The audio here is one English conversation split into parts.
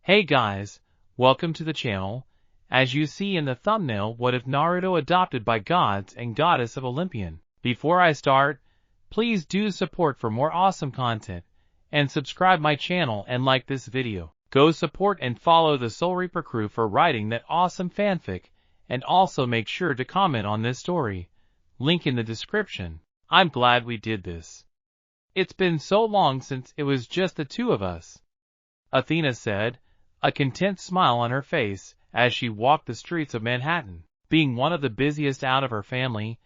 Hey guys, welcome to the channel. As you see in the thumbnail, what if Naruto adopted by gods and goddess of Olympian? Before I start, please do support for more awesome content, and subscribe my channel and like this video. Go support and follow the Soul Reaper crew for writing that awesome fanfic, and also make sure to comment on this story. Link in the description. I'm glad we did this. It's been so long since it was just the two of us. Athena said, a content smile on her face as she walked the streets of Manhattan. Being one of the busiest out of her family,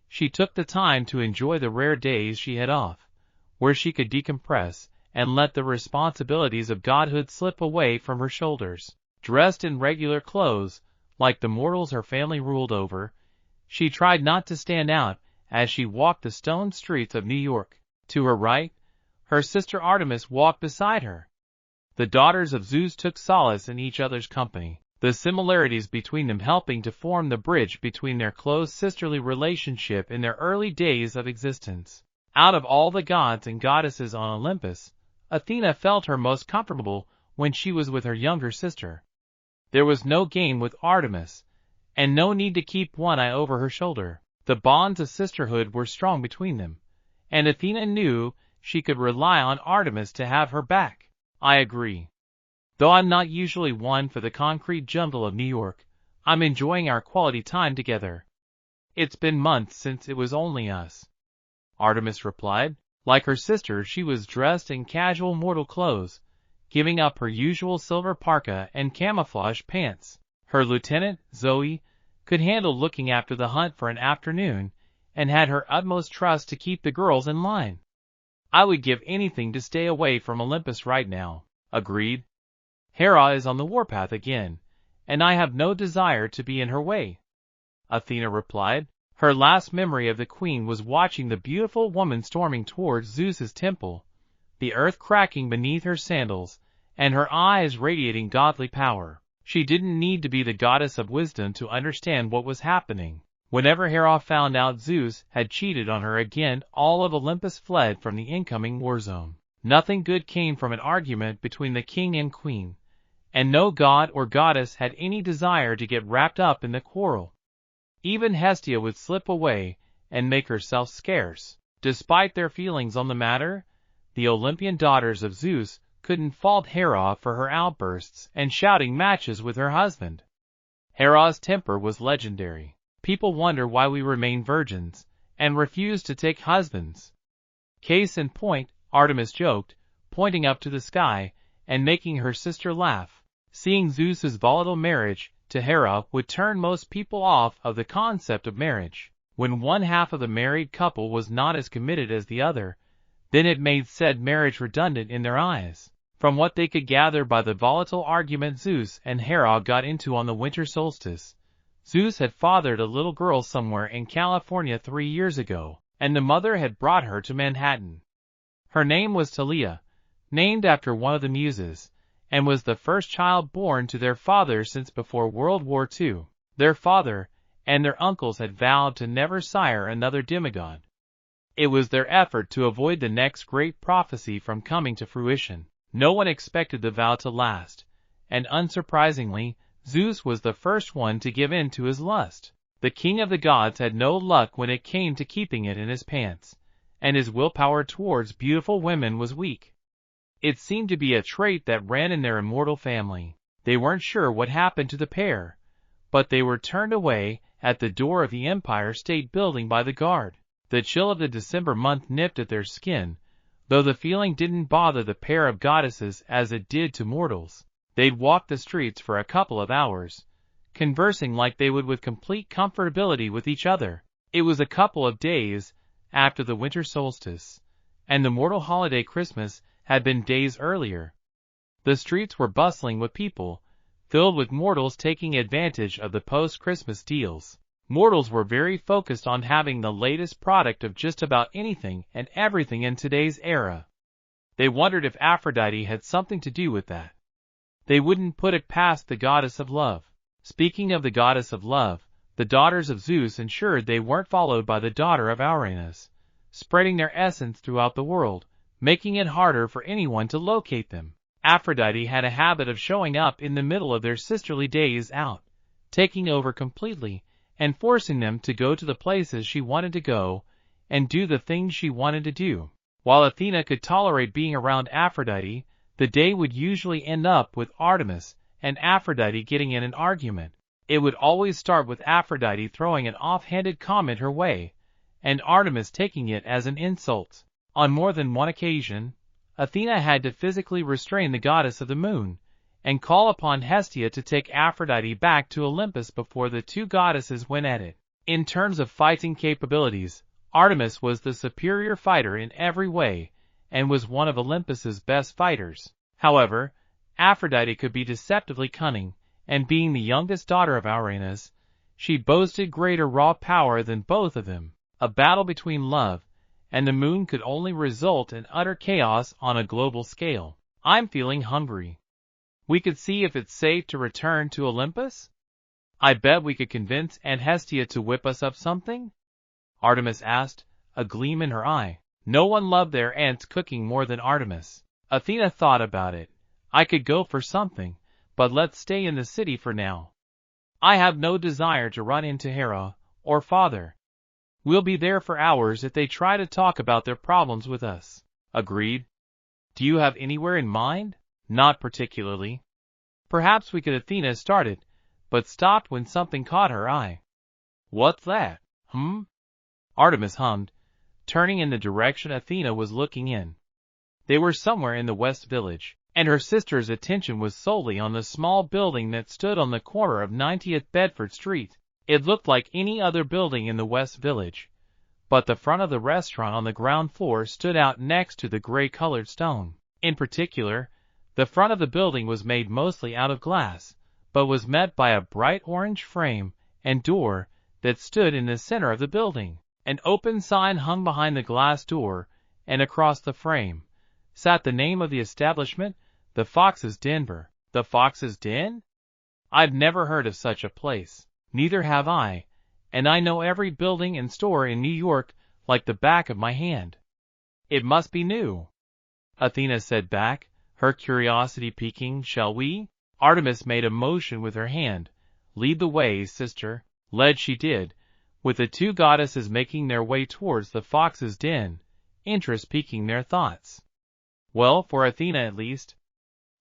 she took the time to enjoy the rare days she had off, where she could decompress and let the responsibilities of godhood slip away from her shoulders. Dressed in regular clothes, like the mortals her family ruled over, she tried not to stand out as she walked the stone streets of New York. To her right, her sister Artemis walked beside her. The daughters of Zeus took solace in each other's company, the similarities between them helping to form the bridge between their close sisterly relationship in their early days of existence. Out of all the gods and goddesses on Olympus, Athena felt her most comfortable when she was with her younger sister. There was no game with Artemis, and no need to keep one eye over her shoulder. The bonds of sisterhood were strong between them, and Athena knew she could rely on Artemis to have her back. I agree. Though I'm not usually one for the concrete jungle of New York, I'm enjoying our quality time together. It's been months since it was only us, Artemis replied. Like her sister, she was dressed in casual mortal clothes, giving up her usual silver parka and camouflage pants. Her lieutenant, Zoe, could handle looking after the hunt for an afternoon, and had her utmost trust to keep the girls in line. I would give anything to stay away from Olympus right now, agreed. Hera is on the warpath again, and I have no desire to be in her way, Athena replied. Her last memory of the queen was watching the beautiful woman storming towards Zeus's temple, the earth cracking beneath her sandals, and her eyes radiating godly power. She didn't need to be the goddess of wisdom to understand what was happening. Whenever Hera found out Zeus had cheated on her again, all of Olympus fled from the incoming war zone. Nothing good came from an argument between the king and queen, and no god or goddess had any desire to get wrapped up in the quarrel. Even Hestia would slip away and make herself scarce. Despite their feelings on the matter, the Olympian daughters of Zeus couldn't fault Hera for her outbursts and shouting matches with her husband. Hera's temper was legendary. People wonder why we remain virgins, and refuse to take husbands. Case in point, Artemis joked, pointing up to the sky, and making her sister laugh. Seeing Zeus's volatile marriage to Hera would turn most people off of the concept of marriage. When one half of the married couple was not as committed as the other, then it made said marriage redundant in their eyes. From what they could gather by the volatile argument Zeus and Hera got into on the winter solstice, Zeus had fathered a little girl somewhere in California 3 years ago, and the mother had brought her to Manhattan. Her name was Talia, named after one of the muses, and was the first child born to their father since before World War II. Their father and their uncles had vowed to never sire another demigod. It was their effort to avoid the next great prophecy from coming to fruition. No one expected the vow to last, and unsurprisingly, Zeus was the first one to give in to his lust. The king of the gods had no luck when it came to keeping it in his pants, and his willpower towards beautiful women was weak. It seemed to be a trait that ran in their immortal family. They weren't sure what happened to the pair, but they were turned away at the door of the Empire State Building by the guard. The chill of the December month nipped at their skin, though the feeling didn't bother the pair of goddesses as it did to mortals. They'd walk the streets for a couple of hours, conversing like they would with complete comfortability with each other. It was a couple of days after the winter solstice, and the mortal holiday Christmas had been days earlier. The streets were bustling with people, filled with mortals taking advantage of the post-Christmas deals. Mortals were very focused on having the latest product of just about anything and everything in today's era. They wondered if Aphrodite had something to do with that. They wouldn't put it past the goddess of love. Speaking of the goddess of love, the daughters of Zeus ensured they weren't followed by the daughter of Uranus, spreading their essence throughout the world, making it harder for anyone to locate them. Aphrodite had a habit of showing up in the middle of their sisterly days out, taking over completely, and forcing them to go to the places she wanted to go, and do the things she wanted to do. While Athena could tolerate being around Aphrodite, the day would usually end up with Artemis and Aphrodite getting in an argument. It would always start with Aphrodite throwing an offhanded comment her way, and Artemis taking it as an insult. On more than one occasion, Athena had to physically restrain the goddess of the moon, and call upon Hestia to take Aphrodite back to Olympus before the two goddesses went at it. In terms of fighting capabilities, Artemis was the superior fighter in every way, and was one of Olympus's best fighters. However, Aphrodite could be deceptively cunning, and being the youngest daughter of Uranus, she boasted greater raw power than both of them. A battle between love and the moon could only result in utter chaos on a global scale. I'm feeling hungry. We could see if it's safe to return to Olympus? I bet we could convince Aunt Hestia to whip us up something? Artemis asked, a gleam in her eye. No one loved their aunt's cooking more than Artemis. Athena thought about it. I could go for something, but let's stay in the city for now. I have no desire to run into Hera or Father. We'll be there for hours if they try to talk about their problems with us. Agreed. Do you have anywhere in mind? Not particularly. Perhaps we could. Athena started, but stopped when something caught her eye. What's that? Artemis hummed, turning in the direction Athena was looking in. They were somewhere in the West Village, and her sister's attention was solely on the small building that stood on the corner of 90th Bedford Street. It looked like any other building in the West Village, but the front of the restaurant on the ground floor stood out next to the gray-colored stone. In particular, the front of the building was made mostly out of glass, but was met by a bright orange frame and door that stood in the center of the building. An open sign hung behind the glass door, and across the frame sat the name of the establishment, the Fox's Denver. The Fox's Den? I've never heard of such a place. Neither have I, and I know every building and store in New York like the back of my hand. It must be new. Athena said back, her curiosity piquing. Shall we? Artemis made a motion with her hand. Lead the way, sister. Led she did, with the two goddesses making their way towards the Fox's Den, interest piquing their thoughts. Well, for Athena at least.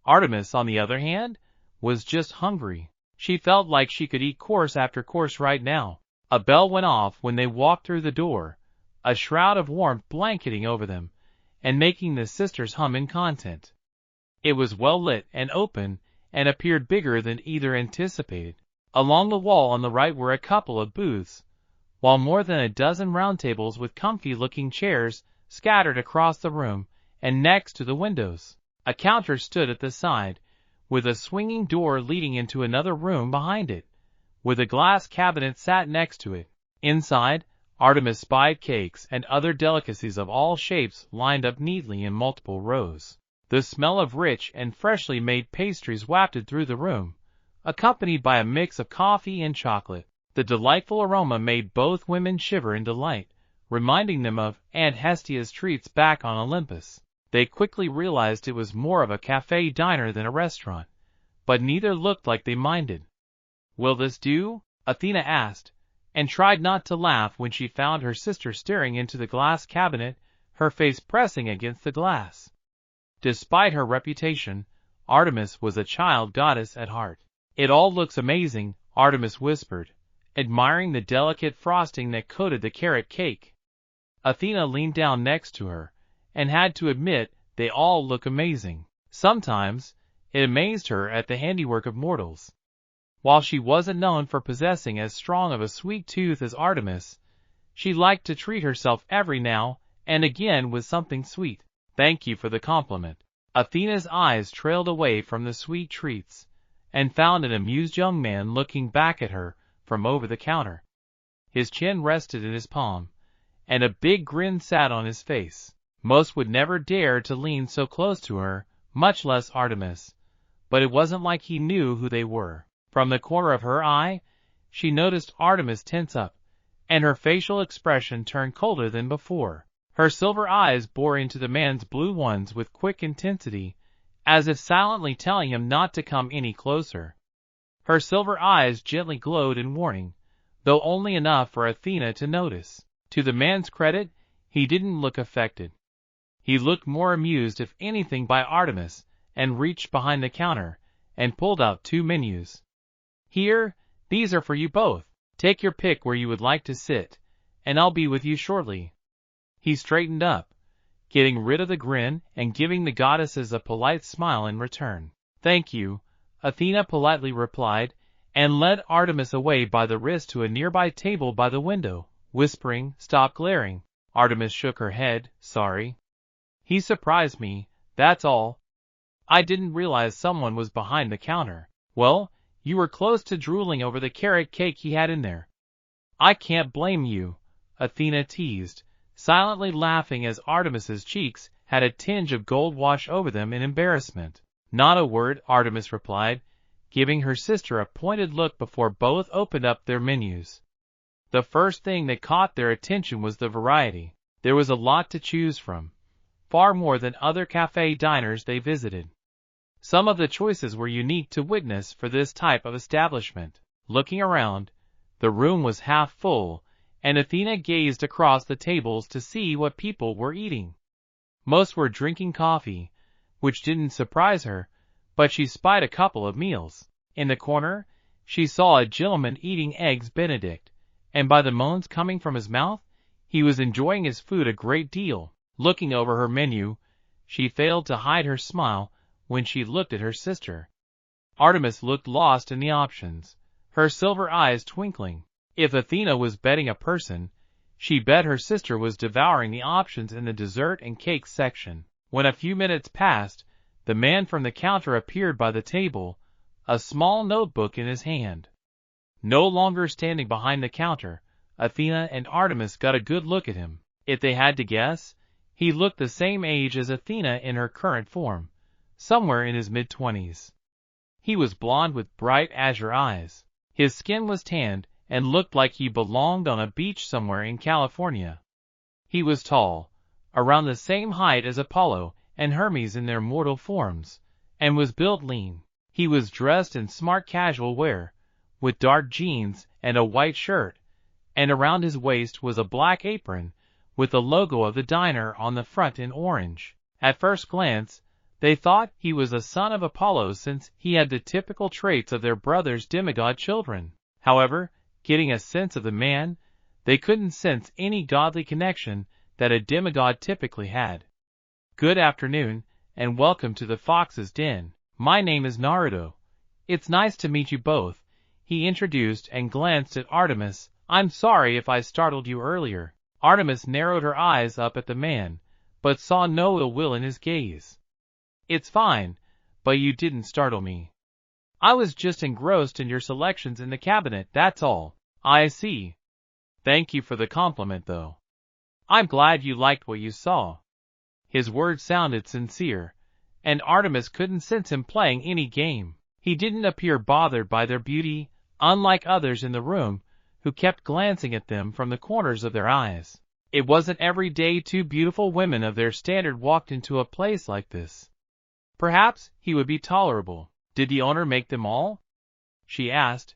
Artemis, on the other hand, was just hungry. She felt like she could eat course after course right now. A bell went off when they walked through the door, a shroud of warmth blanketing over them, and making the sisters hum in content. It was well lit and open, and appeared bigger than either anticipated. Along the wall on the right were a couple of booths, while more than a dozen round tables with comfy-looking chairs scattered across the room and next to the windows. A counter stood at the side, with a swinging door leading into another room behind it, with a glass cabinet sat next to it. Inside, Artemis spied cakes and other delicacies of all shapes lined up neatly in multiple rows. The smell of rich and freshly made pastries wafted through the room, accompanied by a mix of coffee and chocolate. The delightful aroma made both women shiver in delight, reminding them of Aunt Hestia's treats back on Olympus. They quickly realized it was more of a cafe diner than a restaurant, but neither looked like they minded. Will this do? Athena asked, and tried not to laugh when she found her sister staring into the glass cabinet, her face pressing against the glass. Despite her reputation, Artemis was a child goddess at heart. It all looks amazing, Artemis whispered, admiring the delicate frosting that coated the carrot cake. Athena leaned down next to her, and had to admit they all look amazing. Sometimes, it amazed her at the handiwork of mortals. While she wasn't known for possessing as strong of a sweet tooth as Artemis, she liked to treat herself every now and again with something sweet. Thank you for the compliment. Athena's eyes trailed away from the sweet treats, and found an amused young man looking back at her from over the counter. His chin rested in his palm, and a big grin sat on his face. Most would never dare to lean so close to her, much less Artemis, but it wasn't like he knew who they were. From the corner of her eye, she noticed Artemis tense up, and her facial expression turned colder than before. Her silver eyes bore into the man's blue ones with quick intensity, as if silently telling him not to come any closer. Her silver eyes gently glowed in warning, though only enough for Athena to notice. To the man's credit, he didn't look affected. He looked more amused if anything by Artemis, and reached behind the counter, and pulled out 2 menus. Here, these are for you both. Take your pick where you would like to sit, and I'll be with you shortly. He straightened up, getting rid of the grin and giving the goddesses a polite smile in return. Thank you, Athena politely replied, and led Artemis away by the wrist to a nearby table by the window, whispering, "Stop glaring." Artemis shook her head, "Sorry. He surprised me, that's all. I didn't realize someone was behind the counter." "Well, you were close to drooling over the carrot cake he had in there." "I can't blame you," Athena teased, silently laughing as Artemis's cheeks had a tinge of gold wash over them in embarrassment. "Not a word," Artemis replied, giving her sister a pointed look before both opened up their menus. The first thing that caught their attention was the variety. There was a lot to choose from, far more than other cafe diners they visited. Some of the choices were unique to witness for this type of establishment. Looking around, the room was half full, and Athena gazed across the tables to see what people were eating. Most were drinking coffee, which didn't surprise her, but she spied a couple of meals. In the corner, she saw a gentleman eating eggs Benedict, and by the moans coming from his mouth, he was enjoying his food a great deal. Looking over her menu, she failed to hide her smile when she looked at her sister. Artemis looked lost in the options, her silver eyes twinkling. If Athena was betting a person, she bet her sister was devouring the options in the dessert and cake section. When a few minutes passed, the man from the counter appeared by the table, a small notebook in his hand. No longer standing behind the counter, Athena and Artemis got a good look at him. If they had to guess, he looked the same age as Athena in her current form, somewhere in his mid-20s. He was blond with bright azure eyes. His skin was tanned and looked like he belonged on a beach somewhere in California. He was tall, around the same height as Apollo and Hermes in their mortal forms, and was built lean. He was dressed in smart casual wear, with dark jeans and a white shirt, and around his waist was a black apron with the logo of the diner on the front in orange. At first glance, they thought he was a son of Apollo since he had the typical traits of their brother's demigod children. However, getting a sense of the man, they couldn't sense any godly connection that a demigod typically had. "Good afternoon, and welcome to the Fox's Den. My name is Naruto. It's nice to meet you both," he introduced and glanced at Artemis. "I'm sorry if I startled you earlier." Artemis narrowed her eyes up at the man, but saw no ill will in his gaze. "It's fine, but you didn't startle me. I was just engrossed in your selections in the cabinet, that's all." "I see. Thank you for the compliment, though. I'm glad you liked what you saw." His words sounded sincere, and Artemis couldn't sense him playing any game. He didn't appear bothered by their beauty, unlike others in the room who kept glancing at them from the corners of their eyes. It wasn't every day 2 beautiful women of their standard walked into a place like this. Perhaps he would be tolerable. "Did the owner make them all?" she asked,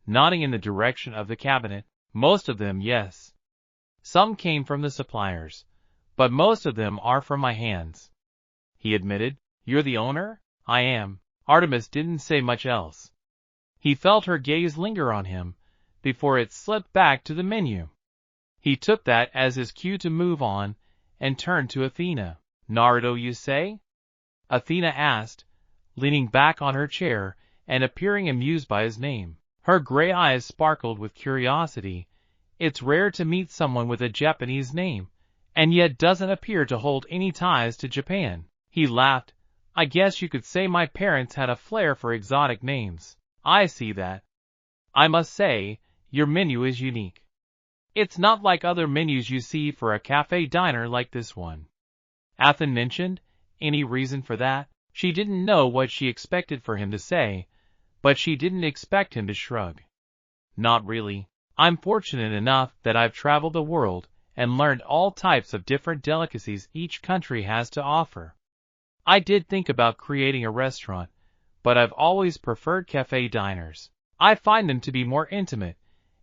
nodding in the direction of the cabinet. "Most of them, yes. Some came from the suppliers, but most of them are from my hands," he admitted. "You're the owner?" "I am." Artemis didn't say much else. He felt her gaze linger on him before it slipped back to the menu. He took that as his cue to move on and turned to Athena. "Naruto, you say?" Athena asked, leaning back on her chair and appearing amused by his name. Her gray eyes sparkled with curiosity. It's rare to meet someone with a Japanese name, and yet doesn't appear to hold any ties to Japan. He laughed. "I guess you could say my parents had a flair for exotic names." "I see that. I must say, your menu is unique. It's not like other menus you see for a cafe diner like this one." Athena mentioned. Any reason for that? She didn't know what she expected for him to say, but she didn't expect him to shrug. "Not really. I'm fortunate enough that I've traveled the world and learned all types of different delicacies each country has to offer. I did think about creating a restaurant, but I've always preferred cafe diners. I find them to be more intimate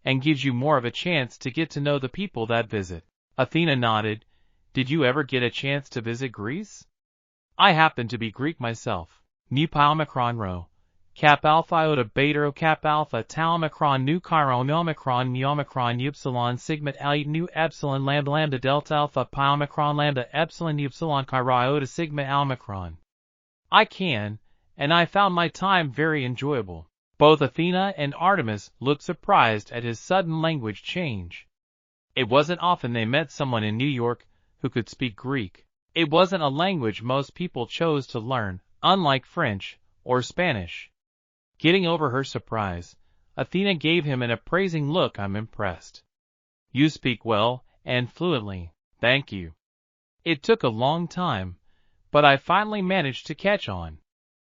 and gives you more of a chance to get to know the people that visit. Athena nodded. Did you ever get a chance to visit Greece? I happen to be Greek myself. Nu pi omicron rho. Cap alpha iota beta rho cap alpha tau omicron nu chiron omicron mu omicron upsilon sigma alpha nu epsilon lambda lambda delta alpha pi omicron lambda epsilon upsilon chiron iota sigma omicron. I can, and I found my time very enjoyable. Both Athena and Artemis looked surprised at his sudden language change. It wasn't often they met someone in New York who could speak Greek. It wasn't a language most people chose to learn, unlike French or Spanish. Getting over her surprise, Athena gave him an appraising look. I'm impressed. You speak well and fluently. Thank you. It took a long time, but I finally managed to catch on,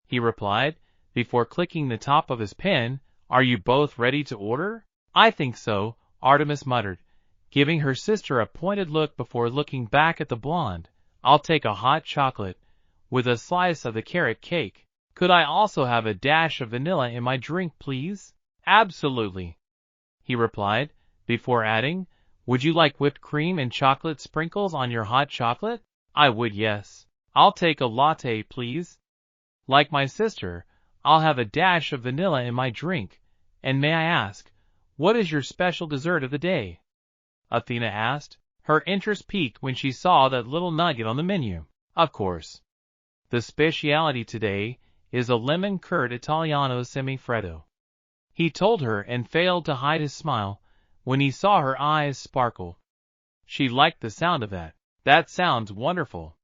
he replied, before clicking the top of his pen. Are you both ready to order? I think so, Artemis muttered, giving her sister a pointed look before looking back at the blonde. I'll take a hot chocolate, with a slice of the carrot cake. Could I also have a dash of vanilla in my drink, please? Absolutely, he replied, before adding, would you like whipped cream and chocolate sprinkles on your hot chocolate? I would, yes. I'll take a latte, please. Like my sister, I'll have a dash of vanilla in my drink. And may I ask, what is your special dessert of the day? Athena asked. Her interest peaked when she saw that little nugget on the menu. Of course. The specialty today is a lemon curd Italiano semifreddo. He told her and failed to hide his smile when he saw her eyes sparkle. She liked the sound of that. That sounds wonderful.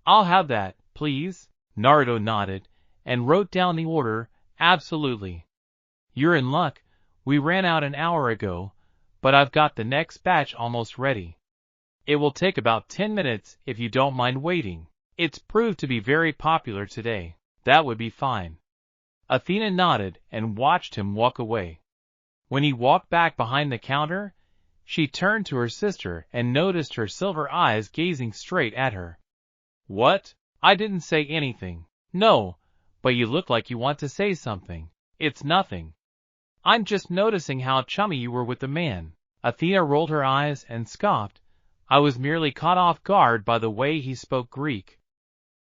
I'll have that, please. Naruto nodded and wrote down the order. Absolutely. You're in luck. We ran out an hour ago, but I've got the next batch almost ready. It will take about 10 minutes if you don't mind waiting. It's proved to be very popular today. That would be fine. Athena nodded and watched him walk away. When he walked back behind the counter, she turned to her sister and noticed her silver eyes gazing straight at her. What? I didn't say anything. No, but you look like you want to say something. It's nothing. I'm just noticing how chummy you were with the man. Athena rolled her eyes and scoffed. I was merely caught off guard by the way he spoke Greek.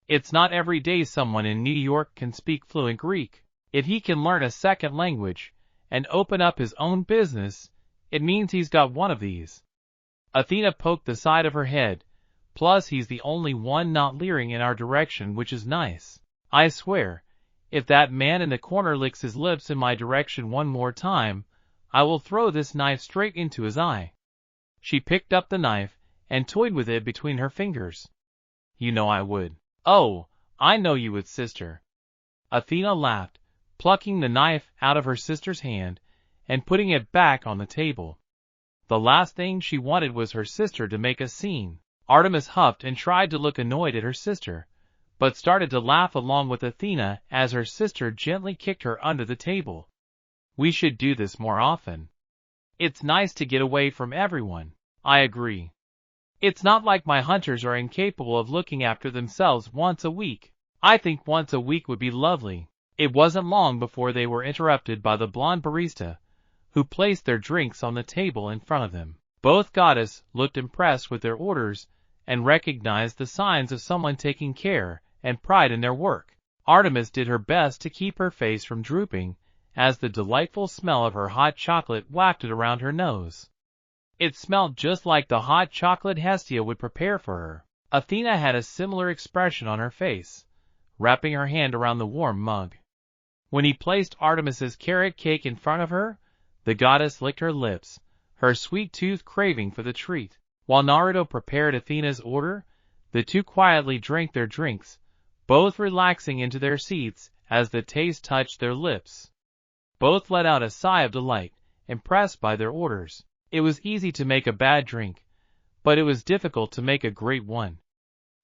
It's not every day someone in New York can speak fluent Greek. If he can learn a second language and open up his own business, it means he's got one of these. Athena poked the side of her head. Plus he's the only one not leering in our direction, which is nice. I swear, if that man in the corner licks his lips in my direction one more time, I will throw this knife straight into his eye. She picked up the knife and toyed with it between her fingers. You know I would. Oh, I know you would, sister. Athena laughed, plucking the knife out of her sister's hand and putting it back on the table. The last thing she wanted was her sister to make a scene. Artemis huffed and tried to look annoyed at her sister, but started to laugh along with Athena as her sister gently kicked her under the table. We should do this more often. It's nice to get away from everyone. I agree. It's not like my hunters are incapable of looking after themselves once a week. I think once a week would be lovely. It wasn't long before they were interrupted by the blonde barista, who placed their drinks on the table in front of them. Both goddesses looked impressed with their orders and recognized the signs of someone taking care and pride in their work. Artemis did her best to keep her face from drooping as the delightful smell of her hot chocolate wafted around her nose. It smelled just like the hot chocolate Hestia would prepare for her. Athena had a similar expression on her face, wrapping her hand around the warm mug. When he placed Artemis's carrot cake in front of her, the goddess licked her lips, her sweet tooth craving for the treat. While Naruto prepared Athena's order, the two quietly drank their drinks, both relaxing into their seats as the taste touched their lips. Both let out a sigh of delight, impressed by their orders. It was easy to make a bad drink, but it was difficult to make a great one.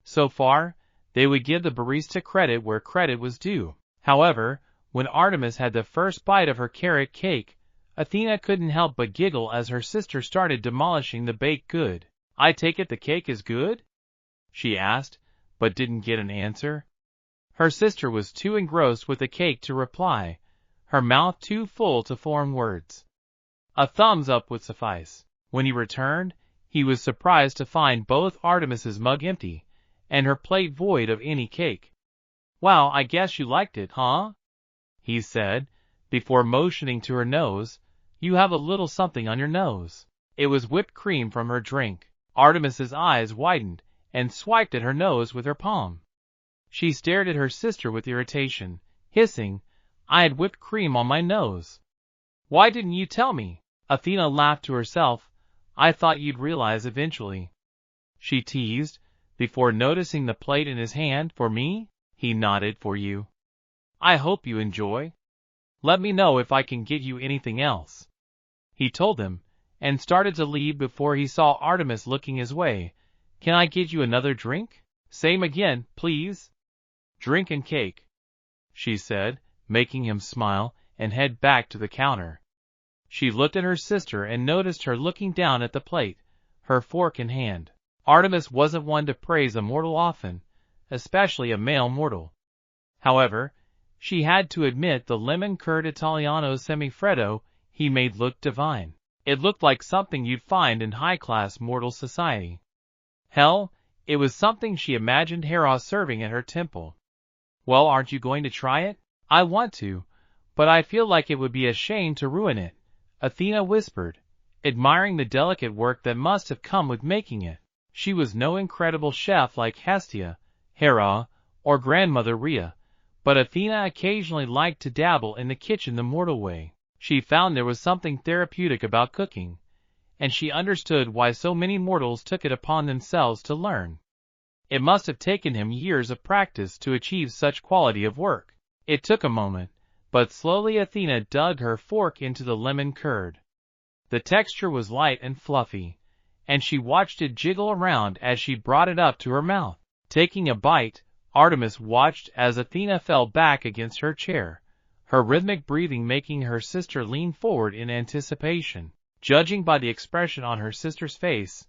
So far, they would give the barista credit where credit was due. However, when Artemis had the first bite of her carrot cake, Athena couldn't help but giggle as her sister started demolishing the baked good. I take it the cake is good? She asked, but didn't get an answer. Her sister was too engrossed with the cake to reply, her mouth too full to form words. A thumbs up would suffice. When he returned, he was surprised to find both Artemis's mug empty, and her plate void of any cake. "Wow, I guess you liked it, huh?" he said, before motioning to her nose. "You have a little something on your nose." It was whipped cream from her drink. Artemis's eyes widened, and swiped at her nose with her palm. She stared at her sister with irritation, hissing, "I had whipped cream on my nose. Why didn't you tell me?" Athena laughed to herself. "I thought you'd realize eventually," she teased, before noticing the plate in his hand. "For me?" He nodded. "For you. I hope you enjoy. Let me know if I can get you anything else," he told them, and started to leave before he saw Artemis looking his way. "Can I get you another drink?" "Same again, please." "Drink and cake," she said, making him smile, and head back to the counter. She looked at her sister and noticed her looking down at the plate, her fork in hand. Artemis wasn't one to praise a mortal often, especially a male mortal. However, she had to admit the lemon curd Italiano semifreddo he made looked divine. It looked like something you'd find in high-class mortal society. Hell, it was something she imagined Hera serving at her temple. "Well, aren't you going to try it?" "I want to, but I feel like it would be a shame to ruin it," Athena whispered, admiring the delicate work that must have come with making it. She was no incredible chef like Hestia, Hera, or grandmother Rhea, but Athena occasionally liked to dabble in the kitchen the mortal way. She found there was something therapeutic about cooking, and she understood why so many mortals took it upon themselves to learn. It must have taken him years of practice to achieve such quality of work. It took a moment, but slowly Athena dug her fork into the lemon curd. The texture was light and fluffy, and she watched it jiggle around as she brought it up to her mouth. Taking a bite, Artemis watched as Athena fell back against her chair, her rhythmic breathing making her sister lean forward in anticipation. Judging by the expression on her sister's face,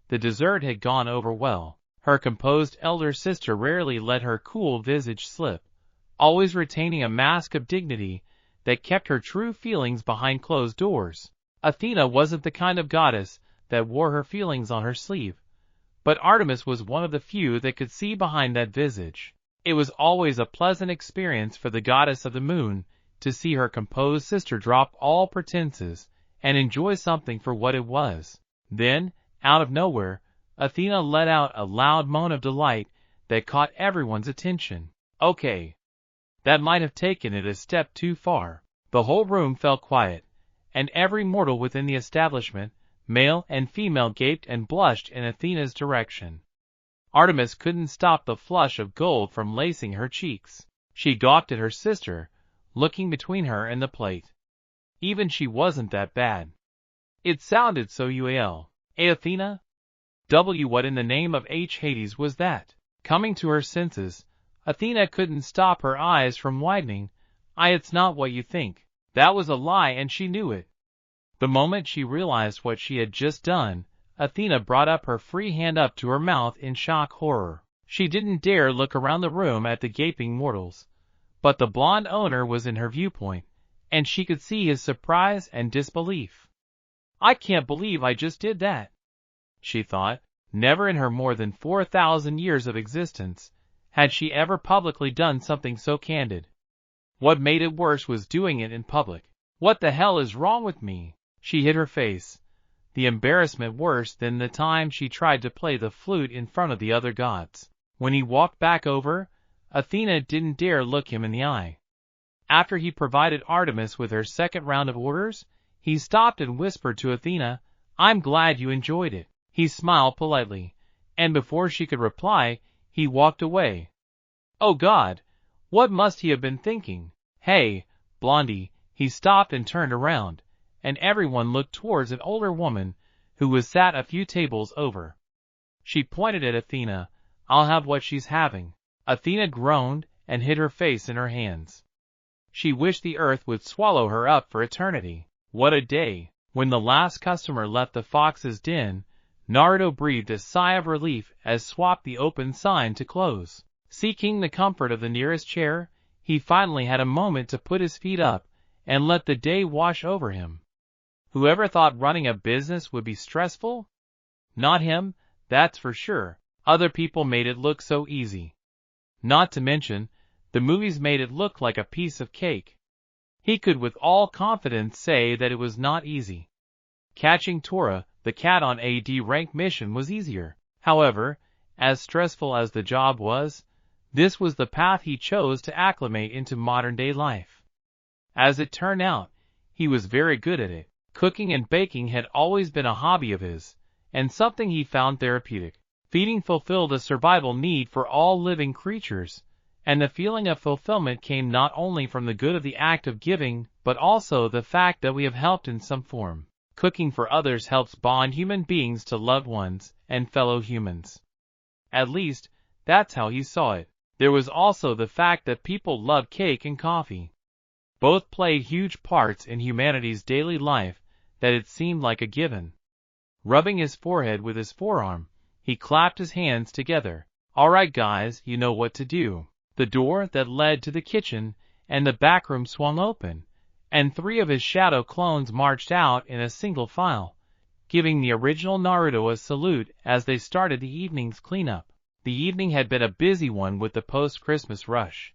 the dessert had gone over well. Her composed elder sister rarely let her cool visage slip, always retaining a mask of dignity that kept her true feelings behind closed doors. Athena wasn't the kind of goddess that wore her feelings on her sleeve, but Artemis was one of the few that could see behind that visage. It was always a pleasant experience for the goddess of the moon to see her composed sister drop all pretenses and enjoy something for what it was. Then, out of nowhere, Athena let out a loud moan of delight that caught everyone's attention. Okay. That might have taken it a step too far. The whole room fell quiet, and every mortal within the establishment, male and female, gaped and blushed in Athena's direction. Artemis couldn't stop the flush of gold from lacing her cheeks. She gawked at her sister, looking between her and the plate. Even she wasn't that bad. It sounded so ual. Athena? What in the name of Hades was that? Coming to her senses, Athena couldn't stop her eyes from widening. It's not what you think. That was a lie, and she knew it. The moment she realized what she had just done, Athena brought up her free hand up to her mouth in shock horror. She didn't dare look around the room at the gaping mortals, but the blonde owner was in her viewpoint, and she could see his surprise and disbelief. "I can't believe I just did that," she thought. Never in her more than 4,000 years of existence had she ever publicly done something so candid. What made it worse was doing it in public. "What the hell is wrong with me?" She hid her face, the embarrassment worse than the time she tried to play the flute in front of the other gods. When he walked back over, Athena didn't dare look him in the eye. After he provided Artemis with her second round of orders, he stopped and whispered to Athena, "I'm glad you enjoyed it." He smiled politely, and before she could reply, he walked away. Oh God, what must he have been thinking? "Hey, Blondie," he stopped and turned around, and everyone looked towards an older woman who was sat a few tables over. She pointed at Athena. "I'll have what she's having." Athena groaned and hid her face in her hands. She wished the earth would swallow her up for eternity. What a day! When the last customer left the Fox's Den, Naruto breathed a sigh of relief as swapped the open sign to close. Seeking the comfort of the nearest chair, he finally had a moment to put his feet up and let the day wash over him. Whoever thought running a business would be stressful? Not him, that's for sure. Other people made it look so easy. Not to mention, the movies made it look like a piece of cake. He could with all confidence say that it was not easy. Catching Tora, the cat on a D-rank mission was easier. However, as stressful as the job was, this was the path he chose to acclimate into modern-day life. As it turned out, he was very good at it. Cooking and baking had always been a hobby of his, and something he found therapeutic. Feeding fulfilled a survival need for all living creatures, and the feeling of fulfillment came not only from the good of the act of giving, but also the fact that we have helped in some form. Cooking for others helps bond human beings to loved ones and fellow humans. At least, that's how he saw it. There was also the fact that people loved cake and coffee. Both played huge parts in humanity's daily life that it seemed like a given. Rubbing his forehead with his forearm, he clapped his hands together. All right, guys, you know what to do. The door that led to the kitchen and the back room swung open, and 3 of his shadow clones marched out in a single file, giving the original Naruto a salute as they started the evening's cleanup. The evening had been a busy one with the post-Christmas rush.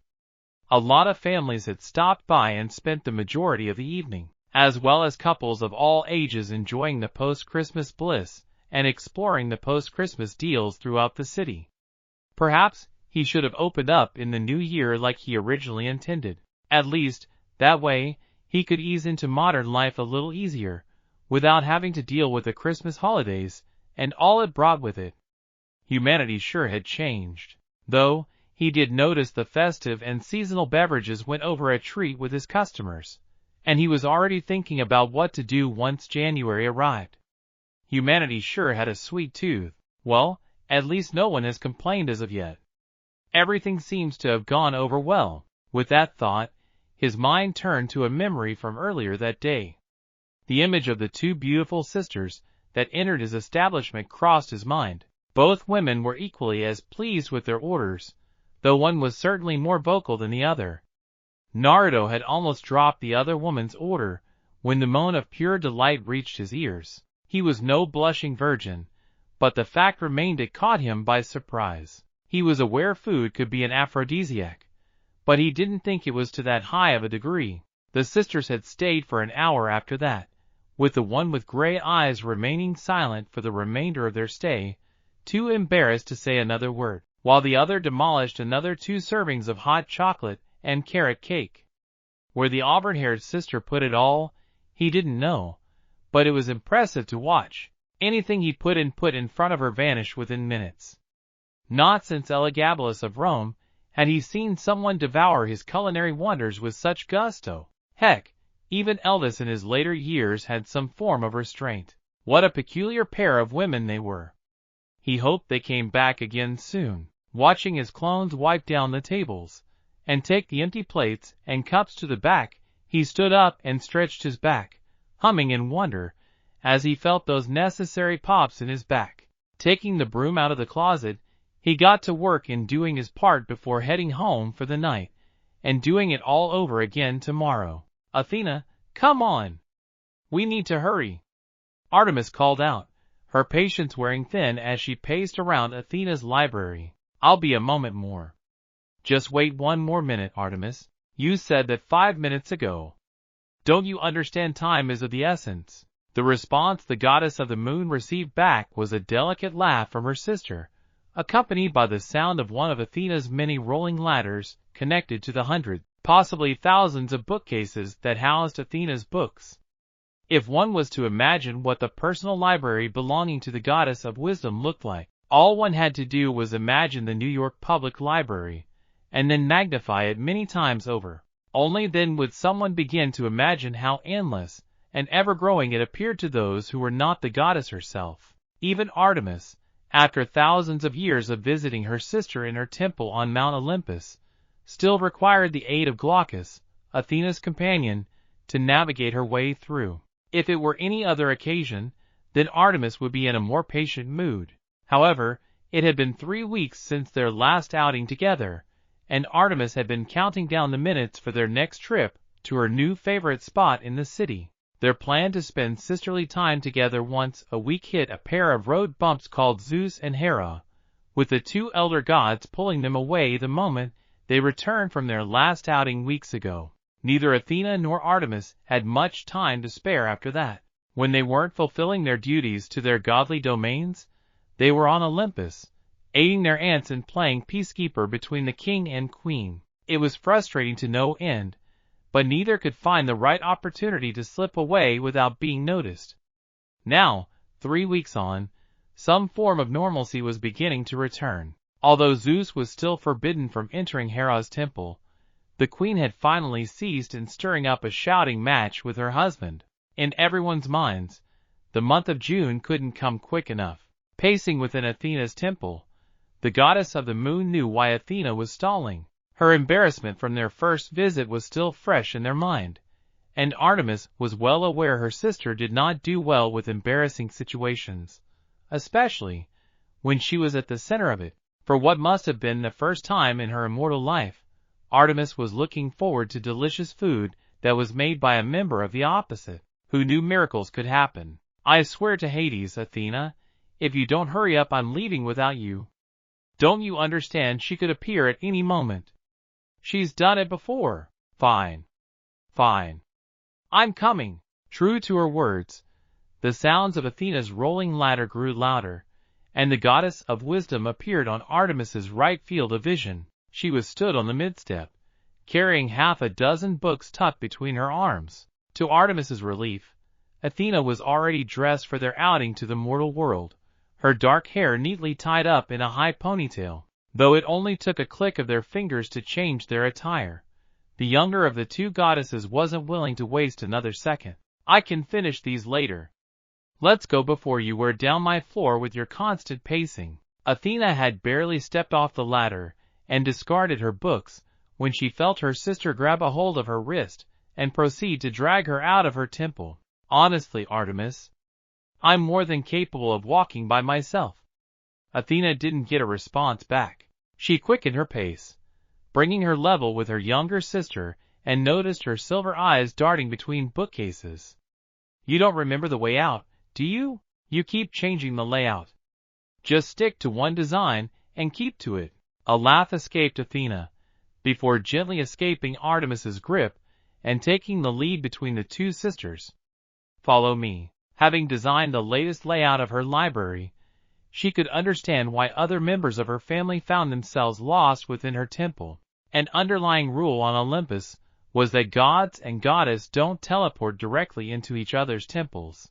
A lot of families had stopped by and spent the majority of the evening, as well as couples of all ages enjoying the post-Christmas bliss and exploring the post-Christmas deals throughout the city. Perhaps he should have opened up in the new year like he originally intended. At least, that way, he could ease into modern life a little easier, without having to deal with the Christmas holidays and all it brought with it. Humanity sure had changed. Though, he did notice the festive and seasonal beverages went over a treat with his customers, and he was already thinking about what to do once January arrived. Humanity sure had a sweet tooth. Well, at least no one has complained as of yet. Everything seems to have gone over well. With that thought, his mind turned to a memory from earlier that day. The image of the 2 beautiful sisters that entered his establishment crossed his mind. Both women were equally as pleased with their orders, though one was certainly more vocal than the other. Naruto had almost dropped the other woman's order when the moan of pure delight reached his ears. He was no blushing virgin, but the fact remained it caught him by surprise. He was aware food could be an aphrodisiac, but he didn't think it was to that high of a degree. The sisters had stayed for an hour after that, with the one with gray eyes remaining silent for the remainder of their stay, too embarrassed to say another word, while the other demolished another 2 servings of hot chocolate and carrot cake. Where the auburn-haired sister put it all, he didn't know, but it was impressive to watch. Anything he put in front of her vanished within minutes. Not since Elagabalus of Rome had he seen someone devour his culinary wonders with such gusto. Heck, even Elvis in his later years had some form of restraint. What a peculiar pair of women they were. He hoped they came back again soon. Watching his clones wipe down the tables and take the empty plates and cups to the back, he stood up and stretched his back, humming in wonder as he felt those necessary pops in his back. Taking the broom out of the closet, he got to work in doing his part before heading home for the night, and doing it all over again tomorrow. Athena, come on! We need to hurry! Artemis called out, her patience wearing thin as she paced around Athena's library. I'll be a moment more. Just wait 1 more minute, Artemis. You said that 5 minutes ago. Don't you understand time is of the essence? The response the goddess of the moon received back was a delicate laugh from her sister, accompanied by the sound of one of Athena's many rolling ladders connected to the hundreds, possibly thousands of bookcases that housed Athena's books. If one was to imagine what the personal library belonging to the goddess of wisdom looked like, all one had to do was imagine the New York Public Library, and then magnify it many times over. Only then would someone begin to imagine how endless and ever-growing it appeared to those who were not the goddess herself. Even Artemis, after thousands of years of visiting her sister in her temple on Mount Olympus, still required the aid of Glaucus, Athena's companion, to navigate her way through. If it were any other occasion, then Artemis would be in a more patient mood. However, It had been 3 weeks since their last outing together, and Artemis had been counting down the minutes for their next trip to her new favorite spot in the city. Their plan to spend sisterly time together once a week hit a pair of road bumps called Zeus and Hera, with the two elder gods pulling them away the moment they returned from their last outing weeks ago. Neither Athena nor Artemis had much time to spare after that. When they weren't fulfilling their duties to their godly domains, they were on Olympus, aiding their aunts and playing peacekeeper between the king and queen. It was frustrating to no end, but neither could find the right opportunity to slip away without being noticed. Now, 3 weeks on, some form of normalcy was beginning to return. Although Zeus was still forbidden from entering Hera's temple, the queen had finally ceased in stirring up a shouting match with her husband. In everyone's minds, the month of June couldn't come quick enough. Pacing within Athena's temple, the goddess of the moon knew why Athena was stalling. Her embarrassment from their first visit was still fresh in their mind, and Artemis was well aware her sister did not do well with embarrassing situations, especially when she was at the center of it. For what must have been the first time in her immortal life, Artemis was looking forward to delicious food that was made by a member of the opposite, who knew miracles could happen. I swear to Hades, Athena, if you don't hurry up, I'm leaving without you. Don't you understand she could appear at any moment? She's done it before. Fine. Fine. I'm coming. True to her words, the sounds of Athena's rolling ladder grew louder, and the goddess of wisdom appeared on Artemis's right field of vision. She was stood on the midstep, carrying half a dozen books tucked between her arms. To Artemis's relief, Athena was already dressed for their outing to the mortal world, her dark hair neatly tied up in a high ponytail. Though it only took a click of their fingers to change their attire, the younger of the two goddesses wasn't willing to waste another second. I can finish these later. Let's go before you wear down my floor with your constant pacing. Athena had barely stepped off the ladder and discarded her books when she felt her sister grab a hold of her wrist and proceed to drag her out of her temple. Honestly, Artemis, I'm more than capable of walking by myself. Athena didn't get a response back. She quickened her pace, bringing her level with her younger sister, and noticed her silver eyes darting between bookcases. You don't remember the way out, do you? You keep changing the layout. Just stick to one design and keep to it. A laugh escaped Athena, before gently escaping Artemis's grip and taking the lead between the two sisters. Follow me. Having designed the latest layout of her library, she could understand why other members of her family found themselves lost within her temple. An underlying rule on Olympus was that gods and goddesses don't teleport directly into each other's temples.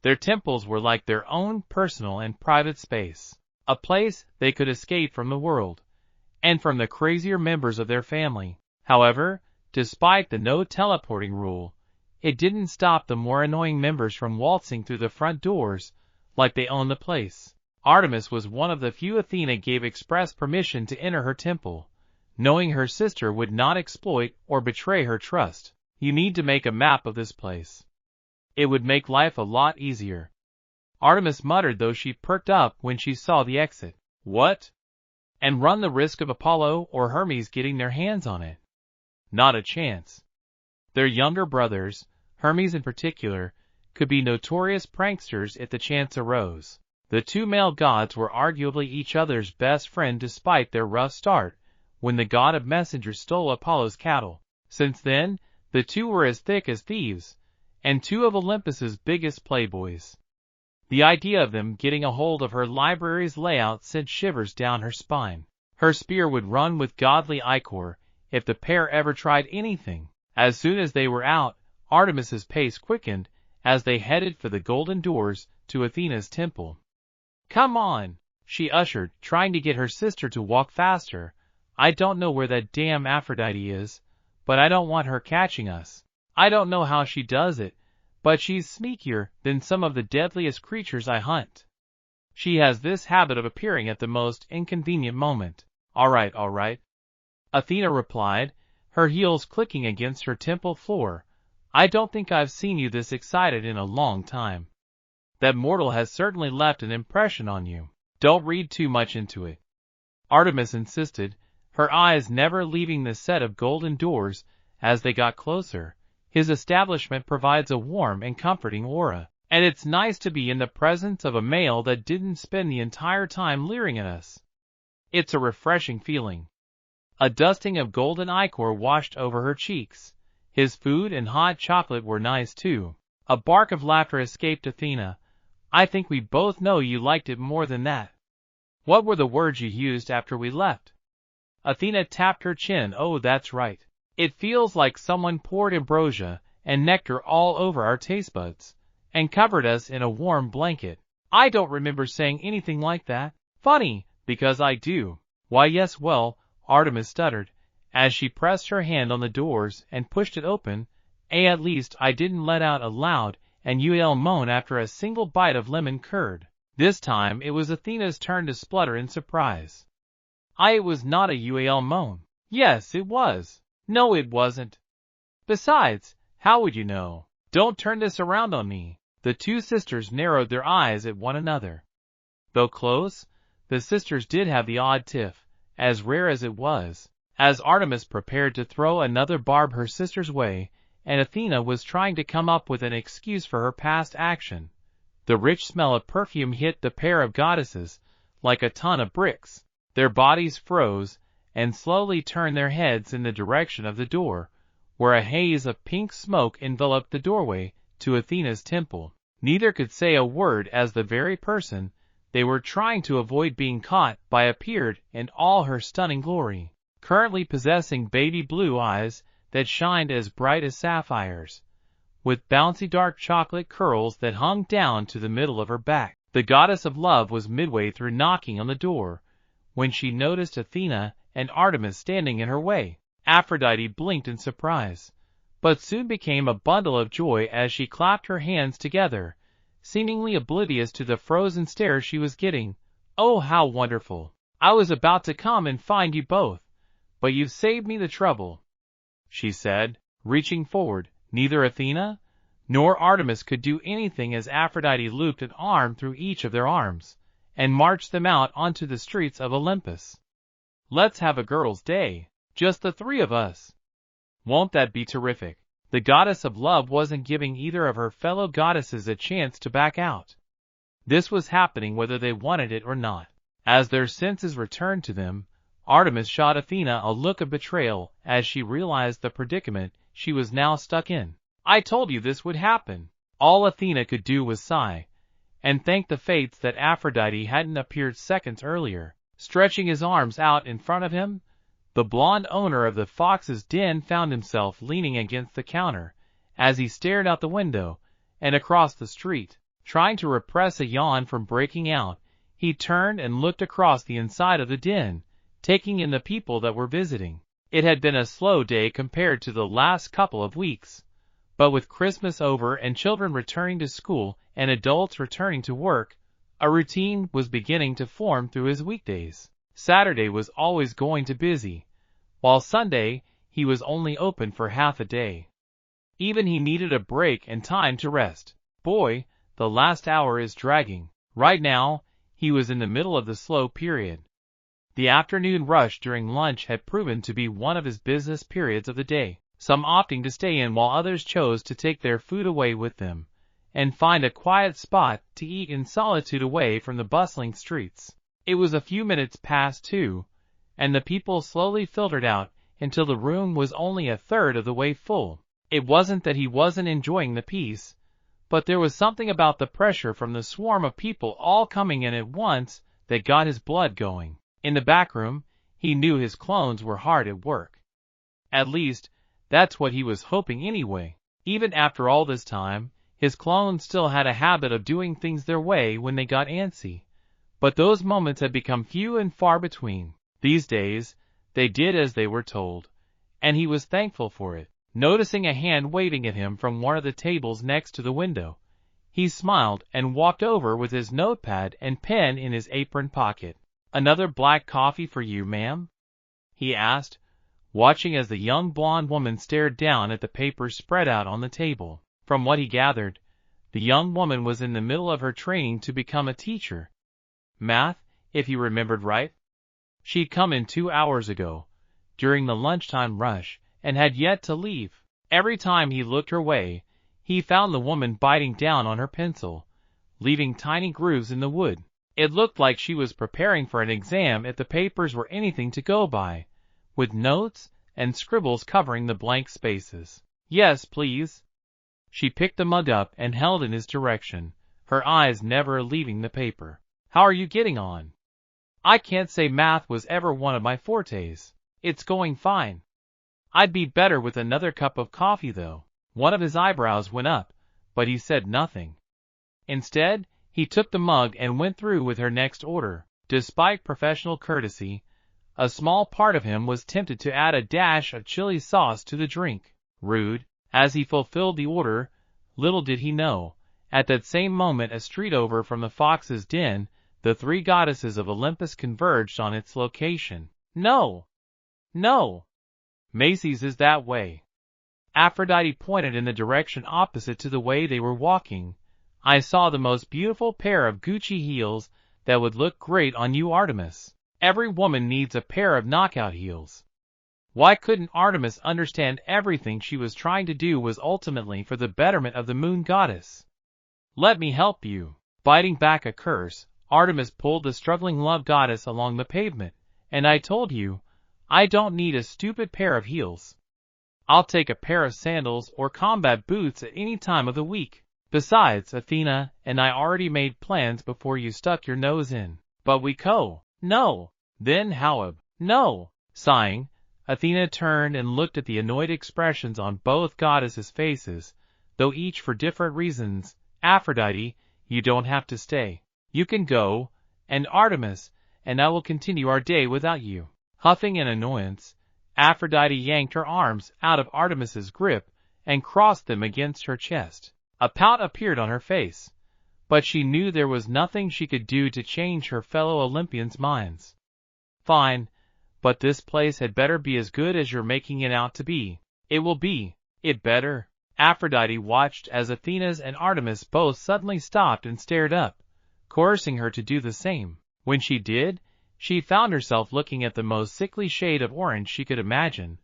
Their temples were like their own personal and private space, a place they could escape from the world, and from the crazier members of their family. However, despite the no teleporting rule, it didn't stop the more annoying members from waltzing through the front doors like they owned the place. Artemis was one of the few Athena gave express permission to enter her temple, knowing her sister would not exploit or betray her trust. You need to make a map of this place. It would make life a lot easier. Artemis muttered, though she perked up when she saw the exit. What? And run the risk of Apollo or Hermes getting their hands on it? Not a chance. Their younger brothers, Hermes in particular, could be notorious pranksters if the chance arose. The two male gods were arguably each other's best friend despite their rough start when the god of messengers stole Apollo's cattle. Since then, the two were as thick as thieves, and two of Olympus's biggest playboys. The idea of them getting a hold of her library's layout sent shivers down her spine. Her spear would run with godly ichor if the pair ever tried anything. As soon as they were out, Artemis's pace quickened as they headed for the golden doors to Athena's temple. Come on, she ushered, trying to get her sister to walk faster. I don't know where that damn Aphrodite is, but I don't want her catching us. I don't know how she does it, but she's sneakier than some of the deadliest creatures I hunt. She has this habit of appearing at the most inconvenient moment. All right, Athena replied, her heels clicking against her temple floor. I don't think I've seen you this excited in a long time. That mortal has certainly left an impression on you. Don't read too much into it. Artemis insisted, her eyes never leaving the set of golden doors. As they got closer, his establishment provides a warm and comforting aura, and it's nice to be in the presence of a male that didn't spend the entire time leering at us. It's a refreshing feeling. A dusting of golden ichor washed over her cheeks. His food and hot chocolate were nice too. A bark of laughter escaped Athena. I think we both know you liked it more than that. What were the words you used after we left? Athena tapped her chin. Oh, that's right. It feels like someone poured ambrosia and nectar all over our taste buds, and covered us in a warm blanket. I don't remember saying anything like that. Funny, because I do. Why yes, well, Artemis stuttered, as she pressed her hand on the doors and pushed it open. At least I didn't let out a loud and UL moan after a single bite of lemon curd. This time it was Athena's turn to splutter in surprise. It was not a UL moan. Yes, it was. No, it wasn't. Besides, how would you know? Don't turn this around on me. The two sisters narrowed their eyes at one another. Though close, the sisters did have the odd tiff, as rare as it was. As Artemis prepared to throw another barb her sister's way, and Athena was trying to come up with an excuse for her past action, the rich smell of perfume hit the pair of goddesses like a ton of bricks. Their bodies froze and slowly turned their heads in the direction of the door, where a haze of pink smoke enveloped the doorway to Athena's temple. Neither could say a word as the very person they were trying to avoid being caught by appeared in all her stunning glory, currently possessing baby blue eyes that shined as bright as sapphires, with bouncy dark chocolate curls that hung down to the middle of her back. The goddess of love was midway through knocking on the door, when she noticed Athena and Artemis standing in her way. Aphrodite blinked in surprise, but soon became a bundle of joy as she clapped her hands together, seemingly oblivious to the frozen stare she was getting. Oh, how wonderful! I was about to come and find you both, but you've saved me the trouble, she said, reaching forward. Neither Athena nor Artemis could do anything as Aphrodite looped an arm through each of their arms and marched them out onto the streets of Olympus. Let's have a girls' day, just the three of us. Won't that be terrific? The goddess of love wasn't giving either of her fellow goddesses a chance to back out. This was happening whether they wanted it or not. As their senses returned to them, Artemis shot Athena a look of betrayal as she realized the predicament she was now stuck in. I told you this would happen. All Athena could do was sigh, and thank the fates that Aphrodite hadn't appeared seconds earlier. Stretching his arms out in front of him, the blonde owner of the Fox's Den found himself leaning against the counter as he stared out the window and across the street. Trying to repress a yawn from breaking out, he turned and looked across the inside of the den, taking in the people that were visiting. It had been a slow day compared to the last couple of weeks, but with Christmas over and children returning to school and adults returning to work, a routine was beginning to form through his weekdays. Saturday was always going to busy, while Sunday he was only open for half a day. Even he needed a break and time to rest. Boy, the last hour is dragging. Right now, he was in the middle of the slow period. The afternoon rush during lunch had proven to be one of his busiest periods of the day, some opting to stay in while others chose to take their food away with them and find a quiet spot to eat in solitude away from the bustling streets. It was a few minutes past 2, and the people slowly filtered out until the room was only a third of the way full. It wasn't that he wasn't enjoying the peace, but there was something about the pressure from the swarm of people all coming in at once that got his blood going. In the back room, he knew his clones were hard at work. At least, that's what he was hoping anyway. Even after all this time, his clones still had a habit of doing things their way when they got antsy, but those moments had become few and far between. These days, they did as they were told, and he was thankful for it. Noticing a hand waving at him from one of the tables next to the window, he smiled and walked over with his notepad and pen in his apron pocket. "Another black coffee for you, ma'am?" he asked, watching as the young blonde woman stared down at the papers spread out on the table. From what he gathered, the young woman was in the middle of her training to become a teacher. Math, if he remembered right. She'd come in 2 hours ago, during the lunchtime rush, and had yet to leave. Every time he looked her way, he found the woman biting down on her pencil, leaving tiny grooves in the wood. It looked like she was preparing for an exam if the papers were anything to go by, with notes and scribbles covering the blank spaces. Yes, please. She picked the mug up and held in his direction, her eyes never leaving the paper. How are you getting on? I can't say math was ever one of my fortes. It's going fine. I'd be better with another cup of coffee though. One of his eyebrows went up, but he said nothing. Instead, he took the mug and went through with her next order. Despite professional courtesy, a small part of him was tempted to add a dash of chili sauce to the drink. Rude. As he fulfilled the order, little did he know, at that same moment a street over from the Fox's Den, the three goddesses of Olympus converged on its location. No! No! Macy's is that way. Aphrodite pointed in the direction opposite to the way they were walking. I saw the most beautiful pair of Gucci heels that would look great on you, Artemis. Every woman needs a pair of knockout heels. Why couldn't Artemis understand everything she was trying to do was ultimately for the betterment of the moon goddess? Let me help you. Biting back a curse, Artemis pulled the struggling love goddess along the pavement. And I told you, I don't need a stupid pair of heels. I'll take a pair of sandals or combat boots at any time of the week. Besides, Athena and I already made plans before you stuck your nose in. But we No. Then Howab. No. Sighing, Athena turned and looked at the annoyed expressions on both goddesses' faces, though each for different reasons. Aphrodite, you don't have to stay. You can go, and Artemis, and I will continue our day without you. Huffing in annoyance, Aphrodite yanked her arms out of Artemis's grip and crossed them against her chest. A pout appeared on her face, but she knew there was nothing she could do to change her fellow Olympians' minds. Fine, but this place had better be as good as you're making it out to be. It will be. It better. Aphrodite watched as Athena's and Artemis both suddenly stopped and stared up, coercing her to do the same. When she did, she found herself looking at the most sickly shade of orange she could imagine,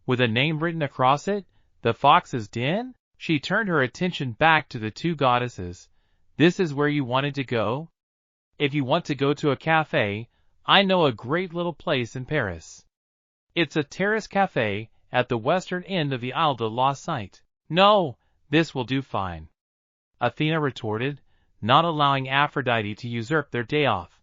with a name written across it, the Fox's Den. She turned her attention back to the two goddesses. This is where you wanted to go? If you want to go to a cafe, I know a great little place in Paris. It's a terrace cafe at the western end of the Isle de la Cite. No, this will do fine, Athena retorted, not allowing Aphrodite to usurp their day off.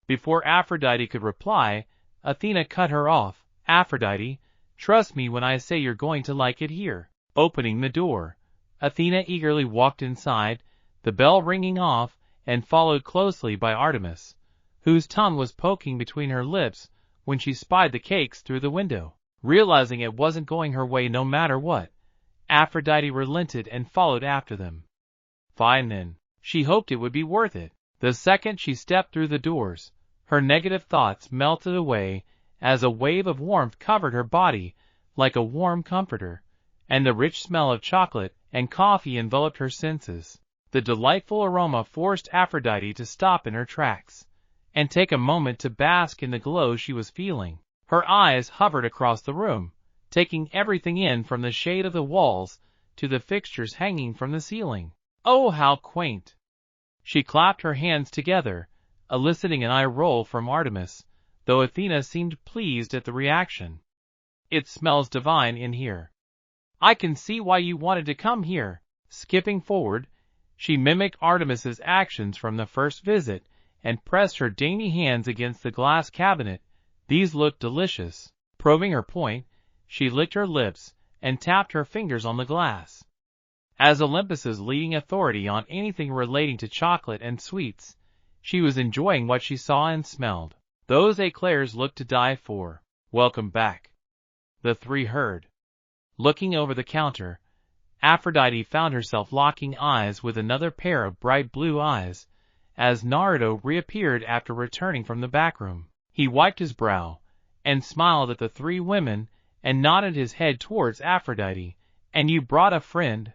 Before Aphrodite could reply, Athena cut her off. Aphrodite, trust me when I say you're going to like it here. Opening the door, Athena eagerly walked inside, the bell ringing off, and followed closely by Artemis, whose tongue was poking between her lips when she spied the cakes through the window. Realizing it wasn't going her way no matter what, Aphrodite relented and followed after them. Fine then. She hoped it would be worth it. The second she stepped through the doors, her negative thoughts melted away as a wave of warmth covered her body like a warm comforter, and the rich smell of chocolate and coffee enveloped her senses. The delightful aroma forced Aphrodite to stop in her tracks and take a moment to bask in the glow she was feeling. Her eyes hovered across the room, taking everything in from the shade of the walls to the fixtures hanging from the ceiling. Oh, how quaint! She clapped her hands together, eliciting an eye roll from Artemis, though Athena seemed pleased at the reaction. It smells divine in here. I can see why you wanted to come here. Skipping forward, she mimicked Artemis's actions from the first visit and pressed her dainty hands against the glass cabinet. These looked delicious. Proving her point, she licked her lips and tapped her fingers on the glass. As Olympus's leading authority on anything relating to chocolate and sweets, she was enjoying what she saw and smelled. Those eclairs looked to die for. Welcome back, the three heard. Looking over the counter, Aphrodite found herself locking eyes with another pair of bright blue eyes, as Naruto reappeared after returning from the backroom. He wiped his brow, and smiled at the three women, and nodded his head towards Aphrodite. And you brought a friend?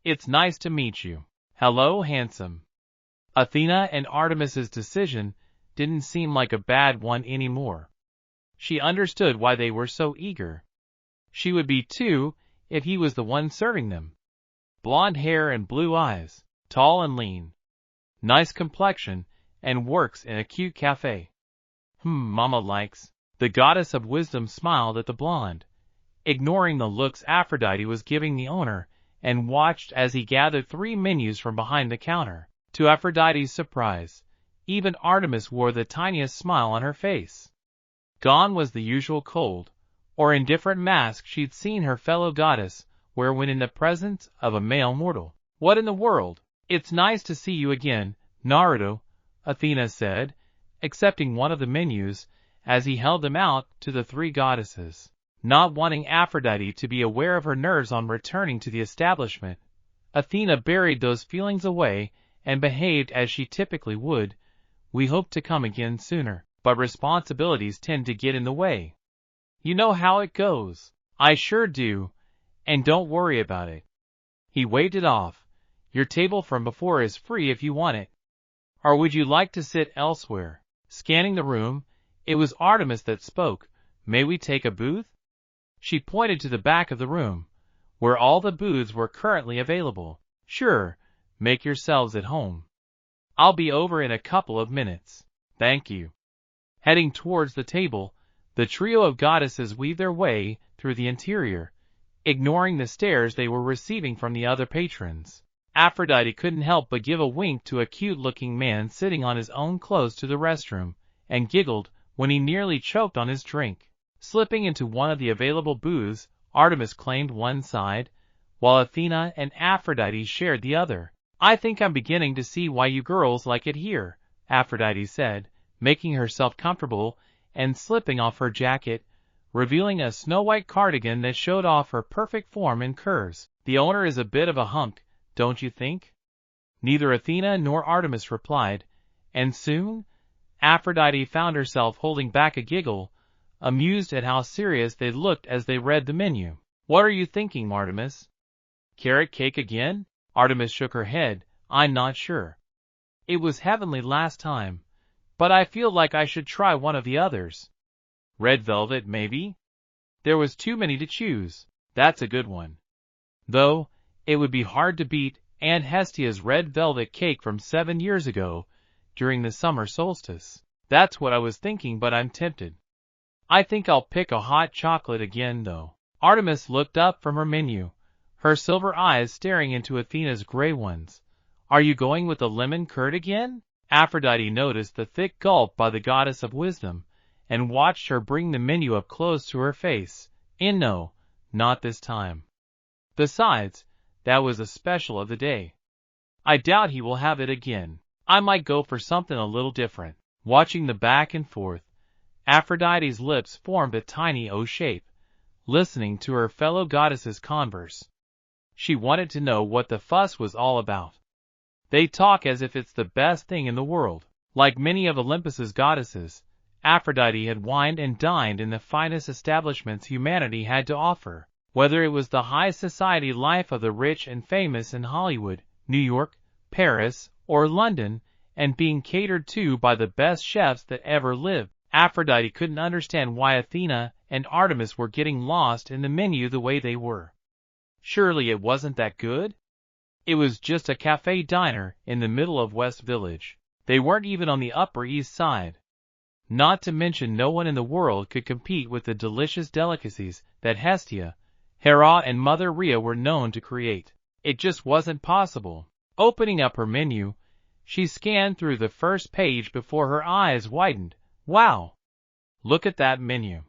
It's nice to meet you. Hello, handsome. Athena and Artemis's decision didn't seem like a bad one anymore. She understood why they were so eager. She would be too, if he was the one serving them. Blonde hair and blue eyes, tall and lean. Nice complexion, and works in a cute cafe. Mama likes. The goddess of wisdom smiled at the blonde, ignoring the looks Aphrodite was giving the owner, and watched as he gathered 3 menus from behind the counter. To Aphrodite's surprise, even Artemis wore the tiniest smile on her face. Gone was the usual cold, or indifferent mask she'd seen her fellow goddess wear when in the presence of a male mortal. What in the world? It's nice to see you again, Naruto, Athena said, accepting one of the menus as he held them out to the 3 goddesses. Not wanting Aphrodite to be aware of her nerves on returning to the establishment, Athena buried those feelings away and behaved as she typically would. We hope to come again sooner, but responsibilities tend to get in the way. You know how it goes. I sure do, and don't worry about it. He waved it off. Your table from before is free if you want it. Or would you like to sit elsewhere? Scanning the room, it was Artemis that spoke. May we take a booth? She pointed to the back of the room, where all the booths were currently available. Sure, make yourselves at home. I'll be over in a couple of minutes. Thank you. Heading towards the table, the trio of goddesses weaved their way through the interior, ignoring the stares they were receiving from the other patrons. Aphrodite couldn't help but give a wink to a cute-looking man sitting on his own close to the restroom, and giggled when he nearly choked on his drink. Slipping into one of the available booths, Artemis claimed one side, while Athena and Aphrodite shared the other. I think I'm beginning to see why you girls like it here, Aphrodite said, making herself comfortable and slipping off her jacket, revealing a snow-white cardigan that showed off her perfect form and curves. The owner is a bit of a hunk, don't you think? Neither Athena nor Artemis replied, and soon Aphrodite found herself holding back a giggle, amused at how serious they looked as they read the menu. What are you thinking, Artemis? Carrot cake again? Artemis shook her head. I'm not sure. It was heavenly last time, but I feel like I should try one of the others. Red velvet, maybe? There was too many to choose. That's a good one. Though, it would be hard to beat Aunt Hestia's red velvet cake from 7 years ago, during the summer solstice. That's what I was thinking, but I'm tempted. I think I'll pick a hot chocolate again, though. Artemis looked up from her menu, her silver eyes staring into Athena's gray ones. Are you going with the lemon curd again? Aphrodite noticed the thick gulp by the goddess of wisdom, and watched her bring the menu up close to her face. No, not this time. Besides, that was a special of the day. I doubt he will have it again. I might go for something a little different. Watching the back and forth, Aphrodite's lips formed a tiny O shape, listening to her fellow goddesses converse. She wanted to know what the fuss was all about. They talk as if it's the best thing in the world. Like many of Olympus's goddesses, Aphrodite had wined and dined in the finest establishments humanity had to offer, whether it was the high society life of the rich and famous in Hollywood, New York, Paris, or London, and being catered to by the best chefs that ever lived. Aphrodite couldn't understand why Athena and Artemis were getting lost in the menu the way they were. Surely it wasn't that good? It was just a cafe diner in the middle of West Village. They weren't even on the Upper East Side. Not to mention no one in the world could compete with the delicious delicacies that Hestia, Hera, and Mother Rhea were known to create. It just wasn't possible. Opening up her menu, she scanned through the first page before her eyes widened. Wow! Look at that menu.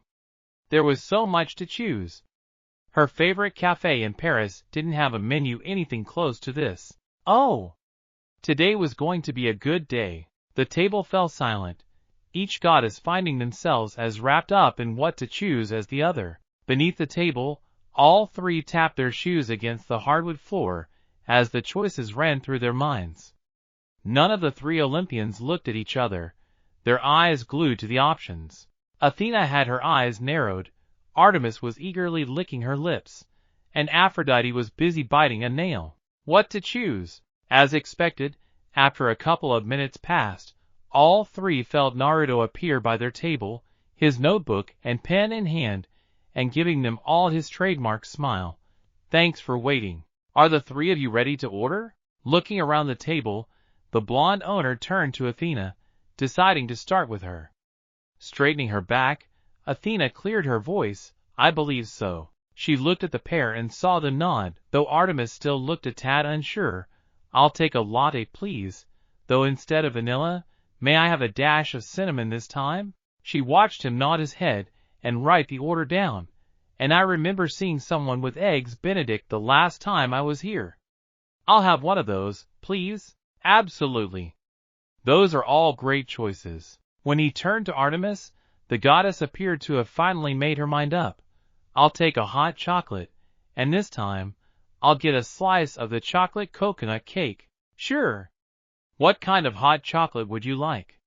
There was so much to choose. Her favorite cafe in Paris didn't have a menu anything close to this. Oh! Today was going to be a good day. The table fell silent, each goddess finding themselves as wrapped up in what to choose as the other. Beneath the table, all 3 tapped their shoes against the hardwood floor as the choices ran through their minds. None of the 3 Olympians looked at each other, their eyes glued to the options. Athena had her eyes narrowed, Artemis was eagerly licking her lips, and Aphrodite was busy biting a nail. What to choose? As expected, after a couple of minutes passed, All three felt Naruto appear by their table, his notebook and pen in hand, and giving them all his trademark smile. Thanks for waiting. Are the three of you ready to order? Looking around the table, the blonde owner turned to Athena, deciding to start with her. Straightening her back, Athena cleared her voice. I believe so. She looked at the pair and saw them nod, though Artemis still looked a tad unsure. I'll take a latte please, though instead of vanilla, may I have a dash of cinnamon this time? She watched him nod his head and write the order down. And I remember seeing someone with eggs Benedict the last time I was here. I'll have one of those, please. Absolutely. Those are all great choices. When he turned to Artemis, the goddess appeared to have finally made her mind up. I'll take a hot chocolate, and this time, I'll get a slice of the chocolate coconut cake. Sure. What kind of hot chocolate would you like?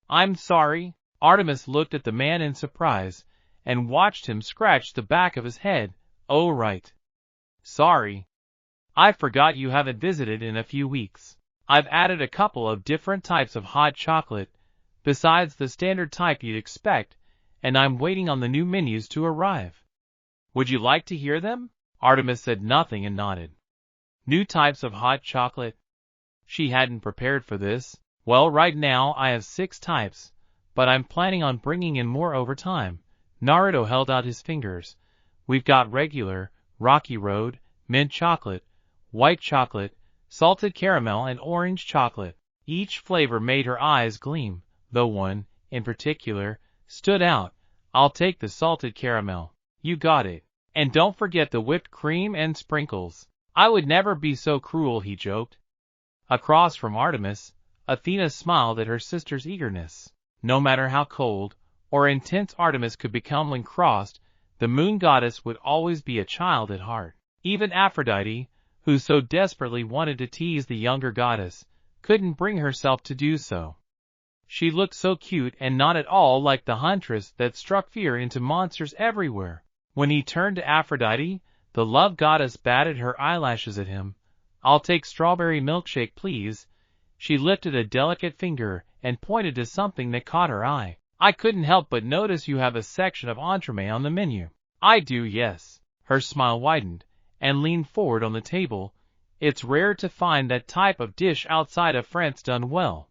I'm sorry. Artemis looked at the man in surprise, and watched him scratch the back of his head. Oh right. Sorry. I forgot you haven't visited in a few weeks. I've added a couple of different types of hot chocolate, besides the standard type you'd expect, and I'm waiting on the new menus to arrive. Would you like to hear them? Artemis said nothing and nodded. New types of hot chocolate? She hadn't prepared for this. Well, right now I have 6 types, but I'm planning on bringing in more over time. Naruto held out his fingers. We've got regular, Rocky Road, mint chocolate, white chocolate, salted caramel and orange chocolate. Each flavor made her eyes gleam, though one, in particular, stood out. I'll take the salted caramel. You got it. And don't forget the whipped cream and sprinkles. I would never be so cruel, he joked. Across from Artemis, Athena smiled at her sister's eagerness. No matter how cold or intense Artemis could become when crossed, the moon goddess would always be a child at heart. Even Aphrodite, who so desperately wanted to tease the younger goddess, couldn't bring herself to do so. She looked so cute and not at all like the huntress that struck fear into monsters everywhere. When he turned to Aphrodite, the love goddess batted her eyelashes at him. I'll take strawberry milkshake please. She lifted a delicate finger and pointed to something that caught her eye. I couldn't help but notice you have a section of entremet on the menu. I do, yes. Her smile widened and leaned forward on the table. It's rare to find that type of dish outside of France done well.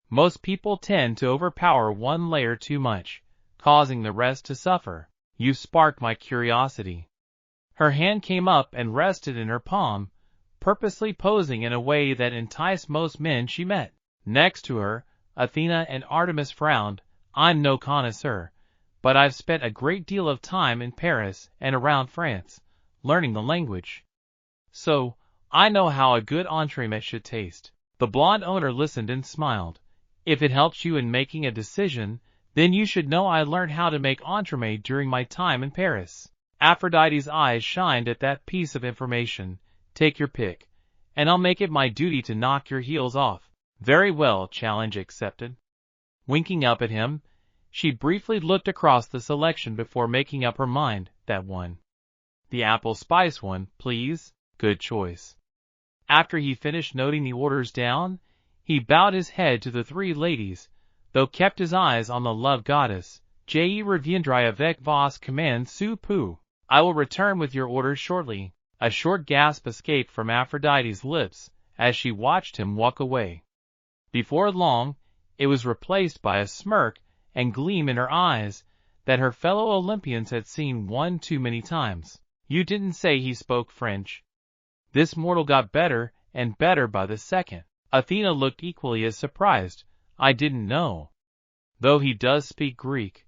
Most people tend to overpower one layer too much, causing the rest to suffer. You sparked my curiosity. Her hand came up and rested in her palm, purposely posing in a way that enticed most men she met. Next to her, Athena and Artemis frowned. I'm no connoisseur, but I've spent a great deal of time in Paris and around France, learning the language. So, I know how a good entremet should taste. The blonde owner listened and smiled. If it helps you in making a decision, then you should know I learned how to make entremet during my time in Paris. Aphrodite's eyes shined at that piece of information. Take your pick, and I'll make it my duty to knock your heels off. Very well, challenge accepted. Winking up at him, she briefly looked across the selection before making up her mind. That one. The apple spice one, please. Good choice. After he finished noting the orders down, he bowed his head to the 3 ladies, though kept his eyes on the love goddess. Je reviendrai avec vos commandes sous peu. I will return with your orders shortly. A short gasp escaped from Aphrodite's lips as she watched him walk away. Before long, it was replaced by a smirk and gleam in her eyes that her fellow Olympians had seen one too many times. You didn't say he spoke French. This mortal got better and better by the second. Athena looked equally as surprised. I didn't know. Though he does speak Greek,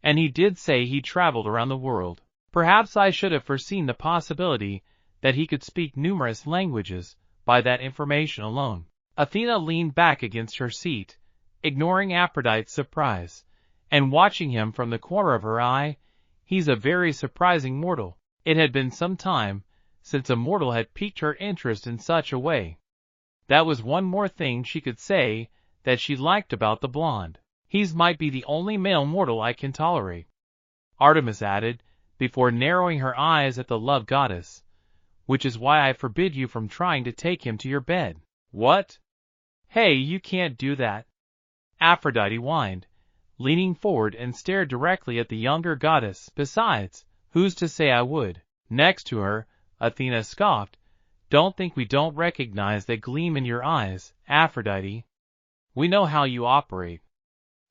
and he did say he traveled around the world. Perhaps I should have foreseen the possibility that he could speak numerous languages by that information alone. Athena leaned back against her seat, ignoring Aphrodite's surprise, and watching him from the corner of her eye. He's a very surprising mortal. It had been some time since a mortal had piqued her interest in such a way. That was one more thing she could say that she liked about the blonde. He's might be the only male mortal I can tolerate. Artemis added, before narrowing her eyes at the love goddess, which is why I forbid you from trying to take him to your bed. What? Hey, you can't do that. Aphrodite whined, leaning forward and stared directly at the younger goddess. Besides, who's to say I would? Next to her, Athena scoffed. Don't think we don't recognize that gleam in your eyes, Aphrodite. We know how you operate,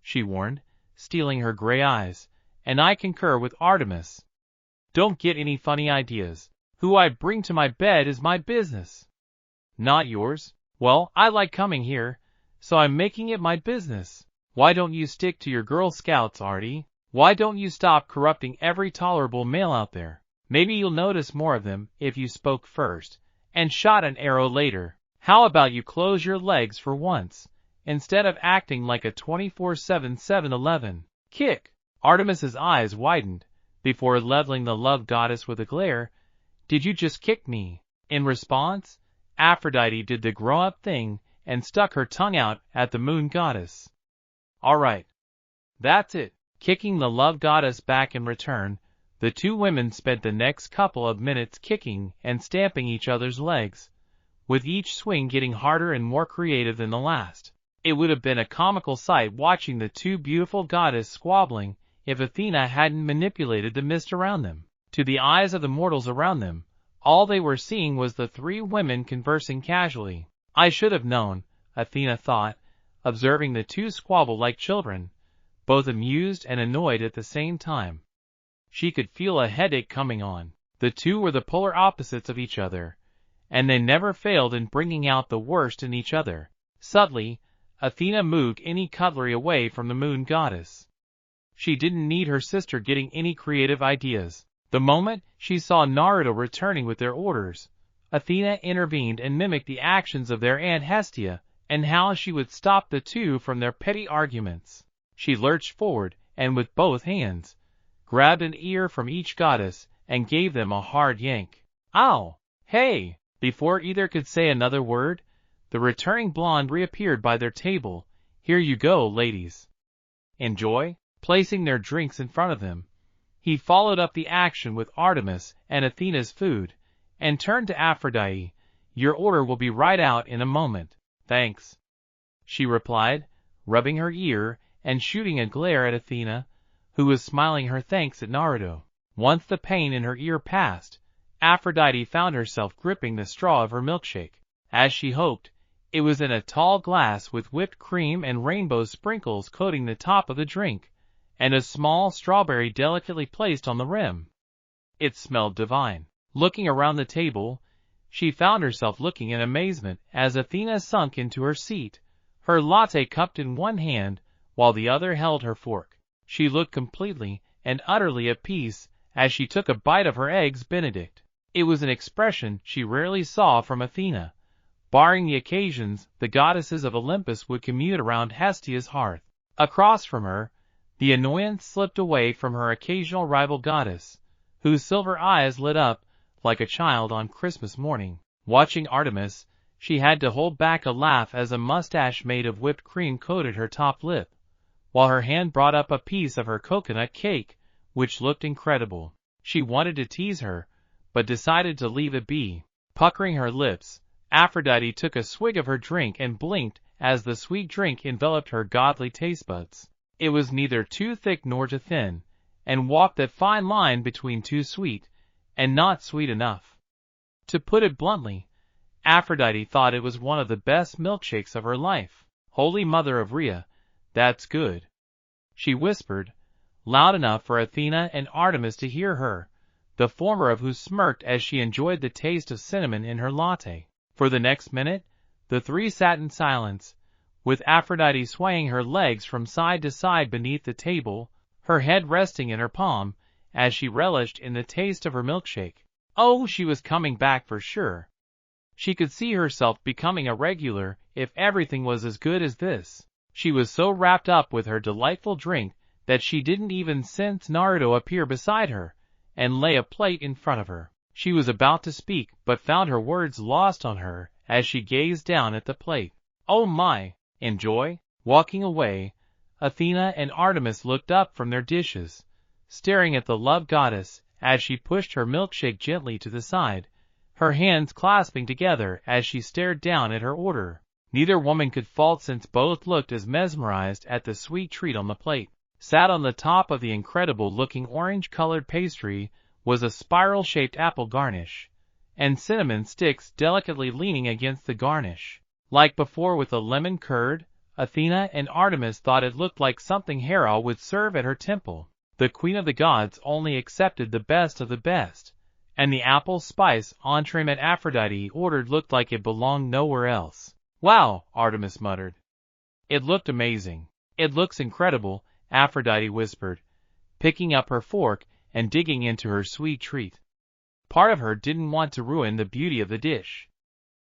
she warned, stealing her gray eyes, and I concur with Artemis. Don't get any funny ideas. Who I bring to my bed is my business, not yours. Well, I like coming here, so I'm making it my business. Why don't you stick to your Girl Scouts, Artie? Why don't you stop corrupting every tolerable male out there? Maybe you'll notice more of them if you spoke first, and shot an arrow later. How about you close your legs for once, instead of acting like a 24/7 7-Eleven? Kick! Artemis's eyes widened, before leveling the love goddess with a glare. Did you just kick me? In response, Aphrodite did the grown-up thing and stuck her tongue out at the moon goddess. Alright. That's it. Kicking the love goddess back in return, the two women spent the next couple of minutes kicking and stamping each other's legs, with each swing getting harder and more creative than the last. It would have been a comical sight watching the two beautiful goddesses squabbling if Athena hadn't manipulated the mist around them. To the eyes of the mortals around them, all they were seeing was the three women conversing casually. I should have known, Athena thought, observing the two squabble like children, both amused and annoyed at the same time. She could feel a headache coming on. The two were the polar opposites of each other, and they never failed in bringing out the worst in each other. Subtly, Athena moved any cutlery away from the moon goddess. She didn't need her sister getting any creative ideas. The moment she saw Naruto returning with their orders, Athena intervened and mimicked the actions of their Aunt Hestia and how she would stop the two from their petty arguments. She lurched forward and with both hands, grabbed an ear from each goddess and gave them a hard yank. Ow! Hey! Before either could say another word, the returning blonde reappeared by their table. Here you go, ladies. Enjoy? Placing their drinks in front of them, he followed up the action with Artemis and Athena's food, and turned to Aphrodite. Your order will be right out in a moment. Thanks, she replied, rubbing her ear and shooting a glare at Athena, who was smiling her thanks at Naruto. Once the pain in her ear passed, Aphrodite found herself gripping the straw of her milkshake. As she hoped, it was in a tall glass with whipped cream and rainbow sprinkles coating the top of the drink, and a small strawberry delicately placed on the rim. It smelled divine. Looking around the table, she found herself looking in amazement as Athena sunk into her seat, her latte cupped in one hand while the other held her fork. She looked completely and utterly at peace as she took a bite of her eggs Benedict. It was an expression she rarely saw from Athena. Barring the occasions the goddesses of Olympus would commute around Hestia's hearth. Across from her, the annoyance slipped away from her occasional rival goddess, whose silver eyes lit up like a child on Christmas morning. Watching Artemis, she had to hold back a laugh as a mustache made of whipped cream coated her top lip, while her hand brought up a piece of her coconut cake, which looked incredible. She wanted to tease her, but decided to leave it be. Puckering her lips, Aphrodite took a swig of her drink and blinked as the sweet drink enveloped her godly taste buds. It was neither too thick nor too thin, and walked that fine line between too sweet and not sweet enough. To put it bluntly, Aphrodite thought it was one of the best milkshakes of her life. Holy Mother of Rhea, that's good, she whispered, loud enough for Athena and Artemis to hear her, the former of who smirked as she enjoyed the taste of cinnamon in her latte. For the next minute, the three sat in silence, with Aphrodite swaying her legs from side to side beneath the table, her head resting in her palm, as she relished in the taste of her milkshake. Oh, she was coming back for sure. She could see herself becoming a regular if everything was as good as this. She was so wrapped up with her delightful drink that she didn't even sense Naruto appear beside her and lay a plate in front of her. She was about to speak but found her words lost on her as she gazed down at the plate. Oh my! Enjoy? Walking away, Athena and Artemis looked up from their dishes, staring at the love goddess as she pushed her milkshake gently to the side, her hands clasping together as she stared down at her order. Neither woman could fault since both looked as mesmerized at the sweet treat on the plate. Sat on the top of the incredible-looking orange-colored pastry was a spiral-shaped apple garnish, and cinnamon sticks delicately leaning against the garnish. Like before with the lemon curd, Athena and Artemis thought it looked like something Hera would serve at her temple. The queen of the gods only accepted the best of the best, and the apple spice entremet Aphrodite ordered looked like it belonged nowhere else. "Wow," Artemis muttered. "It looked amazing." "It looks incredible," Aphrodite whispered, picking up her fork and digging into her sweet treat. Part of her didn't want to ruin the beauty of the dish.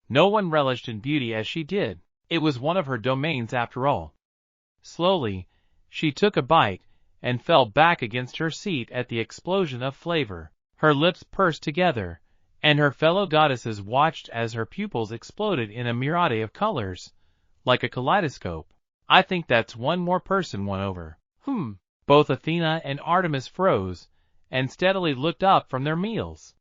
No one relished in beauty as she did. It was one of her domains after all. Slowly, she took a bite and fell back against her seat at the explosion of flavor. Her lips pursed together, and her fellow goddesses watched as her pupils exploded in a myriad of colors, like a kaleidoscope. "I think that's one more person won over." Both Athena and Artemis froze, and steadily looked up from their meals.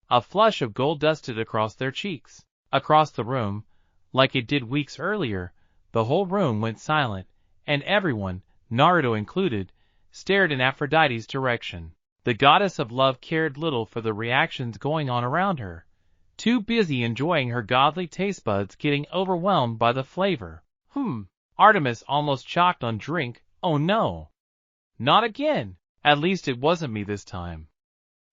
A flush of gold dusted across their cheeks. Across the room, like it did weeks earlier, the whole room went silent, and everyone, Naruto included, stared in Aphrodite's direction. The goddess of love cared little for the reactions going on around her, too busy enjoying her godly taste buds getting overwhelmed by the flavor. Artemis almost choked on drink. "Oh no. Not again. At least it wasn't me this time,"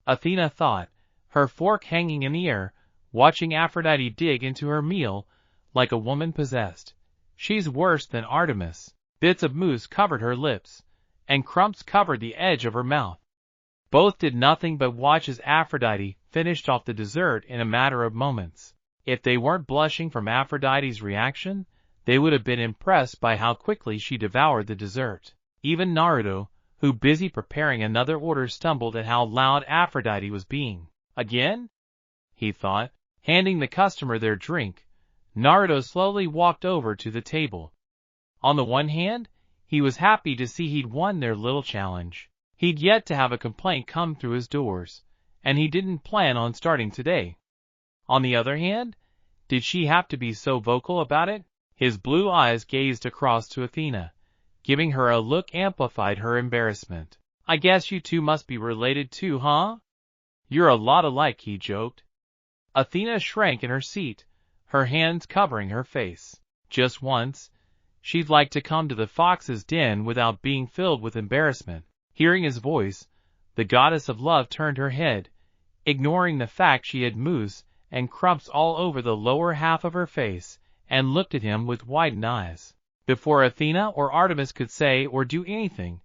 Athena thought, her fork hanging in the air, watching Aphrodite dig into her meal like a woman possessed. "She's worse than Artemis." Bits of mousse covered her lips, and crumbs covered the edge of her mouth. Both did nothing but watch as Aphrodite finished off the dessert in a matter of moments. If they weren't blushing from Aphrodite's reaction, they would have been impressed by how quickly she devoured the dessert. Even Naruto, who busy preparing another order, stumbled at how loud Aphrodite was being. "Again?" he thought. Handing the customer their drink, Naruto slowly walked over to the table. On the one hand, he was happy to see he'd won their little challenge. He'd yet to have a complaint come through his doors, and he didn't plan on starting today. On the other hand, did she have to be so vocal about it? His blue eyes gazed across to Athena, giving her a look amplified her embarrassment. "I guess you two must be related too, huh? You're a lot alike," he joked. Athena shrank in her seat, her hands covering her face. Just once, she'd like to come to the fox's den without being filled with embarrassment. Hearing his voice, the goddess of love turned her head, ignoring the fact she had mousse and crumbs all over the lower half of her face, and looked at him with widened eyes. Before Athena or Artemis could say or do anything,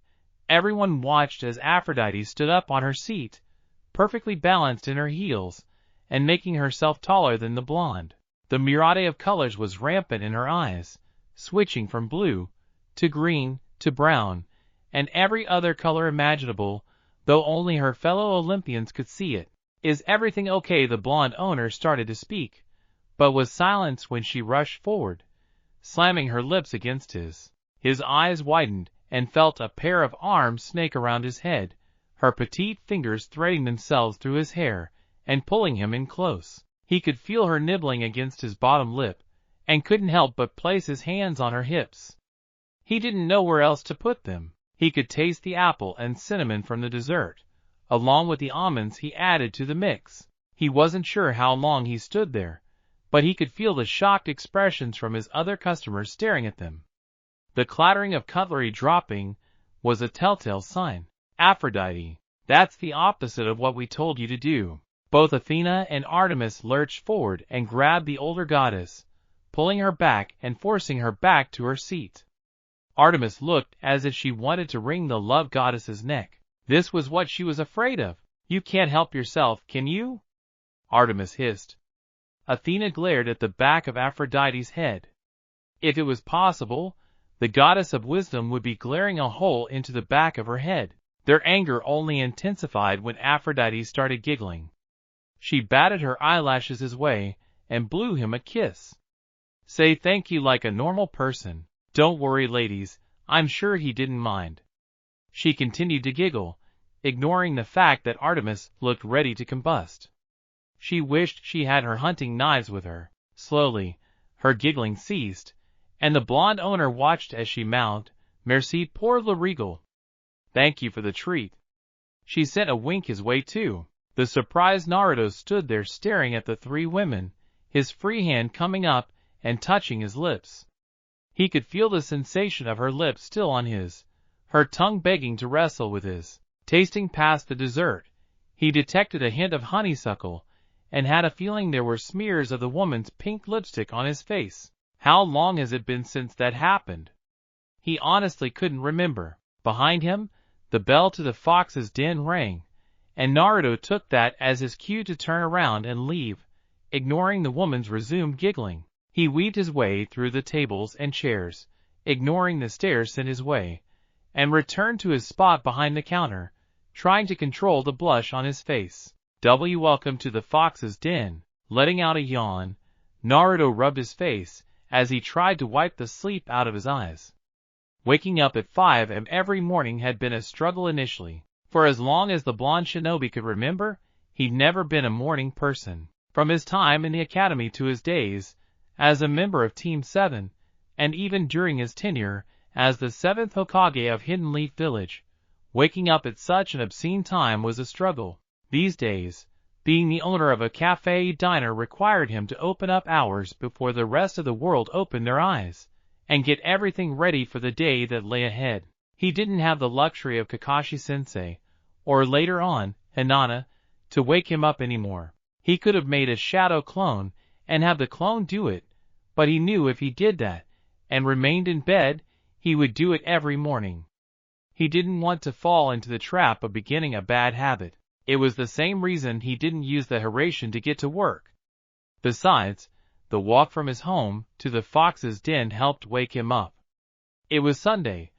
everyone watched as Aphrodite stood up on her seat, perfectly balanced in her heels, and making herself taller than the blonde. The myriad of colors was rampant in her eyes, switching from blue to green to brown, and every other color imaginable, though only her fellow Olympians could see it. "Is everything okay?" The blonde owner started to speak, but was silenced when she rushed forward, slamming her lips against his. His eyes widened, and felt a pair of arms snake around his head, her petite fingers threading themselves through his hair and pulling him in close. He could feel her nibbling against his bottom lip, and couldn't help but place his hands on her hips. He didn't know where else to put them. He could taste the apple and cinnamon from the dessert, along with the almonds he added to the mix. He wasn't sure how long he stood there, but he could feel the shocked expressions from his other customers staring at them. The clattering of cutlery dropping was a telltale sign. "Aphrodite, that's the opposite of what we told you to do." Both Athena and Artemis lurched forward and grabbed the older goddess, pulling her back and forcing her back to her seat. Artemis looked as if she wanted to wring the love goddess's neck. This was what she was afraid of. "You can't help yourself, can you?" Artemis hissed. Athena glared at the back of Aphrodite's head. If it was possible, the goddess of wisdom would be glaring a hole into the back of her head. Their anger only intensified when Aphrodite started giggling. She batted her eyelashes his way and blew him a kiss. "Say thank you like a normal person. Don't worry, ladies, I'm sure he didn't mind." She continued to giggle, ignoring the fact that Artemis looked ready to combust. She wished she had her hunting knives with her. Slowly, Her giggling ceased, and the blonde owner watched as she mouthed, "Merci pour le régal." "Thank you for the treat." She sent a wink his way too. The surprised Naruto stood there staring at the three women, his free hand coming up and touching his lips. He could feel the sensation of her lips still on his, her tongue begging to wrestle with his. Tasting past the dessert, he detected a hint of honeysuckle, and had a feeling there were smears of the woman's pink lipstick on his face. How long has it been since that happened? He honestly couldn't remember. Behind him, the bell to the fox's den rang, and Naruto took that as his cue to turn around and leave, ignoring the woman's resumed giggling. He weaved his way through the tables and chairs, ignoring the stares sent his way, and returned to his spot behind the counter, trying to control the blush on his face. Welcome to the fox's den. Letting out a yawn, Naruto rubbed his face as he tried to wipe the sleep out of his eyes. Waking up at 5 a.m. every morning had been a struggle initially. For as long as the blonde shinobi could remember, he'd never been a morning person. From his time in the academy to his days as a member of Team 7, and even during his tenure as the 7th Hokage of Hidden Leaf Village, waking up at such an obscene time was a struggle. These days, being the owner of a cafe diner required him to open up hours before the rest of the world opened their eyes, and get everything ready for the day that lay ahead. He didn't have the luxury of Kakashi-sensei, or later on, Hinata, to wake him up anymore. He could have made a shadow clone and have the clone do it, but he knew if he did that, and remained in bed, he would do it every morning. He didn't want to fall into the trap of beginning a bad habit. It was the same reason he didn't use the Hiraishin to get to work. Besides, the walk from his home to the fox's den helped wake him up. It was Sunday,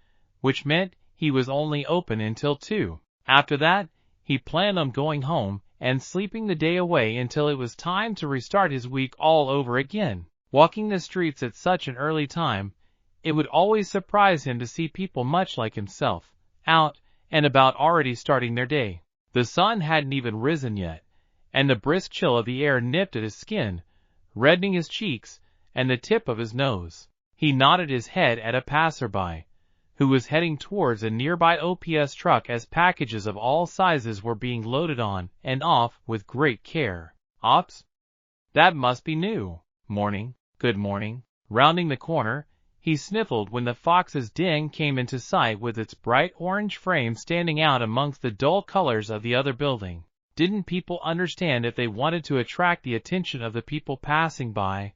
which meant he was only open until 2. After that, he planned on going home and sleeping the day away until it was time to restart his week all over again. Walking the streets at such an early time, it would always surprise him to see people much like himself, out and about already starting their day. The sun hadn't even risen yet, and the brisk chill of the air nipped at his skin, reddening his cheeks and the tip of his nose. He nodded his head at a passerby, who was heading towards a nearby OPS truck as packages of all sizes were being loaded on and off with great care. "Ops? That must be new. Morning, good morning." Rounding the corner, he sniffled when the fox's den came into sight with its bright orange frame standing out amongst the dull colors of the other building. Didn't people understand if they wanted to attract the attention of the people passing by,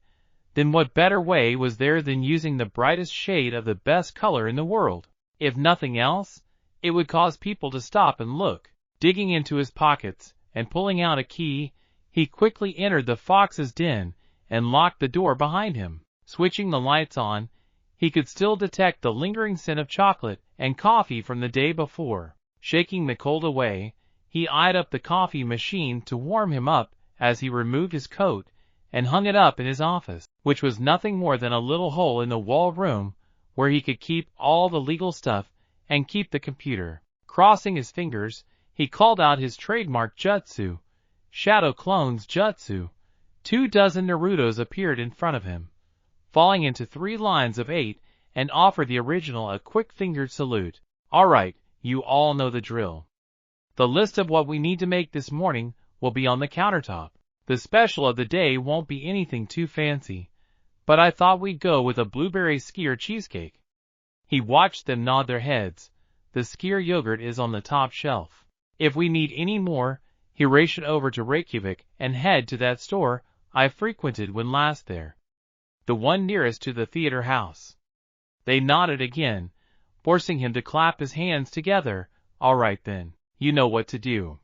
then what better way was there than using the brightest shade of the best color in the world? If nothing else, it would cause people to stop and look. Digging into his pockets and pulling out a key, he quickly entered the fox's den and locked the door behind him. Switching the lights on, he could still detect the lingering scent of chocolate and coffee from the day before. Shaking the cold away, he eyed up the coffee machine to warm him up as he removed his coat and hung it up in his office, which was nothing more than a little hole in the wall room where he could keep all the legal stuff and keep the computer. Crossing his fingers, he called out his trademark jutsu, Shadow Clone's Jutsu. 24 Narutos appeared in front of him, falling into 3 lines of 8, and offered the original a quick-fingered salute. "Alright, you all know the drill. The list of what we need to make this morning will be on the countertop. The special of the day won't be anything too fancy, but I thought we'd go with a blueberry skyr cheesecake." He watched them nod their heads. "The skyr yogurt is on the top shelf. If we need any more, he raced over to Reykjavik and head to that store I frequented when last there, the one nearest to the theater house." They nodded again, forcing him to clap his hands together. "Alright then, you know what to do.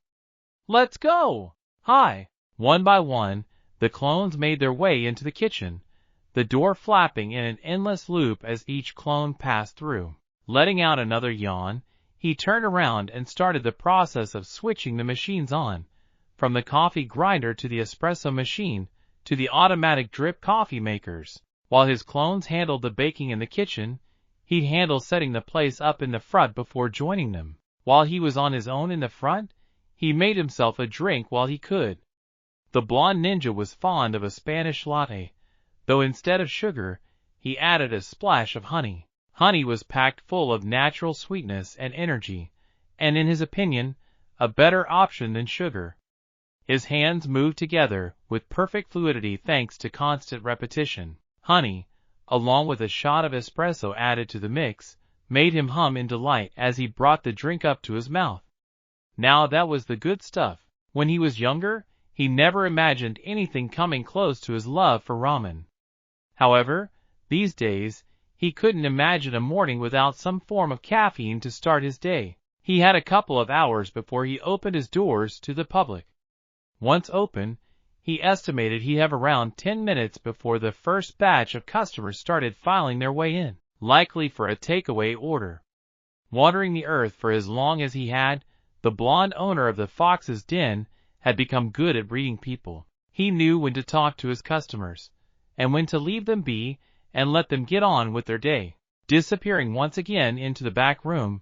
Let's go!" "Hi!" One by one, the clones made their way into the kitchen, the door flapping in an endless loop as each clone passed through. Letting out another yawn, he turned around and started the process of switching the machines on, from the coffee grinder to the espresso machine to the automatic drip coffee makers. While his clones handled the baking in the kitchen, he'd handle setting the place up in the front before joining them. While he was on his own in the front, he made himself a drink while he could. The blonde ninja was fond of a Spanish latte, though instead of sugar, he added a splash of honey. Honey was packed full of natural sweetness and energy, and in his opinion, a better option than sugar. His hands moved together with perfect fluidity thanks to constant repetition. Honey, along with a shot of espresso added to the mix, made him hum in delight as he brought the drink up to his mouth. Now that was the good stuff. When he was younger, he never imagined anything coming close to his love for ramen. However, these days, he couldn't imagine a morning without some form of caffeine to start his day. He had a couple of hours before he opened his doors to the public. Once open, he estimated he'd have around 10 minutes before the first batch of customers started filing their way in, likely for a takeaway order. Wandering the earth for as long as he had, the blonde owner of the Fox's Den had become good at reading people. He knew when to talk to his customers, and when to leave them be and let them get on with their day. Disappearing once again into the back room,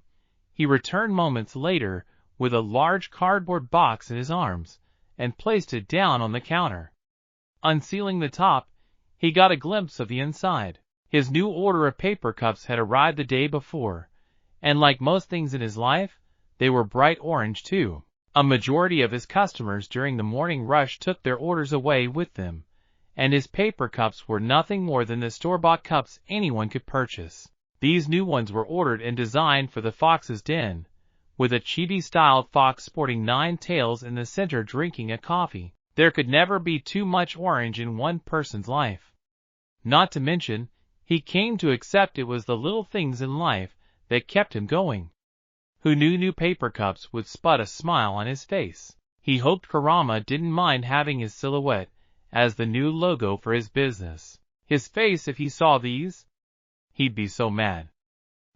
he returned moments later with a large cardboard box in his arms, and placed it down on the counter. Unsealing the top, he got a glimpse of the inside. His new order of paper cups had arrived the day before, and like most things in his life, they were bright orange too. A majority of his customers during the morning rush took their orders away with them, and his paper cups were nothing more than the store-bought cups anyone could purchase. These new ones were ordered and designed for the Fox's Den, with a chibi-styled fox sporting 9 tails in the center drinking a coffee. There could never be too much orange in one person's life. Not to mention, he came to accept it was the little things in life that kept him going. Who knew new paper cups would spot a smile on his face? He hoped Kurama didn't mind having his silhouette as the new logo for his business. His face if he saw these? He'd be so mad.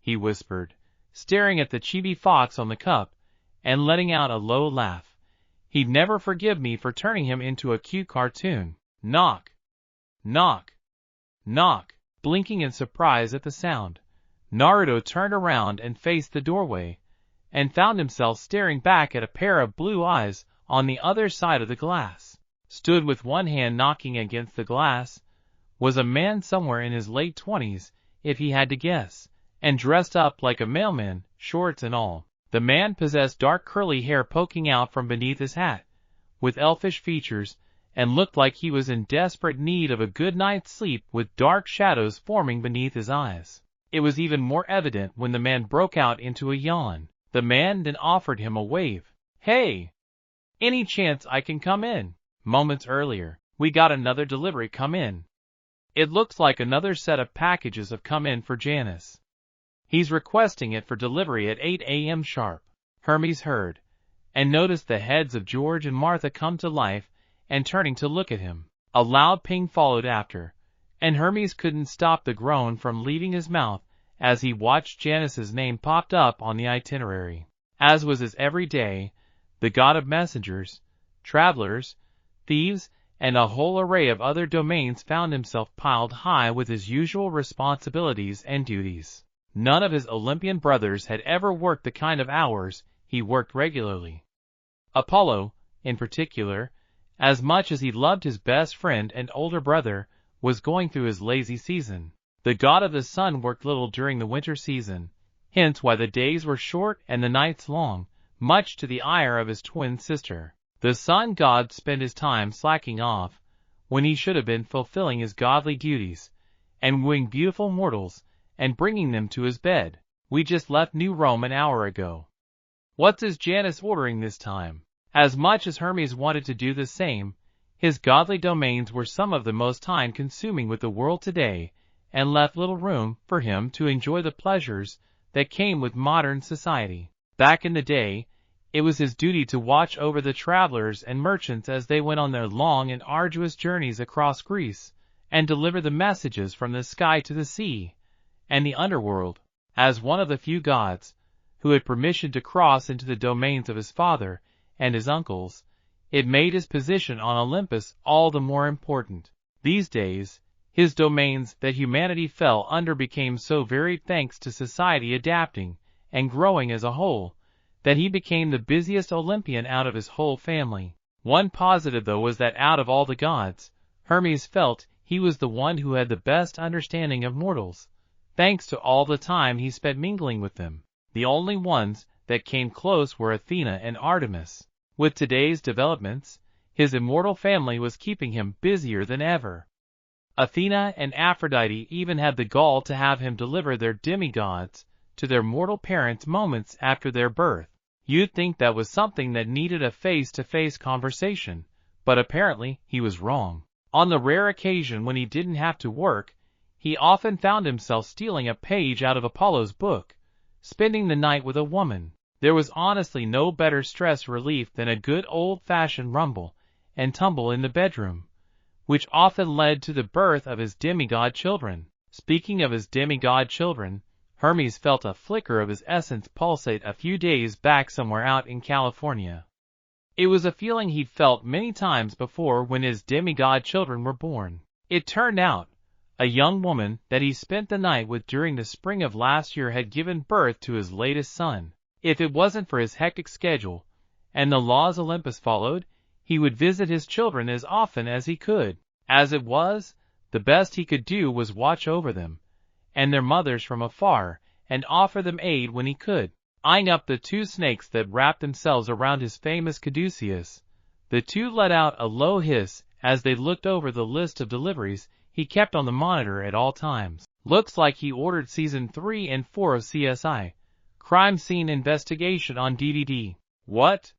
He whispered, staring at the chibi fox on the cup, and letting out a low laugh. He'd never forgive me for turning him into a cute cartoon. Knock. Knock. Knock. Blinking in surprise at the sound, Naruto turned around and faced the doorway, and found himself staring back at a pair of blue eyes on the other side of the glass. Stood with one hand knocking against the glass, was a man somewhere in his late 20s, if he had to guess, and dressed up like a mailman, shorts and all. The man possessed dark curly hair poking out from beneath his hat, with elfish features, and looked like he was in desperate need of a good night's sleep with dark shadows forming beneath his eyes. It was even more evident when the man broke out into a yawn. The man then offered him a wave. Hey! Any chance I can come in? Moments earlier, we got another delivery come in. It looks like another set of packages have come in for Janice. He's requesting it for delivery at 8 a.m. sharp. Hermes heard, and noticed the heads of George and Martha come to life, and turning to look at him. A loud ping followed after, and Hermes couldn't stop the groan from leaving his mouth as he watched Janice's name popped up on the itinerary. As was his every day, the god of messengers, travelers, thieves, and a whole array of other domains found himself piled high with his usual responsibilities and duties. None of his Olympian brothers had ever worked the kind of hours he worked regularly. Apollo, in particular, as much as he loved his best friend and older brother, was going through his lazy season. The god of the sun worked little during the winter season, hence why the days were short and the nights long, much to the ire of his twin sister. The sun god spent his time slacking off, when he should have been fulfilling his godly duties, and wooing beautiful mortals, and bringing them to his bed. We just left New Rome an hour ago. What's his Janice ordering this time? As much as Hermes wanted to do the same, his godly domains were some of the most time-consuming with the world today, and left little room for him to enjoy the pleasures that came with modern society. Back in the day, it was his duty to watch over the travelers and merchants as they went on their long and arduous journeys across Greece, and deliver the messages from the sky to the sea and the underworld. As one of the few gods who had permission to cross into the domains of his father and his uncles, it made his position on Olympus all the more important. These days, his domains that humanity fell under became so varied thanks to society adapting and growing as a whole, that he became the busiest Olympian out of his whole family. One positive though was that out of all the gods, Hermes felt he was the one who had the best understanding of mortals, thanks to all the time he spent mingling with them. The only ones that came close were Athena and Artemis. With today's developments, his immortal family was keeping him busier than ever. Athena and Aphrodite even had the gall to have him deliver their demigods to their mortal parents moments after their birth. You'd think that was something that needed a face-to-face conversation, but apparently he was wrong. On the rare occasion when he didn't have to work, he often found himself stealing a page out of Apollo's book, spending the night with a woman. There was honestly no better stress relief than a good old-fashioned rumble and tumble in the bedroom, which often led to the birth of his demigod children. Speaking of his demigod children, Hermes felt a flicker of his essence pulsate a few days back somewhere out in California. It was a feeling he'd felt many times before when his demigod children were born. It turned out, a young woman that he spent the night with during the spring of last year had given birth to his latest son. If it wasn't for his hectic schedule, and the laws Olympus followed, he would visit his children as often as he could. As it was, the best he could do was watch over them, and their mothers from afar, and offer them aid when he could. Eyeing up the two snakes that wrapped themselves around his famous caduceus, the two let out a low hiss as they looked over the list of deliveries he kept on the monitor at all times. Looks like he ordered season 3 and 4 of CSI, Crime Scene Investigation on DVD. What?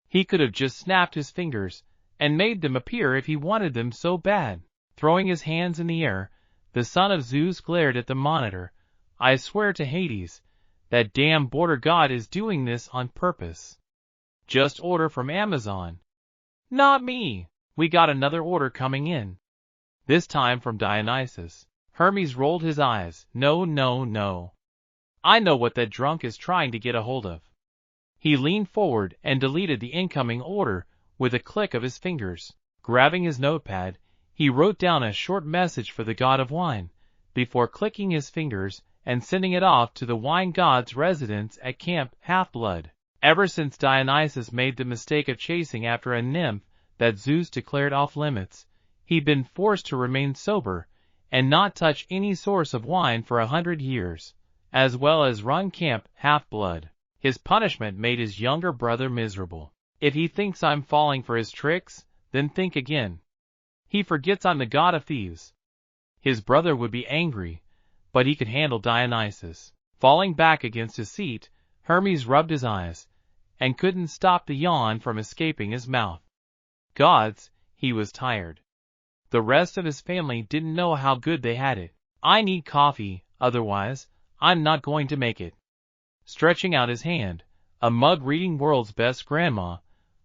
He could have just snapped his fingers and made them appear if he wanted them so bad. Throwing his hands in the air, the son of Zeus glared at the monitor. I swear to Hades, that damn border god is doing this on purpose. Just order from Amazon. Not me. We got another order coming in. This time from Dionysus. Hermes rolled his eyes. No, no, no. I know what that drunk is trying to get a hold of. He leaned forward and deleted the incoming order with a click of his fingers. Grabbing his notepad, he wrote down a short message for the god of wine, before clicking his fingers and sending it off to the wine god's residence at Camp Half-Blood. Ever since Dionysus made the mistake of chasing after a nymph that Zeus declared off-limits, he'd been forced to remain sober and not touch any source of wine for 100 years, as well as run Camp Half-Blood. His punishment made his younger brother miserable. If he thinks I'm falling for his tricks, then think again. He forgets I'm the god of thieves. His brother would be angry, but he could handle Dionysus. Falling back against his seat, Hermes rubbed his eyes, and couldn't stop the yawn from escaping his mouth. Gods, he was tired. The rest of his family didn't know how good they had it. I need coffee, otherwise, I'm not going to make it. Stretching out his hand, a mug reading World's Best Grandma,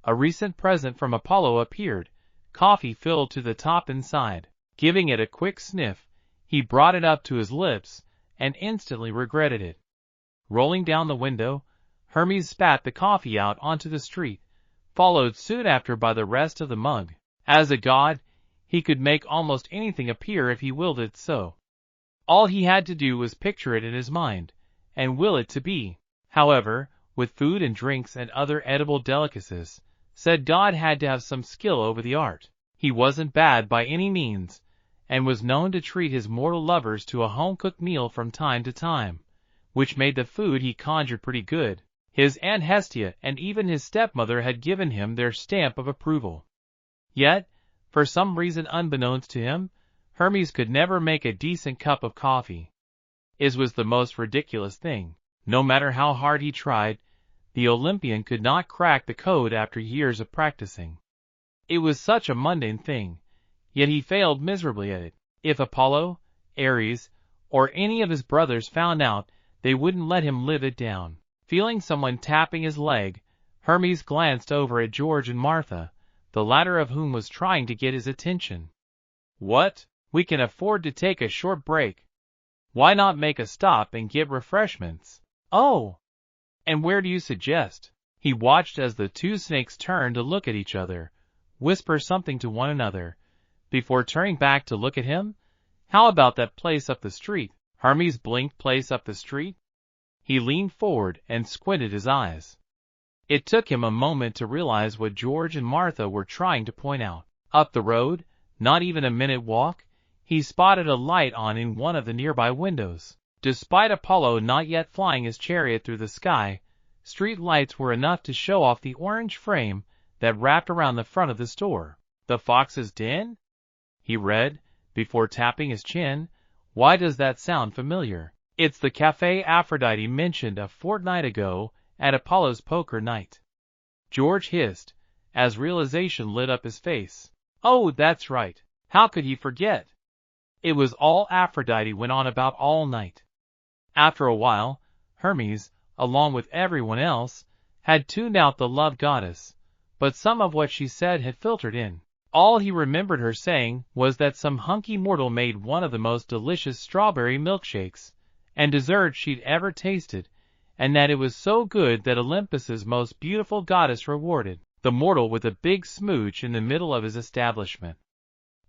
a recent present from Apollo appeared, coffee filled to the top inside. Giving it a quick sniff, he brought it up to his lips and instantly regretted it. Rolling down the window, Hermes spat the coffee out onto the street, followed soon after by the rest of the mug. As a god, he could make almost anything appear if he willed it so. All he had to do was picture it in his mind, and will it to be. However, with food and drinks and other edible delicacies, said god had to have some skill over the art. He wasn't bad by any means, and was known to treat his mortal lovers to a home-cooked meal from time to time, which made the food he conjured pretty good. His Aunt Hestia and even his stepmother had given him their stamp of approval. Yet, for some reason unbeknownst to him, Hermes could never make a decent cup of coffee. It was the most ridiculous thing. No matter how hard he tried, the Olympian could not crack the code after years of practicing. It was such a mundane thing, yet he failed miserably at it. If Apollo, Ares, or any of his brothers found out, they wouldn't let him live it down. Feeling someone tapping his leg, Hermes glanced over at George and Martha, the latter of whom was trying to get his attention. What? We can afford to take a short break. Why not make a stop and get refreshments? Oh! And where do you suggest? He watched as the two snakes turned to look at each other, whisper something to one another, before turning back to look at him. How about that place up the street? Hermes blinked. Place up the street? He leaned forward and squinted his eyes. It took him a moment to realize what George and Martha were trying to point out. Up the road, not even a minute walk, he spotted a light on in one of the nearby windows. Despite Apollo not yet flying his chariot through the sky, street lights were enough to show off the orange frame that wrapped around the front of the store. "The Fox's Den?" he read, before tapping his chin. "Why does that sound familiar? It's the cafe Aphrodite mentioned a fortnight ago at Apollo's poker night." George hissed, as realization lit up his face. Oh, that's right. How could he forget? It was all Aphrodite went on about all night. After a while, Hermes, along with everyone else, had tuned out the love goddess, but some of what she said had filtered in. All he remembered her saying was that some hunky mortal made one of the most delicious strawberry milkshakes and desserts she'd ever tasted, and that it was so good that Olympus's most beautiful goddess rewarded the mortal with a big smooch in the middle of his establishment.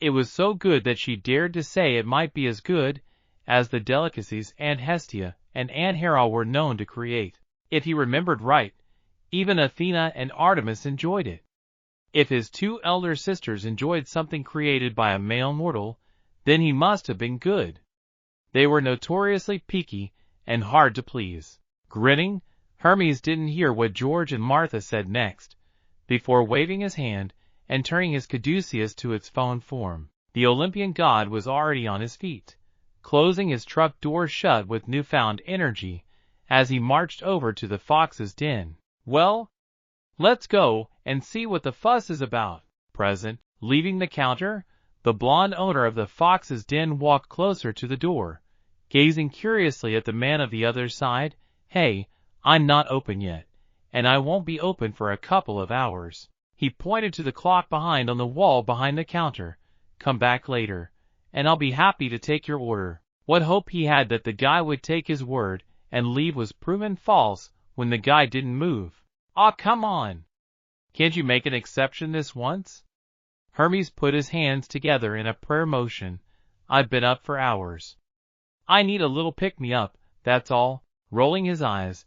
It was so good that she dared to say it might be as good as the delicacies Aunt Hestia and Aunt Hera were known to create. If he remembered right, even Athena and Artemis enjoyed it. If his two elder sisters enjoyed something created by a male mortal, then he must have been good. They were notoriously picky and hard to please. Grinning, Hermes didn't hear what George and Martha said next, before waving his hand and turning his caduceus to its phone form. The Olympian god was already on his feet, closing his truck door shut with newfound energy as he marched over to the Fox's Den. "Well, let's go and see what the fuss is about." Present, leaving the counter, the blonde owner of the Fox's Den walked closer to the door, gazing curiously at the man of the other side. "Hey, I'm not open yet, and I won't be open for a couple of hours." He pointed to the clock behind on the wall behind the counter. "Come back later, and I'll be happy to take your order." What hope he had that the guy would take his word and leave was proven false when the guy didn't move. "Aw, come on. Can't you make an exception this once?" Hermes put his hands together in a prayer motion. "I've been up for hours. I need a little pick-me-up, that's all." Rolling his eyes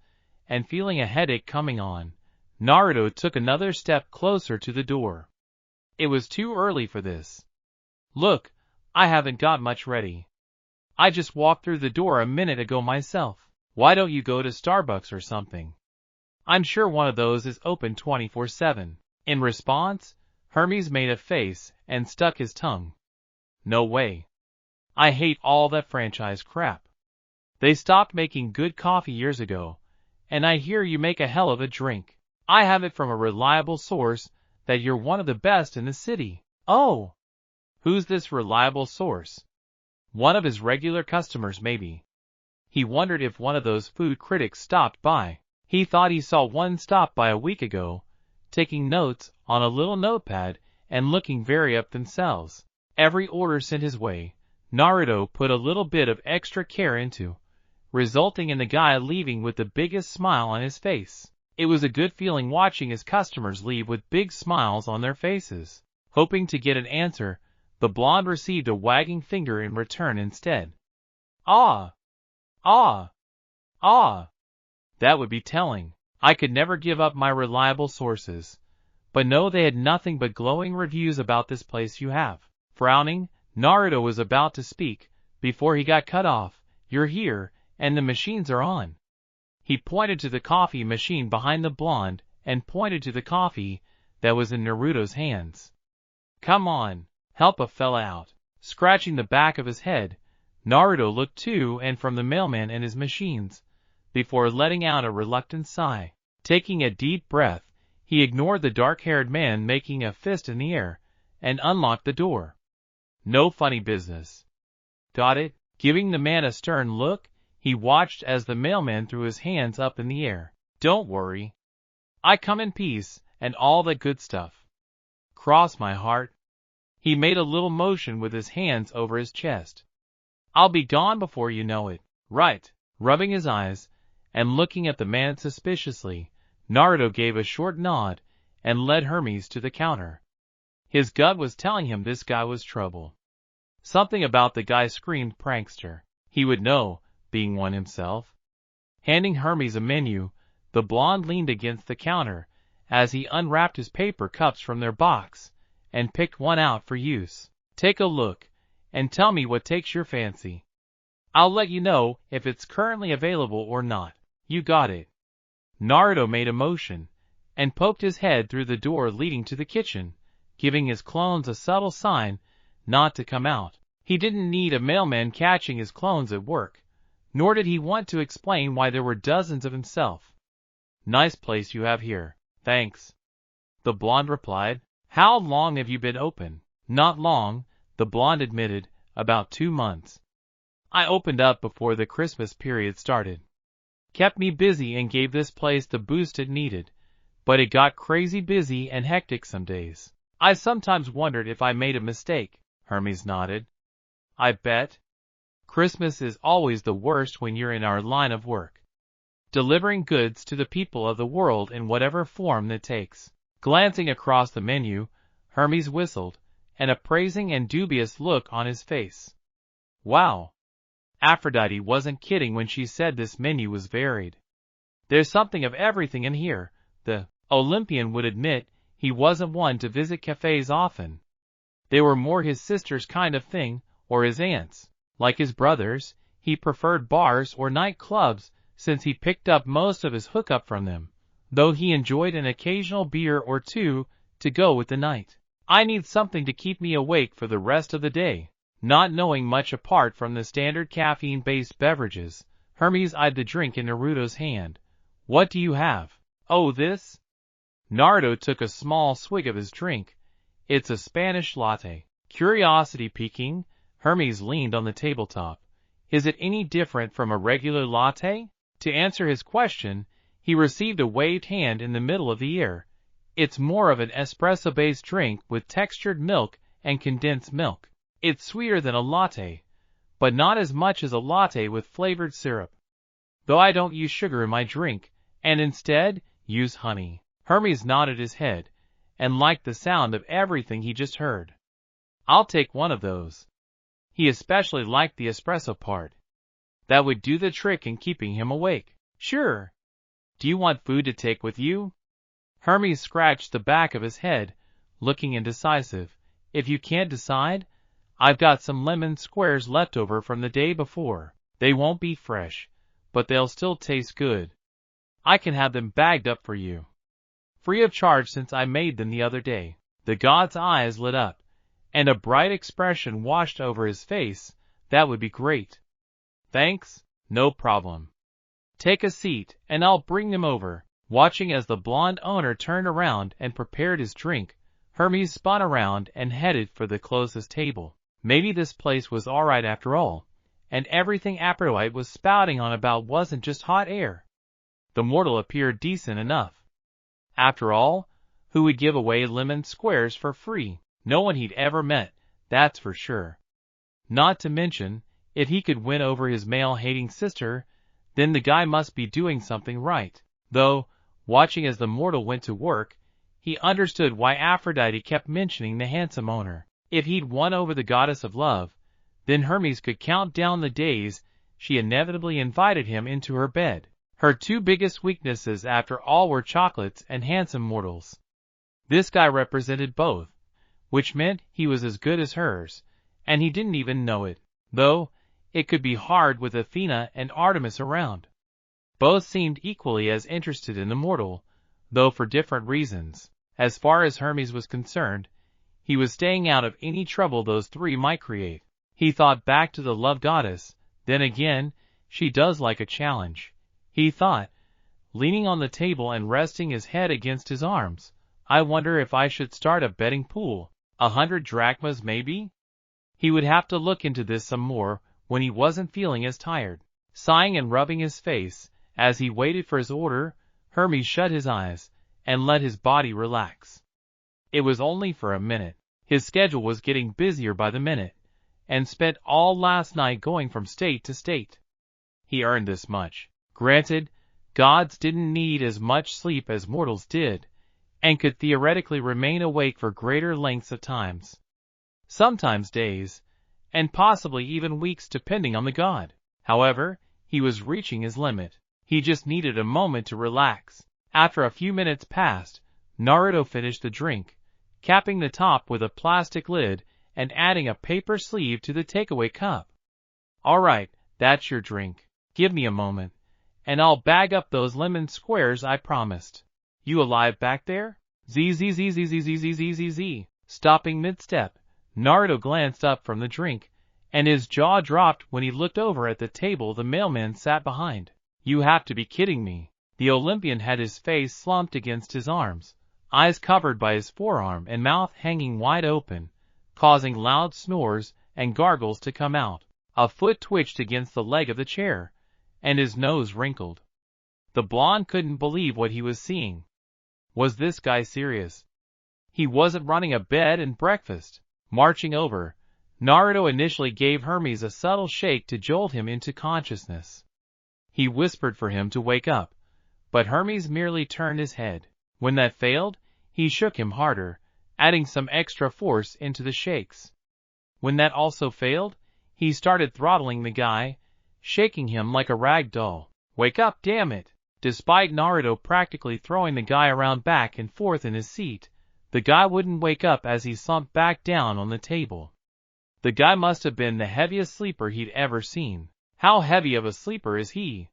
and feeling a headache coming on, Naruto took another step closer to the door. It was too early for this. "Look, I haven't got much ready. I just walked through the door a minute ago myself. Why don't you go to Starbucks or something? I'm sure one of those is open 24/7. In response, Hermes made a face and stuck his tongue. "No way. I hate all that franchise crap. They stopped making good coffee years ago, and I hear you make a hell of a drink. I have it from a reliable source that you're one of the best in the city." "Oh, who's this reliable source?" One of his regular customers, maybe. He wondered if one of those food critics stopped by. He thought he saw one stop by a week ago, taking notes on a little notepad and looking very up themselves. Every order sent his way, Naruto put a little bit of extra care into, resulting in the guy leaving with the biggest smile on his face. It was a good feeling watching his customers leave with big smiles on their faces. Hoping to get an answer, the blonde received a wagging finger in return instead. "Ah! Ah! Ah!" That would be telling. I could never give up my reliable sources. But no, they had nothing but glowing reviews about this place you have. Frowning, Naruto was about to speak, before he got cut off. "You're here, and the machines are on." He pointed to the coffee machine behind the blonde, and pointed to the coffee that was in Naruto's hands. "Come on, help a fella out." Scratching the back of his head, Naruto looked to and from the mailman and his machines, before letting out a reluctant sigh. Taking a deep breath, he ignored the dark-haired man making a fist in the air, and unlocked the door. "No funny business. Got it?" Giving the man a stern look, he watched as the mailman threw his hands up in the air. "Don't worry. I come in peace, and all that good stuff. Cross my heart." He made a little motion with his hands over his chest. "I'll be gone before you know it." "Right." Rubbing his eyes, and looking at the man suspiciously, Naruto gave a short nod, and led Hermes to the counter. His gut was telling him this guy was trouble. Something about the guy screamed prankster. He would know, being one himself. Handing Hermes a menu, the blonde leaned against the counter as he unwrapped his paper cups from their box and picked one out for use. "Take a look, and tell me what takes your fancy. I'll let you know if it's currently available or not. You got it. Naruto made a motion, and poked his head through the door leading to the kitchen, giving his clones a subtle sign not to come out. He didn't need a mailman catching his clones at work, nor did he want to explain why there were dozens of himself. Nice place you have here, thanks. The blonde replied. How long have you been open? Not long, the blonde admitted, about 2 months. I opened up before the Christmas period started. Kept me busy and gave this place the boost it needed, but it got crazy busy and hectic some days. I sometimes wondered if I made a mistake. Hermes nodded. I bet. Christmas is always the worst when you're in our line of work. Delivering goods to the people of the world in whatever form that takes. Glancing across the menu, Hermes whistled, an appraising and dubious look on his face. Wow. Aphrodite wasn't kidding when she said this menu was varied. There's something of everything in here. The Olympian would admit he wasn't one to visit cafes often. They were more his sister's kind of thing, or his aunt's. Like his brothers, he preferred bars or nightclubs since he picked up most of his hookup from them, though he enjoyed an occasional beer or two to go with the night. I need something to keep me awake for the rest of the day. Not knowing much apart from the standard caffeine-based beverages, Hermes eyed the drink in Naruto's hand. What do you have? Oh, this? Naruto took a small swig of his drink. It's a Spanish latte. Curiosity piquing, Hermes leaned on the tabletop. Is it any different from a regular latte? To answer his question, he received a waved hand in the middle of the air. It's more of an espresso-based drink with textured milk and condensed milk. It's sweeter than a latte, but not as much as a latte with flavored syrup. Though I don't use sugar in my drink, and instead use honey. Hermes nodded his head, and liked the sound of everything he just heard. I'll take one of those. He especially liked the espresso part. That would do the trick in keeping him awake. Sure. Do you want food to take with you? Hermes scratched the back of his head, looking indecisive. If you can't decide, I've got some lemon squares left over from the day before. They won't be fresh, but they'll still taste good. I can have them bagged up for you. Free of charge since I made them the other day. The god's eyes lit up, and a bright expression washed over his face. That would be great. Thanks, no problem. Take a seat, and I'll bring them over. Watching as the blonde owner turned around and prepared his drink, Hermes spun around and headed for the closest table. Maybe this place was alright after all, and everything Aphrodite was spouting on about wasn't just hot air. The mortal appeared decent enough. After all, who would give away lemon squares for free? No one he'd ever met, that's for sure. Not to mention, if he could win over his male-hating sister, then the guy must be doing something right. Though, watching as the mortal went to work, he understood why Aphrodite kept mentioning the handsome owner. If he'd won over the goddess of love, then Hermes could count down the days she inevitably invited him into her bed. Her two biggest weaknesses after all were chocolates and handsome mortals. This guy represented both, which meant he was as good as hers, and he didn't even know it. Though, it could be hard with Athena and Artemis around. Both seemed equally as interested in the mortal, though for different reasons. As far as Hermes was concerned, he was staying out of any trouble those three might create. He thought back to the love goddess. Then again, she does like a challenge, he thought, leaning on the table and resting his head against his arms. I wonder if I should start a betting pool. 100 drachmas maybe? He would have to look into this some more when he wasn't feeling as tired. Sighing and rubbing his face, as he waited for his order, Hermes shut his eyes and let his body relax. It was only for a minute. His schedule was getting busier by the minute, and spent all last night going from state to state. He earned this much. Granted, gods didn't need as much sleep as mortals did, and could theoretically remain awake for greater lengths of times. Sometimes days, and possibly even weeks depending on the god. However, he was reaching his limit. He just needed a moment to relax. After a few minutes passed, Naruto finished the drink, capping the top with a plastic lid and adding a paper sleeve to the takeaway cup. Alright, that's your drink. Give me a moment, and I'll bag up those lemon squares I promised. You alive back there? Zzzzzzzzzzzzzzz. Stopping mid-step, Naruto glanced up from the drink, and his jaw dropped when he looked over at the table the mailman sat behind. You have to be kidding me. The Olympian had his face slumped against his arms, eyes covered by his forearm and mouth hanging wide open, causing loud snores and gargles to come out. A foot twitched against the leg of the chair, and his nose wrinkled. The blonde couldn't believe what he was seeing. Was this guy serious? He wasn't running a bed and breakfast. Marching over, Naruto initially gave Hermes a subtle shake to jolt him into consciousness. He whispered for him to wake up, but Hermes merely turned his head. When that failed, he shook him harder, adding some extra force into the shakes. When that also failed, he started throttling the guy, shaking him like a rag doll. Wake up, damn it! Despite Naruto practically throwing the guy around back and forth in his seat, the guy wouldn't wake up as he slumped back down on the table. The guy must have been the heaviest sleeper he'd ever seen. How heavy of a sleeper is he?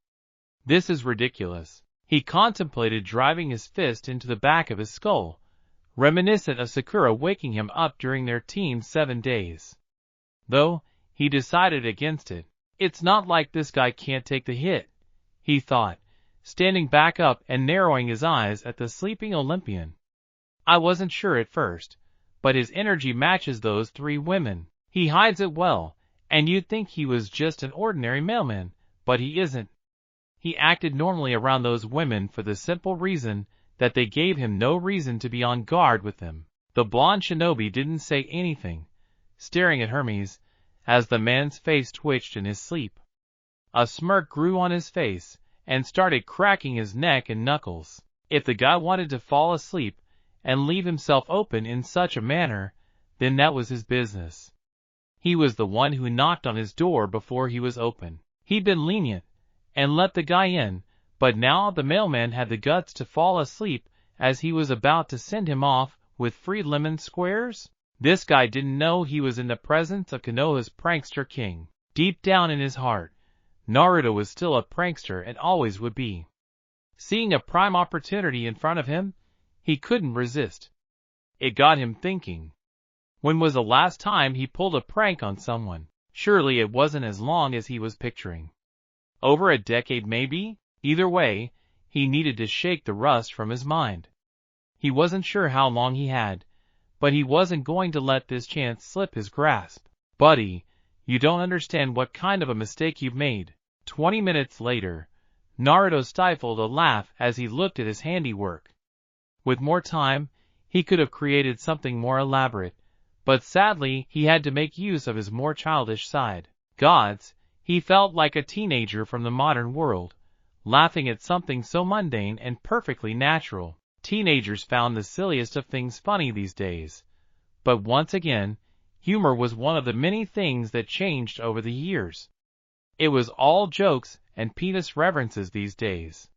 This is ridiculous. He contemplated driving his fist into the back of his skull, reminiscent of Sakura waking him up during their team's 7 days. Though, he decided against it. It's not like this guy can't take the hit, he thought, standing back up and narrowing his eyes at the sleeping Olympian. I wasn't sure at first, but his energy matches those 3 women. He hides it well, and you'd think he was just an ordinary mailman, but he isn't. He acted normally around those women for the simple reason that they gave him no reason to be on guard with them. The blonde shinobi didn't say anything, staring at Hermes, as the man's face twitched in his sleep. A smirk grew on his face, and started cracking his neck and knuckles. If the guy wanted to fall asleep and leave himself open in such a manner, then that was his business. He was the one who knocked on his door before he was open. He'd been lenient and let the guy in, but now the mailman had the guts to fall asleep as he was about to send him off with free lemon squares? This guy didn't know he was in the presence of Konoha's prankster king. Deep down in his heart, Naruto was still a prankster and always would be. Seeing a prime opportunity in front of him, he couldn't resist. It got him thinking. When was the last time he pulled a prank on someone? Surely it wasn't as long as he was picturing. Over a decade maybe? Either way, he needed to shake the rust from his mind. He wasn't sure how long he had, but he wasn't going to let this chance slip his grasp. Buddy, you don't understand what kind of a mistake you've made. 20 minutes later, Naruto stifled a laugh as he looked at his handiwork. With more time, he could have created something more elaborate, but sadly he had to make use of his more childish side. Gods, he felt like a teenager from the modern world, laughing at something so mundane and perfectly natural. Teenagers found the silliest of things funny these days. But once again, humor was one of the many things that changed over the years. It was all jokes and penis references these days.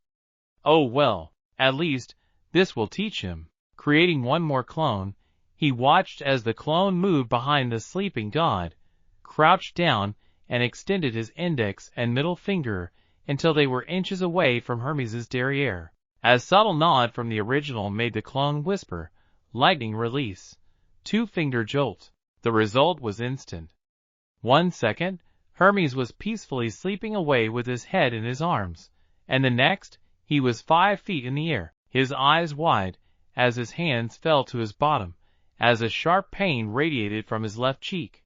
Oh well, at least, this will teach him. Creating one more clone, he watched as the clone moved behind the sleeping god, crouched down, and extended his index and middle finger until they were inches away from Hermes' derriere. A subtle nod from the original made the clone whisper, lightning release, 2-finger jolt. The result was instant. 1 second, Hermes was peacefully sleeping away with his head in his arms, and the next, he was 5 feet in the air, his eyes wide, as his hands fell to his bottom, as a sharp pain radiated from his left cheek.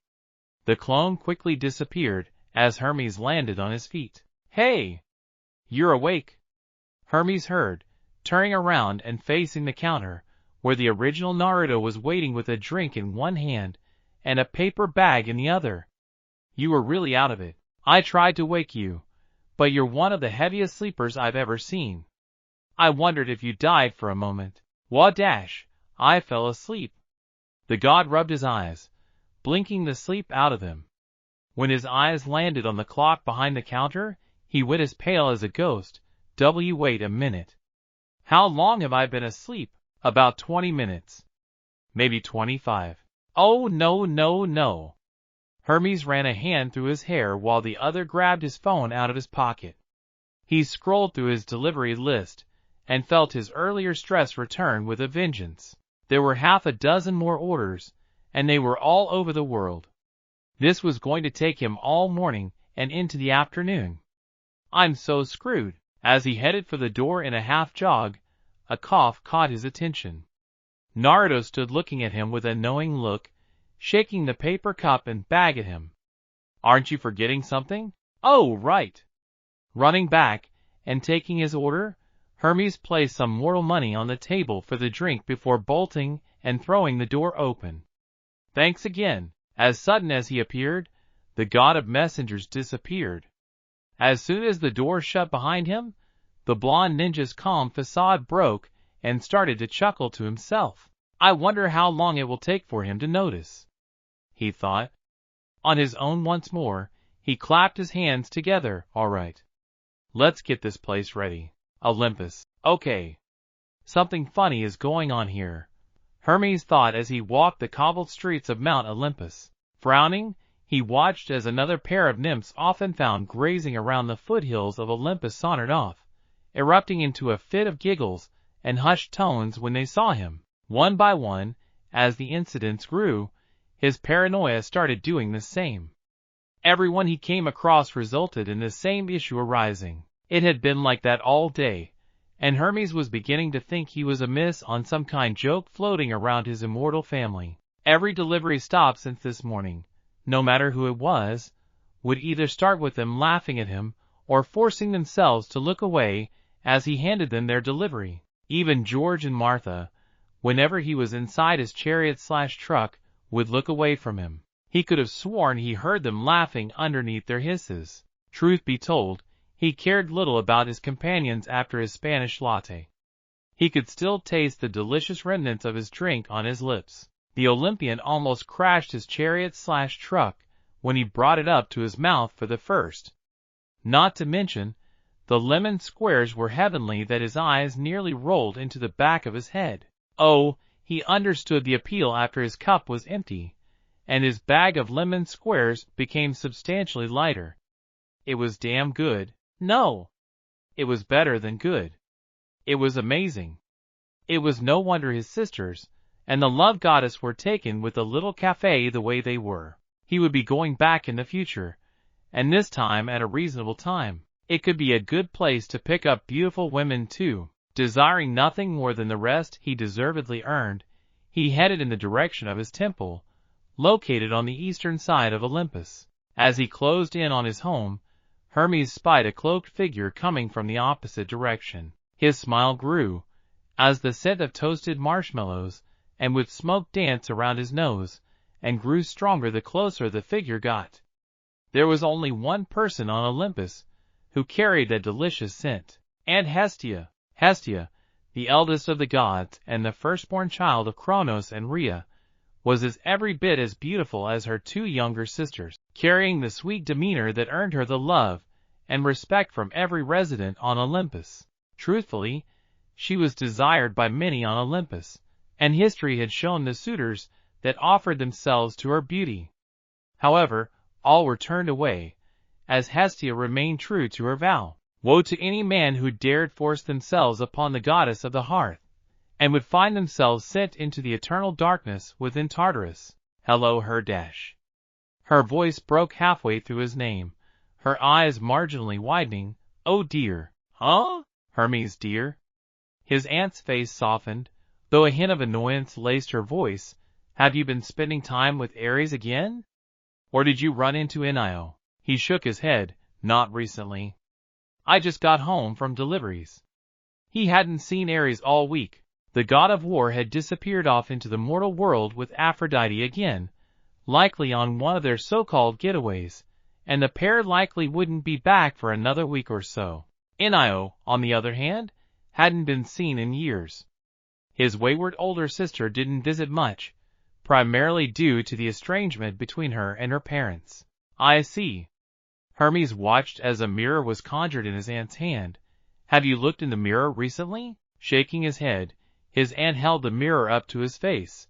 The clone quickly disappeared as Hermes landed on his feet. Hey! You're awake! Hermes heard, turning around and facing the counter, where the original Naruto was waiting with a drink in one hand and a paper bag in the other. You were really out of it. I tried to wake you, but you're one of the heaviest sleepers I've ever seen. I wondered if you died for a moment. Wadash, I fell asleep. The god rubbed his eyes, blinking the sleep out of them. When his eyes landed on the clock behind the counter, he went as pale as a ghost. Wait a minute. How long have I been asleep? About 20 minutes. Maybe 25. Oh no no no. Hermes ran a hand through his hair while the other grabbed his phone out of his pocket. He scrolled through his delivery list and felt his earlier stress return with a vengeance. There were half a dozen more orders, and they were all over the world. This was going to take him all morning and into the afternoon. I'm so screwed. As he headed for the door in a half jog, a cough caught his attention. Naruto stood looking at him with a knowing look, shaking the paper cup and bag at him. Aren't you forgetting something? Oh, right. Running back and taking his order, Hermes placed some mortal money on the table for the drink before bolting and throwing the door open. Thanks again. As sudden as he appeared, the god of messengers disappeared. As soon as the door shut behind him, the blonde ninja's calm facade broke and started to chuckle to himself. I wonder how long it will take for him to notice, he thought. On his own once more, he clapped his hands together. All right. Let's get this place ready. Olympus. Okay. Something funny is going on here, Hermes thought as he walked the cobbled streets of Mount Olympus. Frowning, he watched as another pair of nymphs often found grazing around the foothills of Olympus sauntered off, erupting into a fit of giggles and hushed tones when they saw him. One by one, as the incidents grew, his paranoia started doing the same. Everyone he came across resulted in the same issue arising. It had been like that all day, and Hermes was beginning to think he was amiss on some kind joke floating around his immortal family. Every delivery stop since this morning, no matter who it was, would either start with them laughing at him or forcing themselves to look away as he handed them their delivery. Even George and Martha, whenever he was inside his chariot/truck, would look away from him. He could have sworn he heard them laughing underneath their hisses. Truth be told, he cared little about his companions after his Spanish latte. He could still taste the delicious remnants of his drink on his lips. The Olympian almost crashed his chariot/truck when he brought it up to his mouth for the first. Not to mention, the lemon squares were heavenly that his eyes nearly rolled into the back of his head. Oh, he understood the appeal after his cup was empty, and his bag of lemon squares became substantially lighter. It was damn good. No, it was better than good. It was amazing. It was no wonder his sisters and the love goddess were taken with the little cafe the way they were. He would be going back in the future, and this time at a reasonable time. It could be a good place to pick up beautiful women too. Desiring nothing more than the rest he deservedly earned, he headed in the direction of his temple, located on the eastern side of Olympus. As he closed in on his home, Hermes spied a cloaked figure coming from the opposite direction. His smile grew, as the scent of toasted marshmallows and with smoke danced around his nose, and grew stronger the closer the figure got. There was only one person on Olympus who carried that delicious scent. Aunt Hestia. Hestia, the eldest of the gods and the firstborn child of Kronos and Rhea, was every bit as beautiful as her two younger sisters, carrying the sweet demeanor that earned her the love and respect from every resident on Olympus. Truthfully, she was desired by many on Olympus, and history had shown the suitors that offered themselves to her beauty. However, all were turned away, as Hestia remained true to her vow. Woe to any man who dared force themselves upon the goddess of the hearth, and would find themselves sent into the eternal darkness within Tartarus. Hello, her dash. Her voice broke halfway through his name, her eyes marginally widening. Oh dear. Huh? Hermes dear? His aunt's face softened, though a hint of annoyance laced her voice. Have you been spending time with Ares again? Or did you run into Nio? He shook his head. Not recently. I just got home from deliveries. He hadn't seen Ares all week. The god of war had disappeared off into the mortal world with Aphrodite again, likely on one of their so-called getaways, and the pair likely wouldn't be back for another week or so. Nio, on the other hand, hadn't been seen in years. His wayward older sister didn't visit much, primarily due to the estrangement between her and her parents. I see. Hermes watched as a mirror was conjured in his aunt's hand. Have you looked in the mirror recently? Shaking his head, his aunt held the mirror up to his face,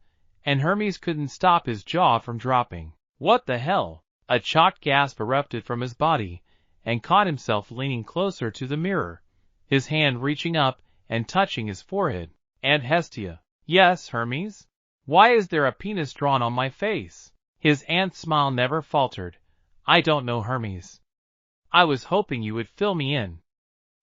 and Hermes couldn't stop his jaw from dropping. What the hell? A shocked gasp erupted from his body, and caught himself leaning closer to the mirror, his hand reaching up and touching his forehead. Aunt Hestia. Yes, Hermes? Why is there a penis drawn on my face? His aunt's smile never faltered. I don't know, Hermes. I was hoping you would fill me in.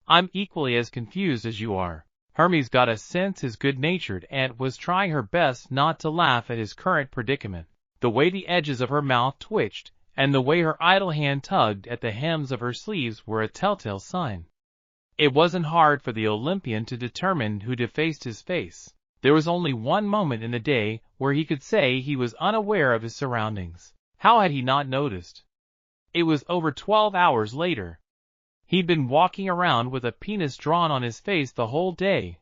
I'm equally as confused as you are. Hermes got a sense his good-natured aunt was trying her best not to laugh at his current predicament. The way the edges of her mouth twitched, and the way her idle hand tugged at the hems of her sleeves were a telltale sign. It wasn't hard for the Olympian to determine who defaced his face. There was only one moment in the day where he could say he was unaware of his surroundings. How had he not noticed? It was over 12 hours later. He'd been walking around with a penis drawn on his face the whole day.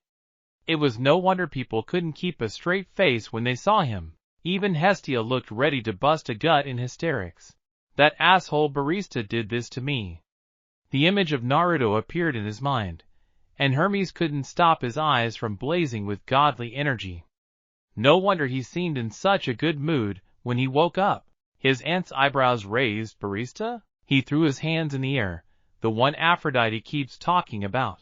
It was no wonder people couldn't keep a straight face when they saw him. Even Hestia looked ready to bust a gut in hysterics. That asshole barista did this to me. The image of Naruto appeared in his mind, and Hermes couldn't stop his eyes from blazing with godly energy. No wonder he seemed in such a good mood when he woke up. His aunt's eyebrows raised. Barista? He threw his hands in the air, the one Aphrodite keeps talking about.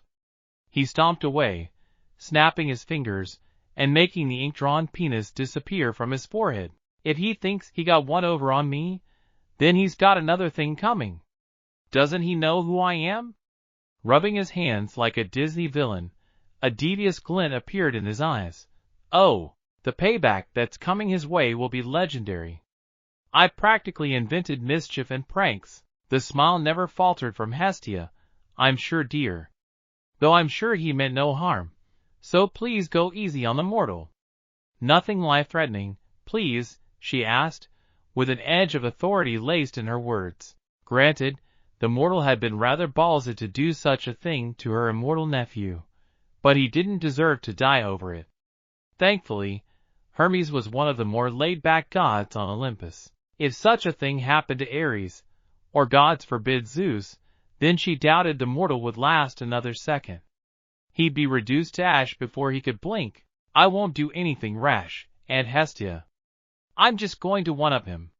He stomped away, snapping his fingers, and making the ink-drawn penis disappear from his forehead. If he thinks he got one over on me, then he's got another thing coming. Doesn't he know who I am? Rubbing his hands like a Disney villain, a devious glint appeared in his eyes. Oh, the payback that's coming his way will be legendary. I practically invented mischief and pranks. The smile never faltered from Hestia. I'm sure, dear. Though I'm sure he meant no harm. So please go easy on the mortal. Nothing life-threatening, please, she asked, with an edge of authority laced in her words. Granted, the mortal had been rather ballsy to do such a thing to her immortal nephew, but he didn't deserve to die over it. Thankfully, Hermes was one of the more laid-back gods on Olympus. If such a thing happened to Ares, or gods forbid Zeus, then she doubted the mortal would last another second. He'd be reduced to ash before he could blink. I won't do anything rash, Aunt Hestia. I'm just going to one-up him.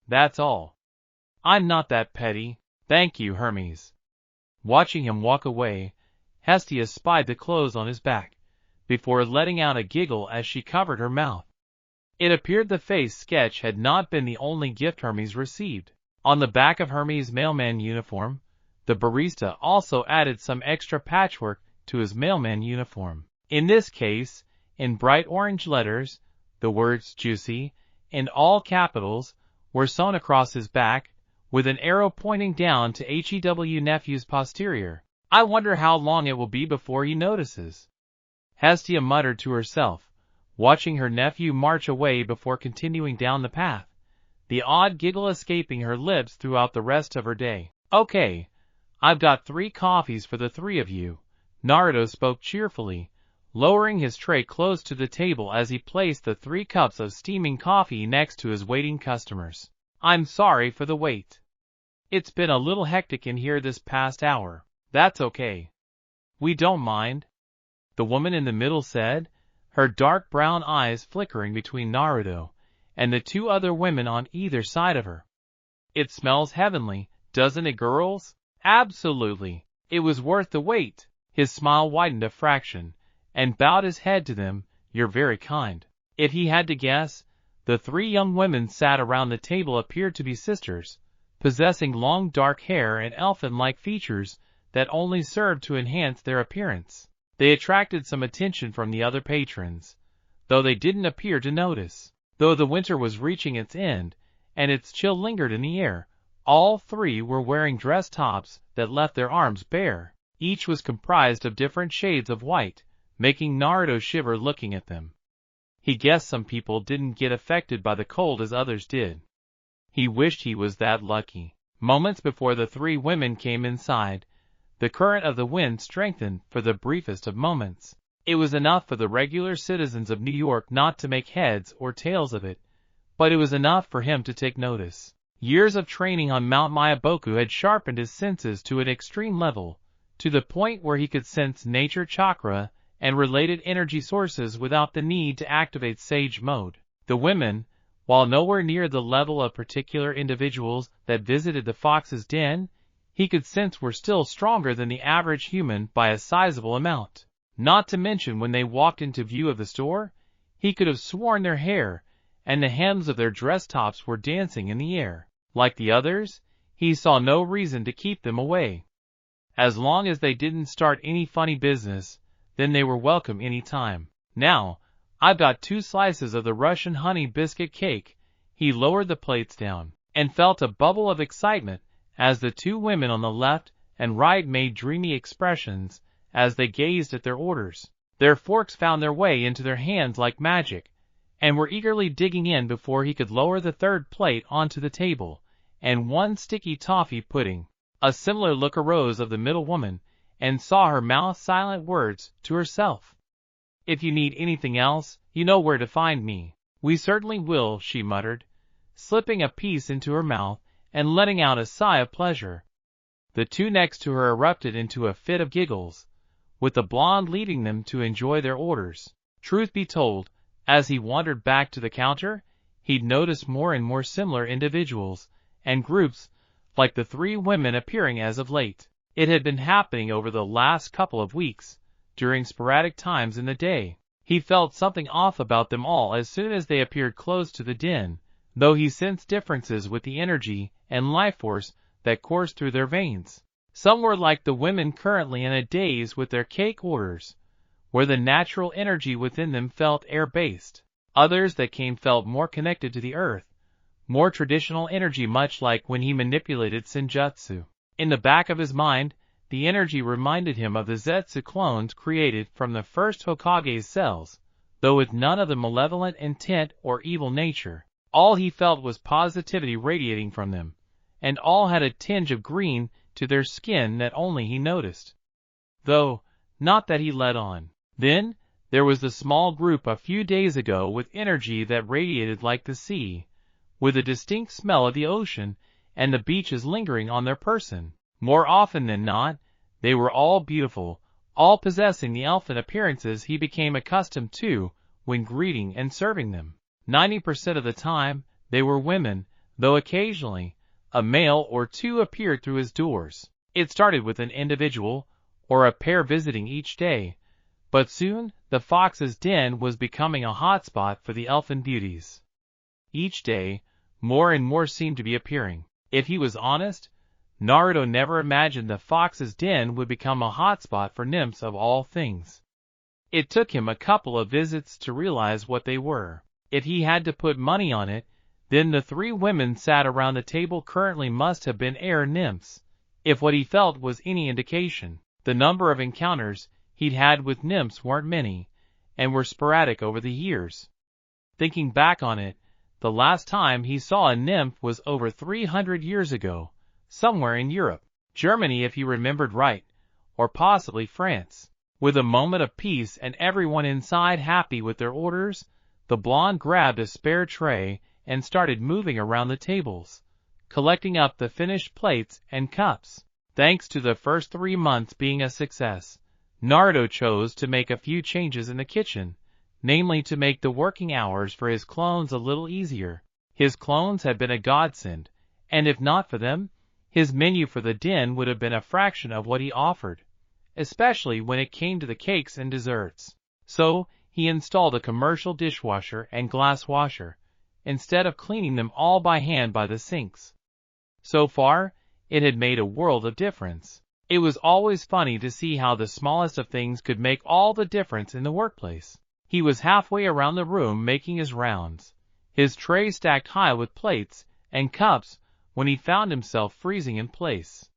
That's all. I'm not that petty. Thank you, Hermes. Watching him walk away, Hestia spied the clothes on his back, before letting out a giggle as she covered her mouth. It appeared the face sketch had not been the only gift Hermes received. On the back of Hermes' mailman uniform, the barista also added some extra patchwork to his mailman uniform. In this case, in bright orange letters, the words "Juicy," in all capitals, were sewn across his back, with an arrow pointing down to HEW nephew's posterior. I wonder how long it will be before he notices. Hestia muttered to herself, watching her nephew march away before continuing down the path, the odd giggle escaping her lips throughout the rest of her day. Okay, I've got 3 coffees for the 3 of you, Naruto spoke cheerfully, lowering his tray close to the table as he placed the 3 cups of steaming coffee next to his waiting customers. I'm sorry for the wait. It's been a little hectic in here this past hour. That's okay. We don't mind, the woman in the middle said, her dark brown eyes flickering between Naruto and the 2 other women on either side of her. It smells heavenly, doesn't it, girls? Absolutely. It was worth the wait. His smile widened a fraction, and bowed his head to them. You're very kind. If he had to guess, the 3 young women sat around the table appeared to be sisters, possessing long dark hair and elfin-like features that only served to enhance their appearance. They attracted some attention from the other patrons, though they didn't appear to notice. Though the winter was reaching its end, and its chill lingered in the air, all 3 were wearing dress tops that left their arms bare. Each was comprised of different shades of white, making Naruto shiver looking at them. He guessed some people didn't get affected by the cold as others did. He wished he was that lucky. Moments before the 3 women came inside, the current of the wind strengthened for the briefest of moments. It was enough for the regular citizens of New York not to make heads or tails of it, but it was enough for him to take notice. Years of training on Mount Mayaboku had sharpened his senses to an extreme level, to the point where he could sense nature chakra and related energy sources without the need to activate Sage Mode. The women, while nowhere near the level of particular individuals that visited the fox's den, he could sense were still stronger than the average human by a sizable amount. Not to mention when they walked into view of the store, he could have sworn their hair and the hems of their dress tops were dancing in the air. Like the others, he saw no reason to keep them away. As long as they didn't start any funny business, then they were welcome any time. Now, I've got 2 slices of the Russian honey biscuit cake. He lowered the plates down, and felt a bubble of excitement as the 2 women on the left and right made dreamy expressions as they gazed at their orders. Their forks found their way into their hands like magic, and were eagerly digging in before he could lower the 3rd plate onto the table, and 1 sticky toffee pudding. A similar look arose of the middle woman, and saw her mouth silent words to herself. "If you need anything else, you know where to find me." "We certainly will," she muttered, slipping a piece into her mouth and letting out a sigh of pleasure. The 2 next to her erupted into a fit of giggles, with the blonde leading them to enjoy their orders. Truth be told, as he wandered back to the counter, he'd noticed more and more similar individuals and groups like the 3 women appearing as of late. It had been happening over the last couple of weeks, during sporadic times in the day. He felt something off about them all as soon as they appeared close to the den, though he sensed differences with the energy and life force that coursed through their veins. Some were like the women currently in a daze with their cake orders, where the natural energy within them felt air-based. Others that came felt more connected to the earth, more traditional energy, much like when he manipulated senjutsu. In the back of his mind, the energy reminded him of the Zetsu clones created from the first Hokage's cells, though with none of the malevolent intent or evil nature. All he felt was positivity radiating from them, and all had a tinge of green to their skin that only he noticed, though not that he let on. Then there was the small group a few days ago with energy that radiated like the sea, with a distinct smell of the ocean and the beaches lingering on their person. More often than not, they were all beautiful, all possessing the elfin appearances he became accustomed to when greeting and serving them. 90% of the time, they were women, though occasionally a male or 2 appeared through his doors. It started with an individual or a pair visiting each day, but soon the fox's den was becoming a hotspot for the elfin beauties. Each day, more and more seemed to be appearing. If he was honest, Naruto never imagined the fox's den would become a hotspot for nymphs of all things. It took him a couple of visits to realize what they were. If he had to put money on it, then the 3 women sat around the table currently must have been air nymphs. If what he felt was any indication, the number of encounters he'd had with nymphs weren't many, and were sporadic over the years. Thinking back on it, the last time he saw a nymph was over 300 years ago, somewhere in Europe. Germany if he remembered right, or possibly France. With a moment of peace and everyone inside happy with their orders, the blonde grabbed a spare tray and started moving around the tables, collecting up the finished plates and cups. Thanks to the first 3 months being a success, Naruto chose to make a few changes in the kitchen, namely to make the working hours for his clones a little easier. His clones had been a godsend, and if not for them, his menu for the den would have been a fraction of what he offered, especially when it came to the cakes and desserts. So, he installed a commercial dishwasher and glass washer, instead of cleaning them all by hand by the sinks. So far, it had made a world of difference. It was always funny to see how the smallest of things could make all the difference in the workplace. He was halfway around the room making his rounds, his tray stacked high with plates and cups, when he found himself freezing in place.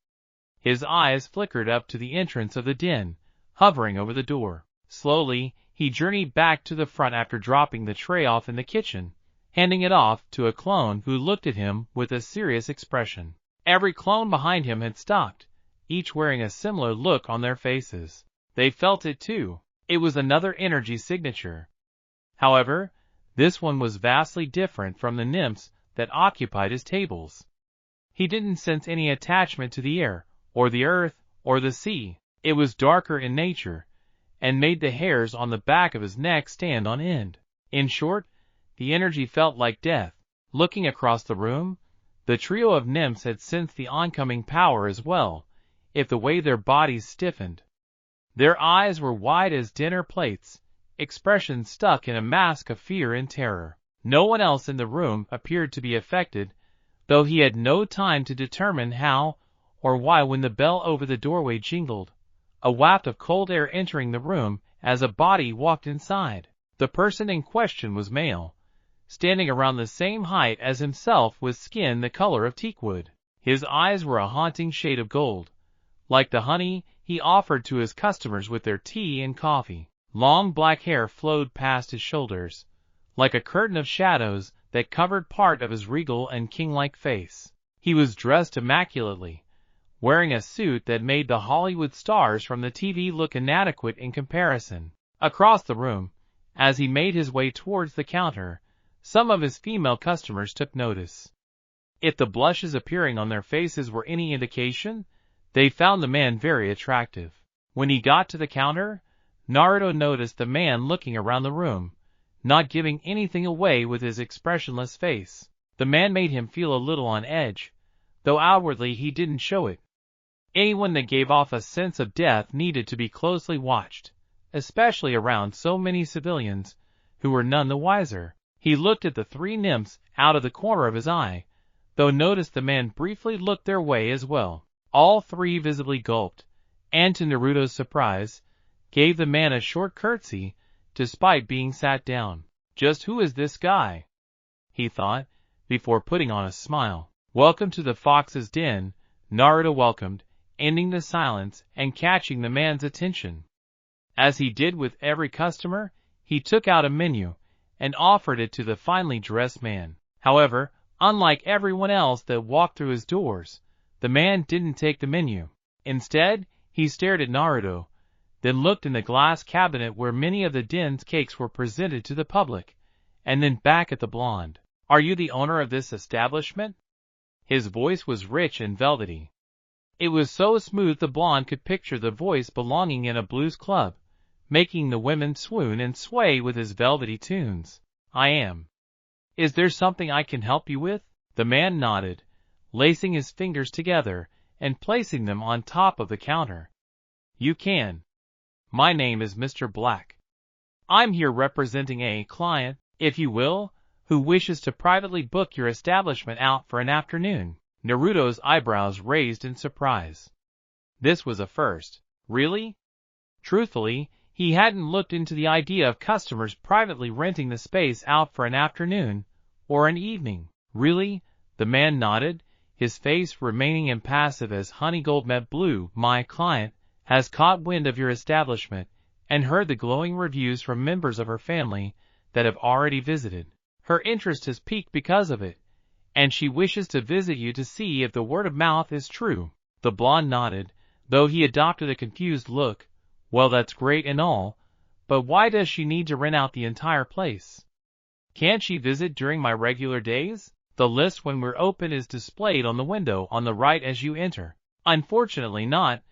His eyes flickered up to the entrance of the den, hovering over the door. Slowly, he journeyed back to the front after dropping the tray off in the kitchen, handing it off to a clone who looked at him with a serious expression. Every clone behind him had stopped, each wearing a similar look on their faces. They felt it too. It was another energy signature. However, this one was vastly different from the nymphs that occupied his tables. He didn't sense any attachment to the air, or the earth, or the sea. It was darker in nature, and made the hairs on the back of his neck stand on end. In short, the energy felt like death. Looking across the room, the trio of nymphs had sensed the oncoming power as well, if the way their bodies stiffened. Their eyes were wide as dinner plates, expressions stuck in a mask of fear and terror. No one else in the room appeared to be affected, though he had no time to determine how or why when the bell over the doorway jingled, a waft of cold air entering the room as a body walked inside. The person in question was male, standing around the same height as himself with skin the color of teakwood. His eyes were a haunting shade of gold, like the honey he offered to his customers with their tea and coffee. Long black hair flowed past his shoulders, like a curtain of shadows that covered part of his regal and king-like face. He was dressed immaculately, wearing a suit that made the Hollywood stars from the TV look inadequate in comparison. Across the room, as he made his way towards the counter, some of his female customers took notice. If the blushes appearing on their faces were any indication, they found the man very attractive. When he got to the counter, Naruto noticed the man looking around the room, not giving anything away with his expressionless face. The man made him feel a little on edge, though outwardly he didn't show it. Anyone that gave off a sense of death needed to be closely watched, especially around so many civilians, who were none the wiser. He looked at the three nymphs out of the corner of his eye, though noticed the man briefly looked their way as well. All three visibly gulped, and to Naruto's surprise, gave the man a short curtsy, despite being sat down. Just who is this guy? He thought, before putting on a smile. Welcome to the Fox's Den, Naruto welcomed, ending the silence and catching the man's attention. As he did with every customer, he took out a menu and offered it to the finely dressed man. However, unlike everyone else that walked through his doors, the man didn't take the menu. Instead, he stared at Naruto, then looked in the glass cabinet where many of the den's cakes were presented to the public, and then back at the blonde. Are you the owner of this establishment? His voice was rich and velvety. It was so smooth the blonde could picture the voice belonging in a blues club, making the women swoon and sway with his velvety tunes. I am. Is there something I can help you with? The man nodded, lacing his fingers together and placing them on top of the counter. You can. My name is Mr. Black. I'm here representing a client, if you will, who wishes to privately book your establishment out for an afternoon. Naruto's eyebrows raised in surprise. This was a first. Really? Truthfully, he hadn't looked into the idea of customers privately renting the space out for an afternoon or an evening. Really? The man nodded, his face remaining impassive as Honeygold met blue. My client has caught wind of your establishment and heard the glowing reviews from members of her family that have already visited. Her interest has piqued because of it, and she wishes to visit you to see if the word of mouth is true. The blonde nodded, though he adopted a confused look. Well, that's great and all, but why does she need to rent out the entire place? Can't she visit during my regular days? The list when we're open is displayed on the window on the right as you enter. Unfortunately not,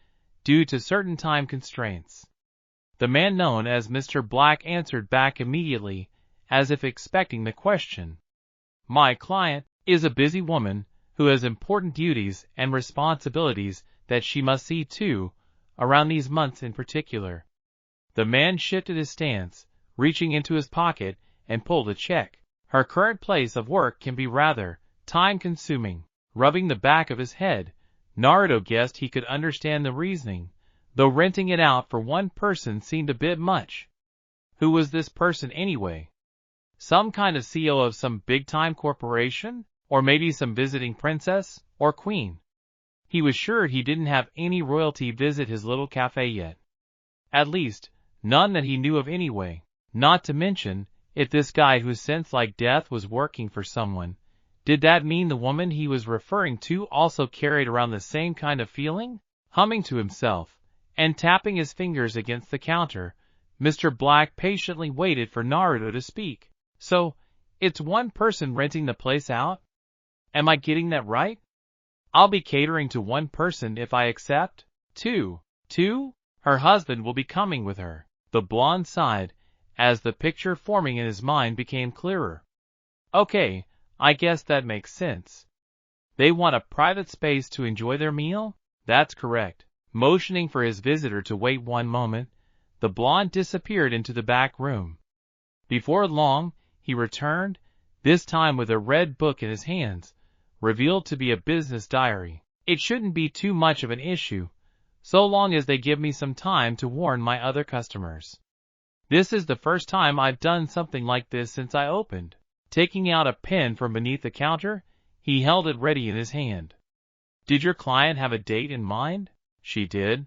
due to certain time constraints. The man known as Mr. Black answered back immediately, as if expecting the question. My client is a busy woman who has important duties and responsibilities that she must see to, around these months in particular. The man shifted his stance, reaching into his pocket, and pulled a check. Her current place of work can be rather time-consuming. Rubbing the back of his head, Naruto guessed he could understand the reasoning, though renting it out for one person seemed a bit much. Who was this person anyway? Some kind of CEO of some big-time corporation? Or maybe some visiting princess or queen? He was sure he didn't have any royalty visit his little cafe yet. At least, none that he knew of anyway. Not to mention, if this guy who sensed like death was working for someone, did that mean the woman he was referring to also carried around the same kind of feeling? Humming to himself, and tapping his fingers against the counter, Mr. Black patiently waited for Naruto to speak. So, it's one person renting the place out? Am I getting that right? I'll be catering to one person if I accept. Two? Her husband will be coming with her. The blonde sighed, as the picture forming in his mind became clearer. Okay, I guess that makes sense. They want a private space to enjoy their meal? That's correct. Motioning for his visitor to wait one moment, the blonde disappeared into the back room. Before long, he returned, this time with a red book in his hands, revealed to be a business diary. It shouldn't be too much of an issue, so long as they give me some time to warn my other customers. This is the first time I've done something like this since I opened. Taking out a pen from beneath the counter, he held it ready in his hand. Did your client have a date in mind? She did.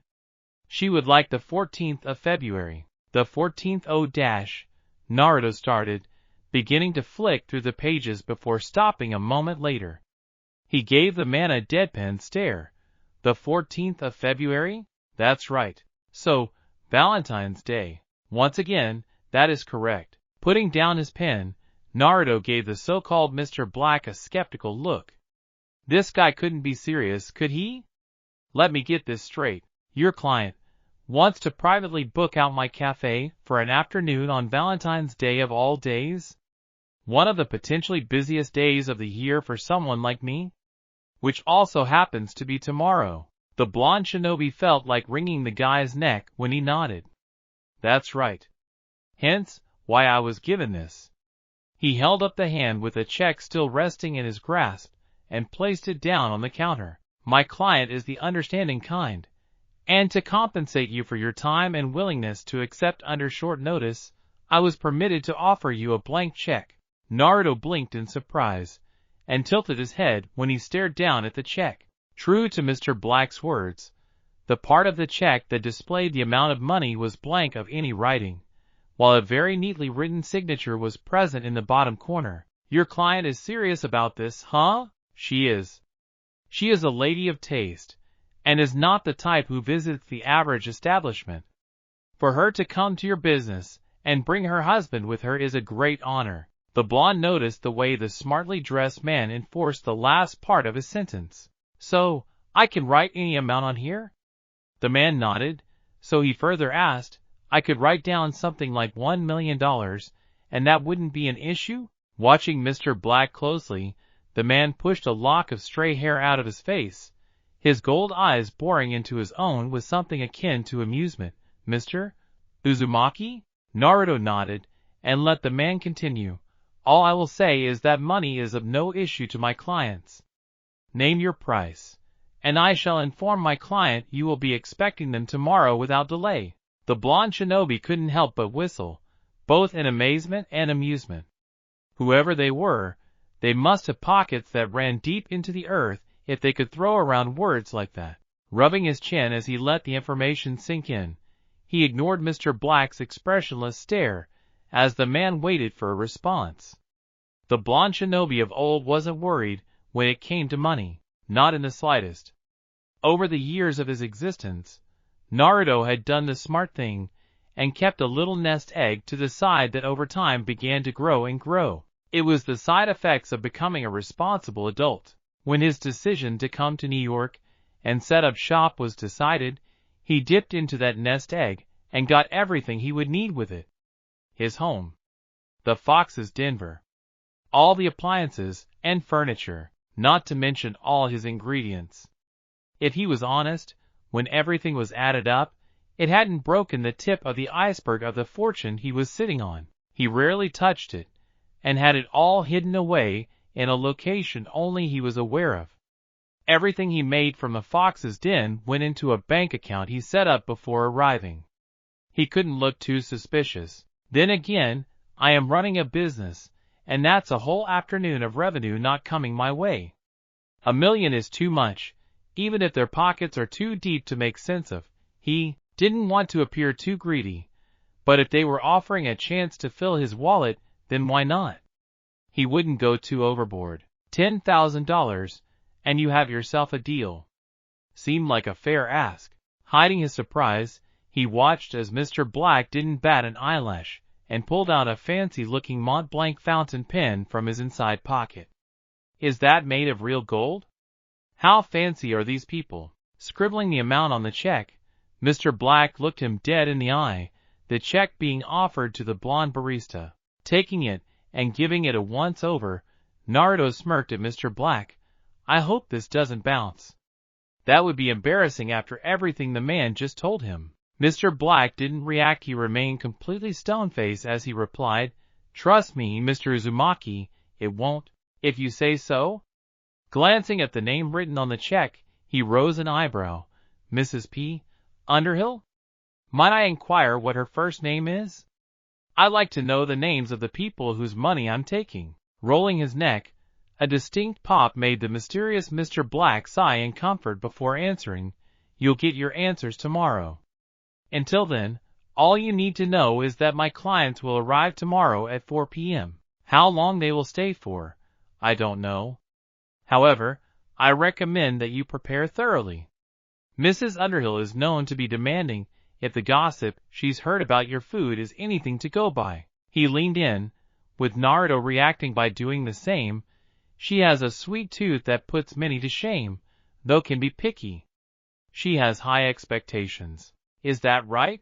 She would like the 14th of February. The 14th dash, Naruto started, beginning to flick through the pages before stopping a moment later. He gave the man a deadpan stare. The 14th of February? That's right. So, Valentine's Day. Once again, that is correct. Putting down his pen, Naruto gave the so-called Mr. Black a skeptical look. This guy couldn't be serious, could he? Let me get this straight. Your client wants to privately book out my cafe for an afternoon on Valentine's Day of all days? One of the potentially busiest days of the year for someone like me? Which also happens to be tomorrow. The blonde shinobi felt like wringing the guy's neck when he nodded. That's right. Hence, why I was given this. He held up the hand with the check still resting in his grasp, and placed it down on the counter. My client is the understanding kind, and to compensate you for your time and willingness to accept under short notice, I was permitted to offer you a blank check. Naruto blinked in surprise, and tilted his head when he stared down at the check. True to Mr. Black's words, the part of the check that displayed the amount of money was blank of any writing, while a very neatly written signature was present in the bottom corner. Your client is serious about this, huh? She is. She is a lady of taste, and is not the type who visits the average establishment. For her to come to your business and bring her husband with her is a great honor. The blonde noticed the way the smartly dressed man enforced the last part of his sentence. So, I can write any amount on here? The man nodded, so he further asked, I could write down something like $1 million, and that wouldn't be an issue? Watching Mr. Black closely, the man pushed a lock of stray hair out of his face, his gold eyes boring into his own with something akin to amusement. Mr. Uzumaki? Naruto nodded, and let the man continue. All I will say is that money is of no issue to my clients. Name your price, and I shall inform my client you will be expecting them tomorrow without delay. The blonde shinobi couldn't help but whistle, both in amazement and amusement. Whoever they were, they must have pockets that ran deep into the earth if they could throw around words like that. Rubbing his chin as he let the information sink in, he ignored Mr. Black's expressionless stare as the man waited for a response. The blonde shinobi of old wasn't worried when it came to money, not in the slightest. Over the years of his existence, Naruto had done the smart thing and kept a little nest egg to the side that over time began to grow and grow. It was the side effects of becoming a responsible adult. When his decision to come to New York and set up shop was decided, he dipped into that nest egg and got everything he would need with it. His home, the Fox's Denver, all the appliances and furniture, not to mention all his ingredients. If he was honest, when everything was added up, it hadn't broken the tip of the iceberg of the fortune he was sitting on. He rarely touched it, and had it all hidden away in a location only he was aware of. Everything he made from the Fox's Den went into a bank account he set up before arriving. He couldn't look too suspicious. Then again, I am running a business, and that's a whole afternoon of revenue not coming my way. $1 million is too much, even if their pockets are too deep to make sense of. He didn't want to appear too greedy, but if they were offering a chance to fill his wallet, then why not? He wouldn't go too overboard. $10,000, and you have yourself a deal. Seemed like a fair ask. Hiding his surprise, he watched as Mr. Black didn't bat an eyelash, and pulled out a fancy-looking Mont Blanc fountain pen from his inside pocket. Is that made of real gold? How fancy are these people? Scribbling the amount on the check, Mr. Black looked him dead in the eye, the check being offered to the blonde barista. Taking it, and giving it a once-over. Naruto smirked at Mr. Black. I hope this doesn't bounce. That would be embarrassing after everything the man just told him. Mr. Black didn't react. He remained completely stone-faced as he replied, Trust me, Mr. Uzumaki, it won't, if you say so. Glancing at the name written on the check, he rose an eyebrow. Mrs. P. Underhill? Might I inquire what her first name is? I'd like to know the names of the people whose money I'm taking. Rolling his neck, a distinct pop made the mysterious Mr. Black sigh in comfort before answering, You'll get your answers tomorrow. Until then, all you need to know is that my clients will arrive tomorrow at 4 p.m. How long they will stay for, I don't know. However, I recommend that you prepare thoroughly. Mrs. Underhill is known to be demanding if the gossip she's heard about your food is anything to go by. He leaned in, with Naruto reacting by doing the same. She has a sweet tooth that puts many to shame, though can be picky. She has high expectations. Is that right?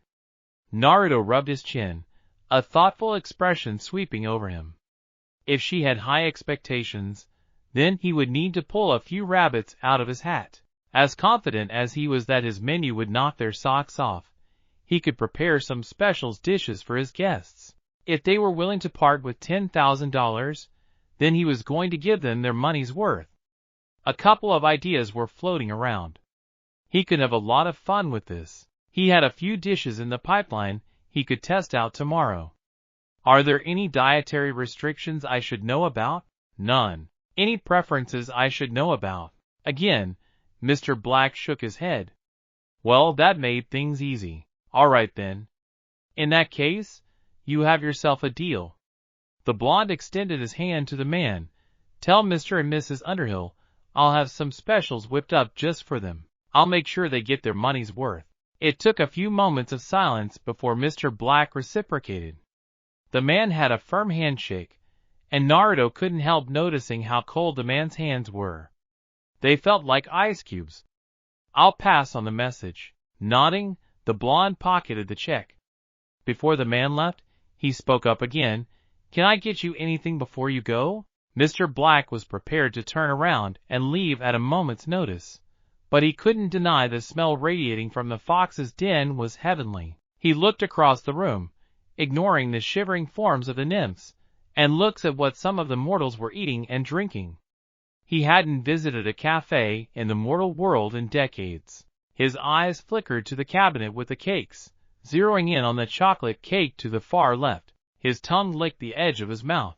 Naruto rubbed his chin, a thoughtful expression sweeping over him. If she had high expectations, then he would need to pull a few rabbits out of his hat. As confident as he was that his menu would knock their socks off, he could prepare some special dishes for his guests. If they were willing to part with $10,000, then he was going to give them their money's worth. A couple of ideas were floating around. He could have a lot of fun with this. He had a few dishes in the pipeline he could test out tomorrow. Are there any dietary restrictions I should know about? None. Any preferences I should know about? Again, Mr. Black shook his head. Well, that made things easy. All right then. In that case, you have yourself a deal. The blonde extended his hand to the man. Tell Mr. and Mrs. Underhill I'll have some specials whipped up just for them. I'll make sure they get their money's worth. It took a few moments of silence before Mr. Black reciprocated. The man had a firm handshake, and Naruto couldn't help noticing how cold the man's hands were. They felt like ice cubes. I'll pass on the message. Nodding, the blonde pocketed the check. Before the man left, he spoke up again. Can I get you anything before you go? Mr. Black was prepared to turn around and leave at a moment's notice, but he couldn't deny the smell radiating from the fox's den was heavenly. He looked across the room, ignoring the shivering forms of the nymphs, and looked at what some of the mortals were eating and drinking. He hadn't visited a cafe in the mortal world in decades. His eyes flickered to the cabinet with the cakes, zeroing in on the chocolate cake to the far left. His tongue licked the edge of his mouth.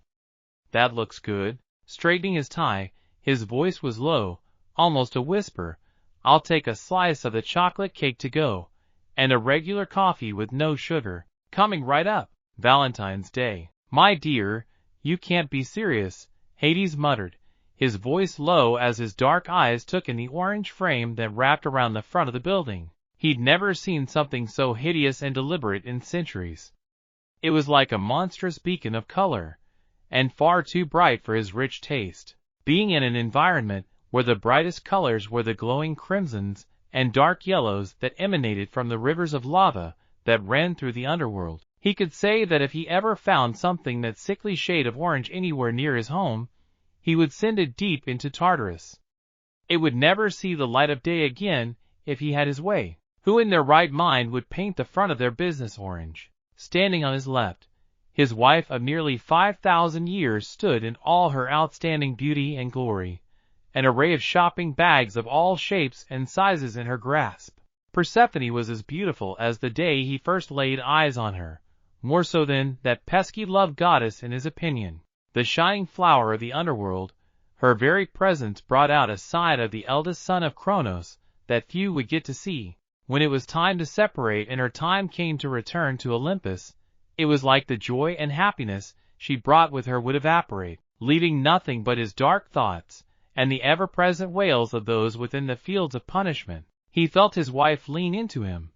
That looks good. Straightening his tie, his voice was low, almost a whisper. I'll take a slice of the chocolate cake to go, and a regular coffee with no sugar. Coming right up. Valentine's Day. My dear, you can't be serious, Hades muttered, his voice low as his dark eyes took in the orange frame that wrapped around the front of the building. He'd never seen something so hideous and deliberate in centuries. It was like a monstrous beacon of color, and far too bright for his rich taste. Being in an environment where the brightest colors were the glowing crimsons and dark yellows that emanated from the rivers of lava that ran through the underworld, he could say that if he ever found something that sickly shade of orange anywhere near his home, he would send it deep into Tartarus. It would never see the light of day again if he had his way. Who in their right mind would paint the front of their business orange? Standing on his left, his wife of nearly 5,000 years stood in all her outstanding beauty and glory, an array of shopping bags of all shapes and sizes in her grasp. Persephone was as beautiful as the day he first laid eyes on her, more so than that pesky love goddess in his opinion. The shining flower of the underworld, her very presence brought out a side of the eldest son of Kronos that few would get to see. When it was time to separate and her time came to return to Olympus, it was like the joy and happiness she brought with her would evaporate, leaving nothing but his dark thoughts and the ever-present wails of those within the fields of punishment. He felt his wife lean into him,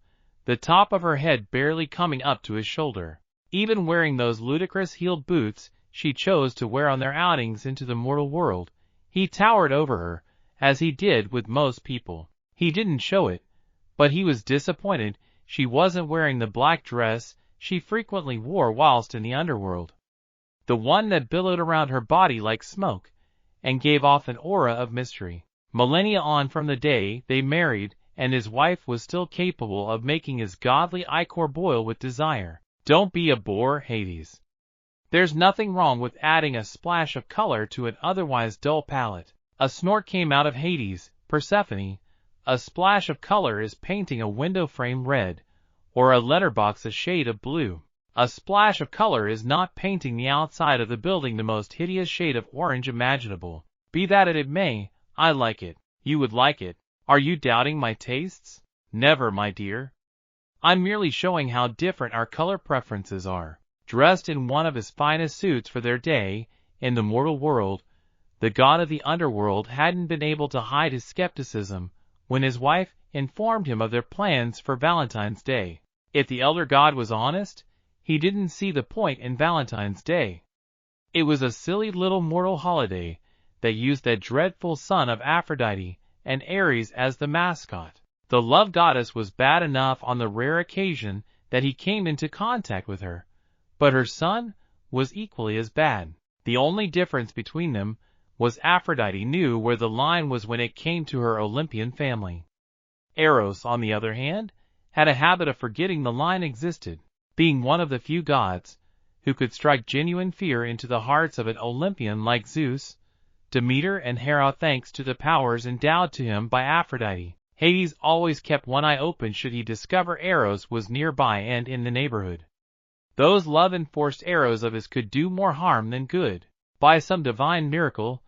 the top of her head barely coming up to his shoulder. Even wearing those ludicrous heeled boots she chose to wear on their outings into the mortal world, he towered over her, as he did with most people. He didn't show it, but he was disappointed she wasn't wearing the black dress she frequently wore whilst in the underworld. the one that billowed around her body like smoke, and gave off an aura of mystery. Millennia on from the day they married, and his wife was still capable of making his godly ichor boil with desire. Don't be a bore, Hades. There's nothing wrong with adding a splash of color to an otherwise dull palette. A snort came out of Hades. Persephone, a splash of color is painting a window frame red, or a letterbox a shade of blue. A splash of color is not painting the outside of the building the most hideous shade of orange imaginable. Be that as it may, I like it. You would like it. Are you doubting my tastes? Never, my dear. I'm merely showing how different our color preferences are. Dressed in one of his finest suits for their day, in the mortal world, the god of the underworld hadn't been able to hide his skepticism when his wife informed him of their plans for Valentine's Day. If the elder god was honest, he didn't see the point in Valentine's Day. It was a silly little mortal holiday that used that dreadful son of Aphrodite and Ares as the mascot. The love goddess was bad enough on the rare occasion that he came into contact with her, but her son was equally as bad. The only difference between them was Aphrodite knew where the line was when it came to her Olympian family. Eros, on the other hand, had a habit of forgetting the line existed, being one of the few gods who could strike genuine fear into the hearts of an Olympian like Zeus, Demeter, and Hera thanks to the powers endowed to him by Aphrodite. Hades always kept one eye open should he discover Eros was nearby and in the neighborhood. Those love-enforced arrows of his could do more harm than good. By some divine miracle,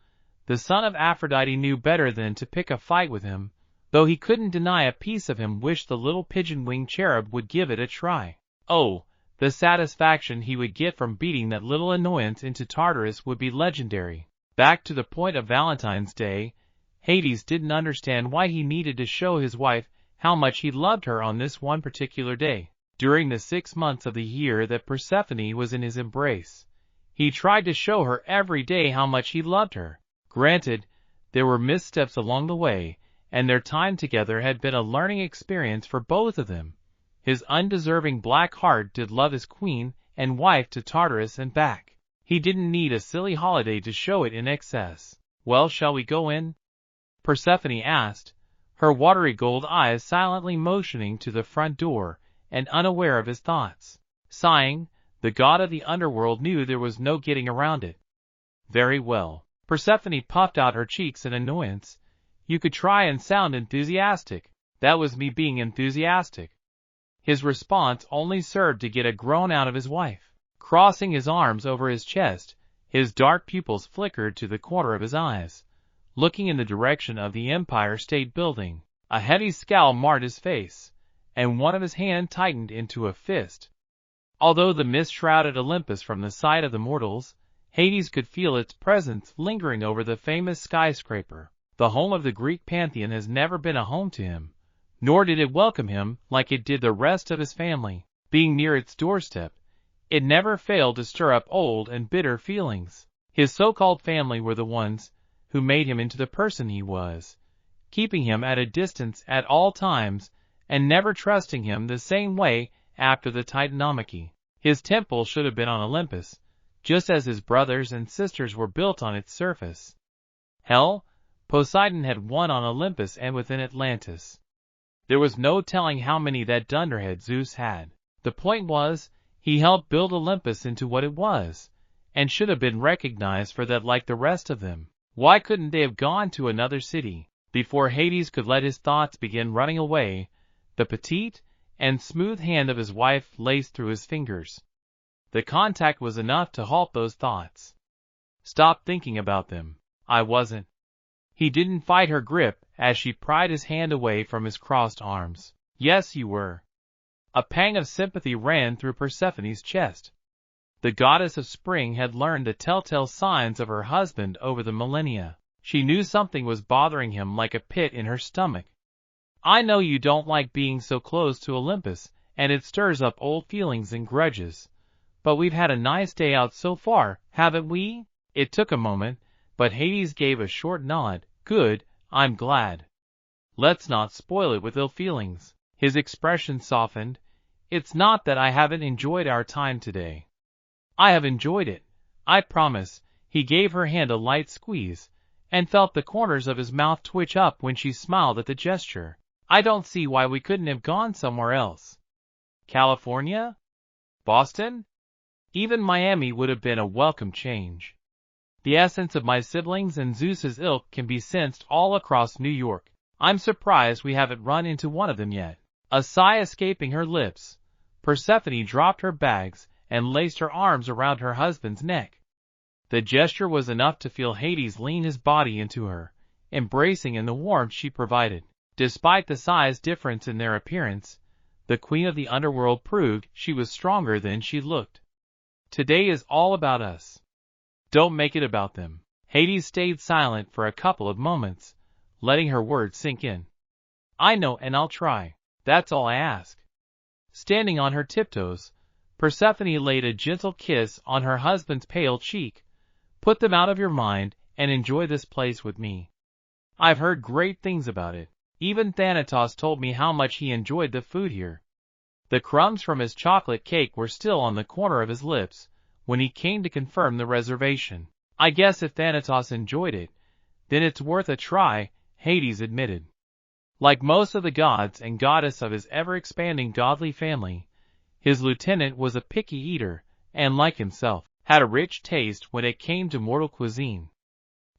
the son of Aphrodite knew better than to pick a fight with him, though he couldn't deny a piece of him wished the little pigeon-winged cherub would give it a try. Oh, the satisfaction he would get from beating that little annoyance into Tartarus would be legendary. Back to the point of Valentine's Day, Hades didn't understand why he needed to show his wife how much he loved her on this one particular day. During the 6 months of the year that Persephone was in his embrace, he tried to show her every day how much he loved her. Granted, there were missteps along the way, and their time together had been a learning experience for both of them. His undeserving black heart did love his queen and wife to Tartarus and back. He didn't need a silly holiday to show it in excess. Well, shall we go in? Persephone asked, her watery gold eyes silently motioning to the front door and unaware of his thoughts. Sighing, the god of the underworld knew there was no getting around it. Very well. Persephone puffed out her cheeks in annoyance. You could try and sound enthusiastic. That was me being enthusiastic. His response only served to get a groan out of his wife. Crossing his arms over his chest, his dark pupils flickered to the corner of his eyes, looking in the direction of the Empire State Building. A heavy scowl marred his face, and one of his hands tightened into a fist. Although the mist shrouded Olympus from the sight of the mortals, Hades could feel its presence lingering over the famous skyscraper. The home of the Greek pantheon has never been a home to him, nor did it welcome him like it did the rest of his family. Being near its doorstep, it never failed to stir up old and bitter feelings. His so-called family were the ones who made him into the person he was, keeping him at a distance at all times and never trusting him the same way after the Titanomachy. His temple should have been on Olympus, just as his brothers and sisters were built on its surface. Hell, Poseidon had one on Olympus and within Atlantis. There was no telling how many that dunderhead Zeus had. The point was, he helped build Olympus into what it was, and should have been recognized for that like the rest of them. Why couldn't they have gone to another city? Before Hades could let his thoughts begin running away, the petite and smooth hand of his wife laced through his fingers. The contact was enough to halt those thoughts. Stop thinking about them. I wasn't. He didn't fight her grip as she pried his hand away from his crossed arms. Yes, you were. A pang of sympathy ran through Persephone's chest. The goddess of spring had learned the telltale signs of her husband over the millennia. She knew something was bothering him like a pit in her stomach. I know you don't like being so close to Olympus, and it stirs up old feelings and grudges. But we've had a nice day out so far, haven't we? It took a moment, but Hades gave a short nod. Good, I'm glad. Let's not spoil it with ill feelings. His expression softened. It's not that I haven't enjoyed our time today. I have enjoyed it. I promise. He gave her hand a light squeeze, and felt the corners of his mouth twitch up when she smiled at the gesture. I don't see why we couldn't have gone somewhere else. California? Boston? Even Miami would have been a welcome change. The essence of my siblings and Zeus's ilk can be sensed all across New York. I'm surprised we haven't run into one of them yet. A sigh escaping her lips, Persephone dropped her bags and laced her arms around her husband's neck. The gesture was enough to feel Hades lean his body into her, embracing in the warmth she provided. Despite the size difference in their appearance, the queen of the underworld proved she was stronger than she looked. Today is all about us. Don't make it about them. Hades stayed silent for a couple of moments, letting her words sink in. I know, and I'll try. That's all I ask. Standing on her tiptoes, Persephone laid a gentle kiss on her husband's pale cheek. Put them out of your mind and enjoy this place with me. I've heard great things about it. Even Thanatos told me how much he enjoyed the food here. The crumbs from his chocolate cake were still on the corner of his lips when he came to confirm the reservation. I guess if Thanatos enjoyed it, then it's worth a try, Hades admitted. Like most of the gods and goddess of his ever-expanding godly family, his lieutenant was a picky eater, and like himself, had a rich taste when it came to mortal cuisine.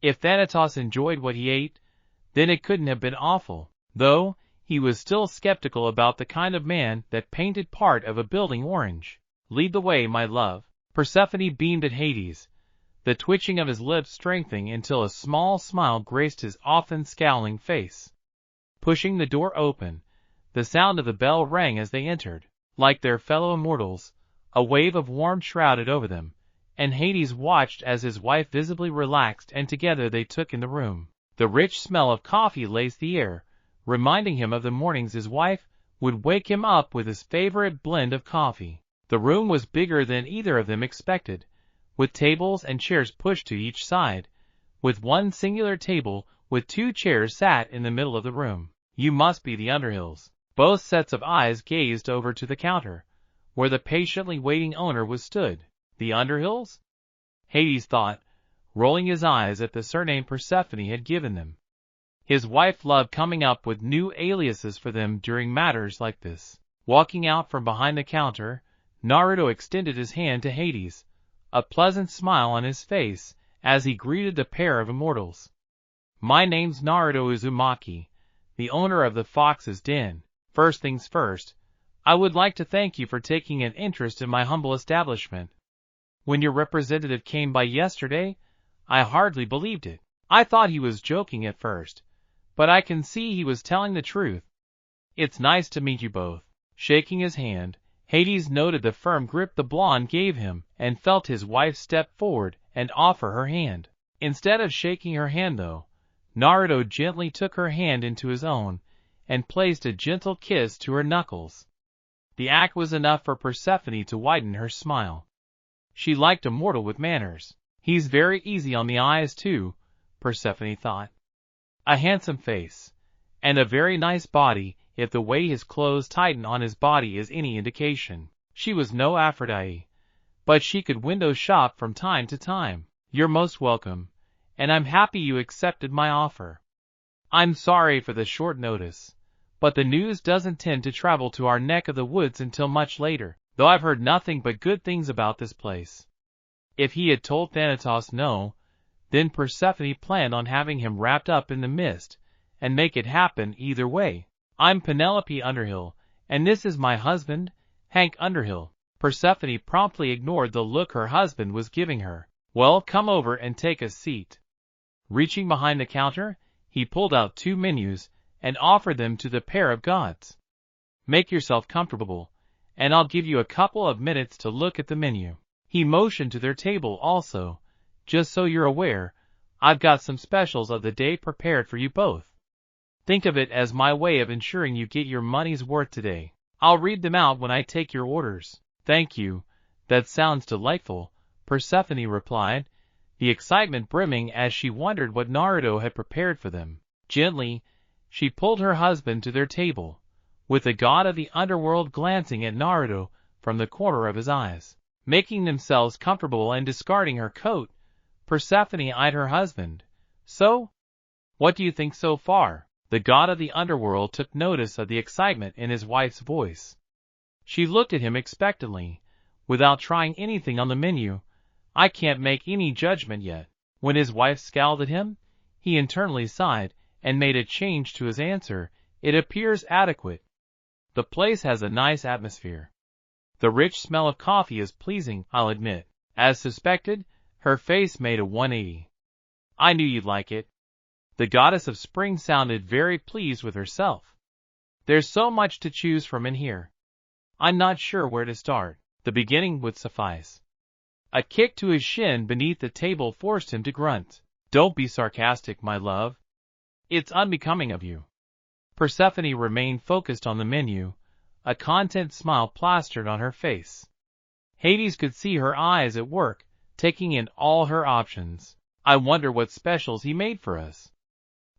If Thanatos enjoyed what he ate, then it couldn't have been awful, though he was still skeptical about the kind of man that painted part of a building orange. Lead the way, my love. Persephone beamed at Hades, the twitching of his lips strengthening until a small smile graced his often scowling face. Pushing the door open, the sound of the bell rang as they entered. Like their fellow immortals, a wave of warmth shrouded over them, and Hades watched as his wife visibly relaxed, and together they took in the room. The rich smell of coffee laced the air, reminding him of the mornings his wife would wake him up with his favorite blend of coffee. The room was bigger than either of them expected, with tables and chairs pushed to each side, with one singular table with two chairs sat in the middle of the room. You must be the Underhills. Both sets of eyes gazed over to the counter, where the patiently waiting owner was stood. The Underhills? Hades thought, rolling his eyes at the surname Persephone had given them. His wife loved coming up with new aliases for them during matters like this. Walking out from behind the counter, Naruto extended his hand to Hades, a pleasant smile on his face as he greeted the pair of immortals. My name's Naruto Uzumaki, the owner of the Fox's Den. First things first, I would like to thank you for taking an interest in my humble establishment. When your representative came by yesterday, I hardly believed it. I thought he was joking at first, but I can see he was telling the truth. It's nice to meet you both. Shaking his hand, Hades noted the firm grip the blonde gave him and felt his wife step forward and offer her hand. Instead of shaking her hand though, Naruto gently took her hand into his own and placed a gentle kiss to her knuckles. The act was enough for Persephone to widen her smile. She liked a mortal with manners. He's very easy on the eyes too, Persephone thought. A handsome face, and a very nice body if the way his clothes tighten on his body is any indication. She was no Aphrodite, but she could window shop from time to time. You're most welcome, and I'm happy you accepted my offer. I'm sorry for the short notice, but the news doesn't tend to travel to our neck of the woods until much later, though I've heard nothing but good things about this place. If he had told Thanatos no, then Persephone planned on having him wrapped up in the mist and make it happen either way. I'm Penelope Underhill, and this is my husband, Hank Underhill. Persephone promptly ignored the look her husband was giving her. Well, come over and take a seat. Reaching behind the counter, he pulled out 2 menus and offered them to the pair of gods. Make yourself comfortable, and I'll give you a couple of minutes to look at the menu. He motioned to their table also. Just so you're aware, I've got some specials of the day prepared for you both. Think of it as my way of ensuring you get your money's worth today. I'll read them out when I take your orders. Thank you. That sounds delightful, Persephone replied, the excitement brimming as she wondered what Naruto had prepared for them. Gently, she pulled her husband to their table, with the god of the underworld glancing at Naruto from the corner of his eyes. Making themselves comfortable and discarding her coat, Persephone eyed her husband. So, what do you think so far? The god of the underworld took notice of the excitement in his wife's voice. She looked at him expectantly, without trying anything on the menu. I can't make any judgment yet. When his wife scowled at him, he internally sighed and made a change to his answer. It appears adequate. The place has a nice atmosphere. The rich smell of coffee is pleasing, I'll admit. As suspected, her face made a 180. I knew you'd like it. The goddess of spring sounded very pleased with herself. There's so much to choose from in here. I'm not sure where to start. The beginning would suffice. A kick to his shin beneath the table forced him to grunt. Don't be sarcastic, my love. It's unbecoming of you. Persephone remained focused on the menu, a content smile plastered on her face. Hades could see her eyes at work, taking in all her options. I wonder what specials he made for us.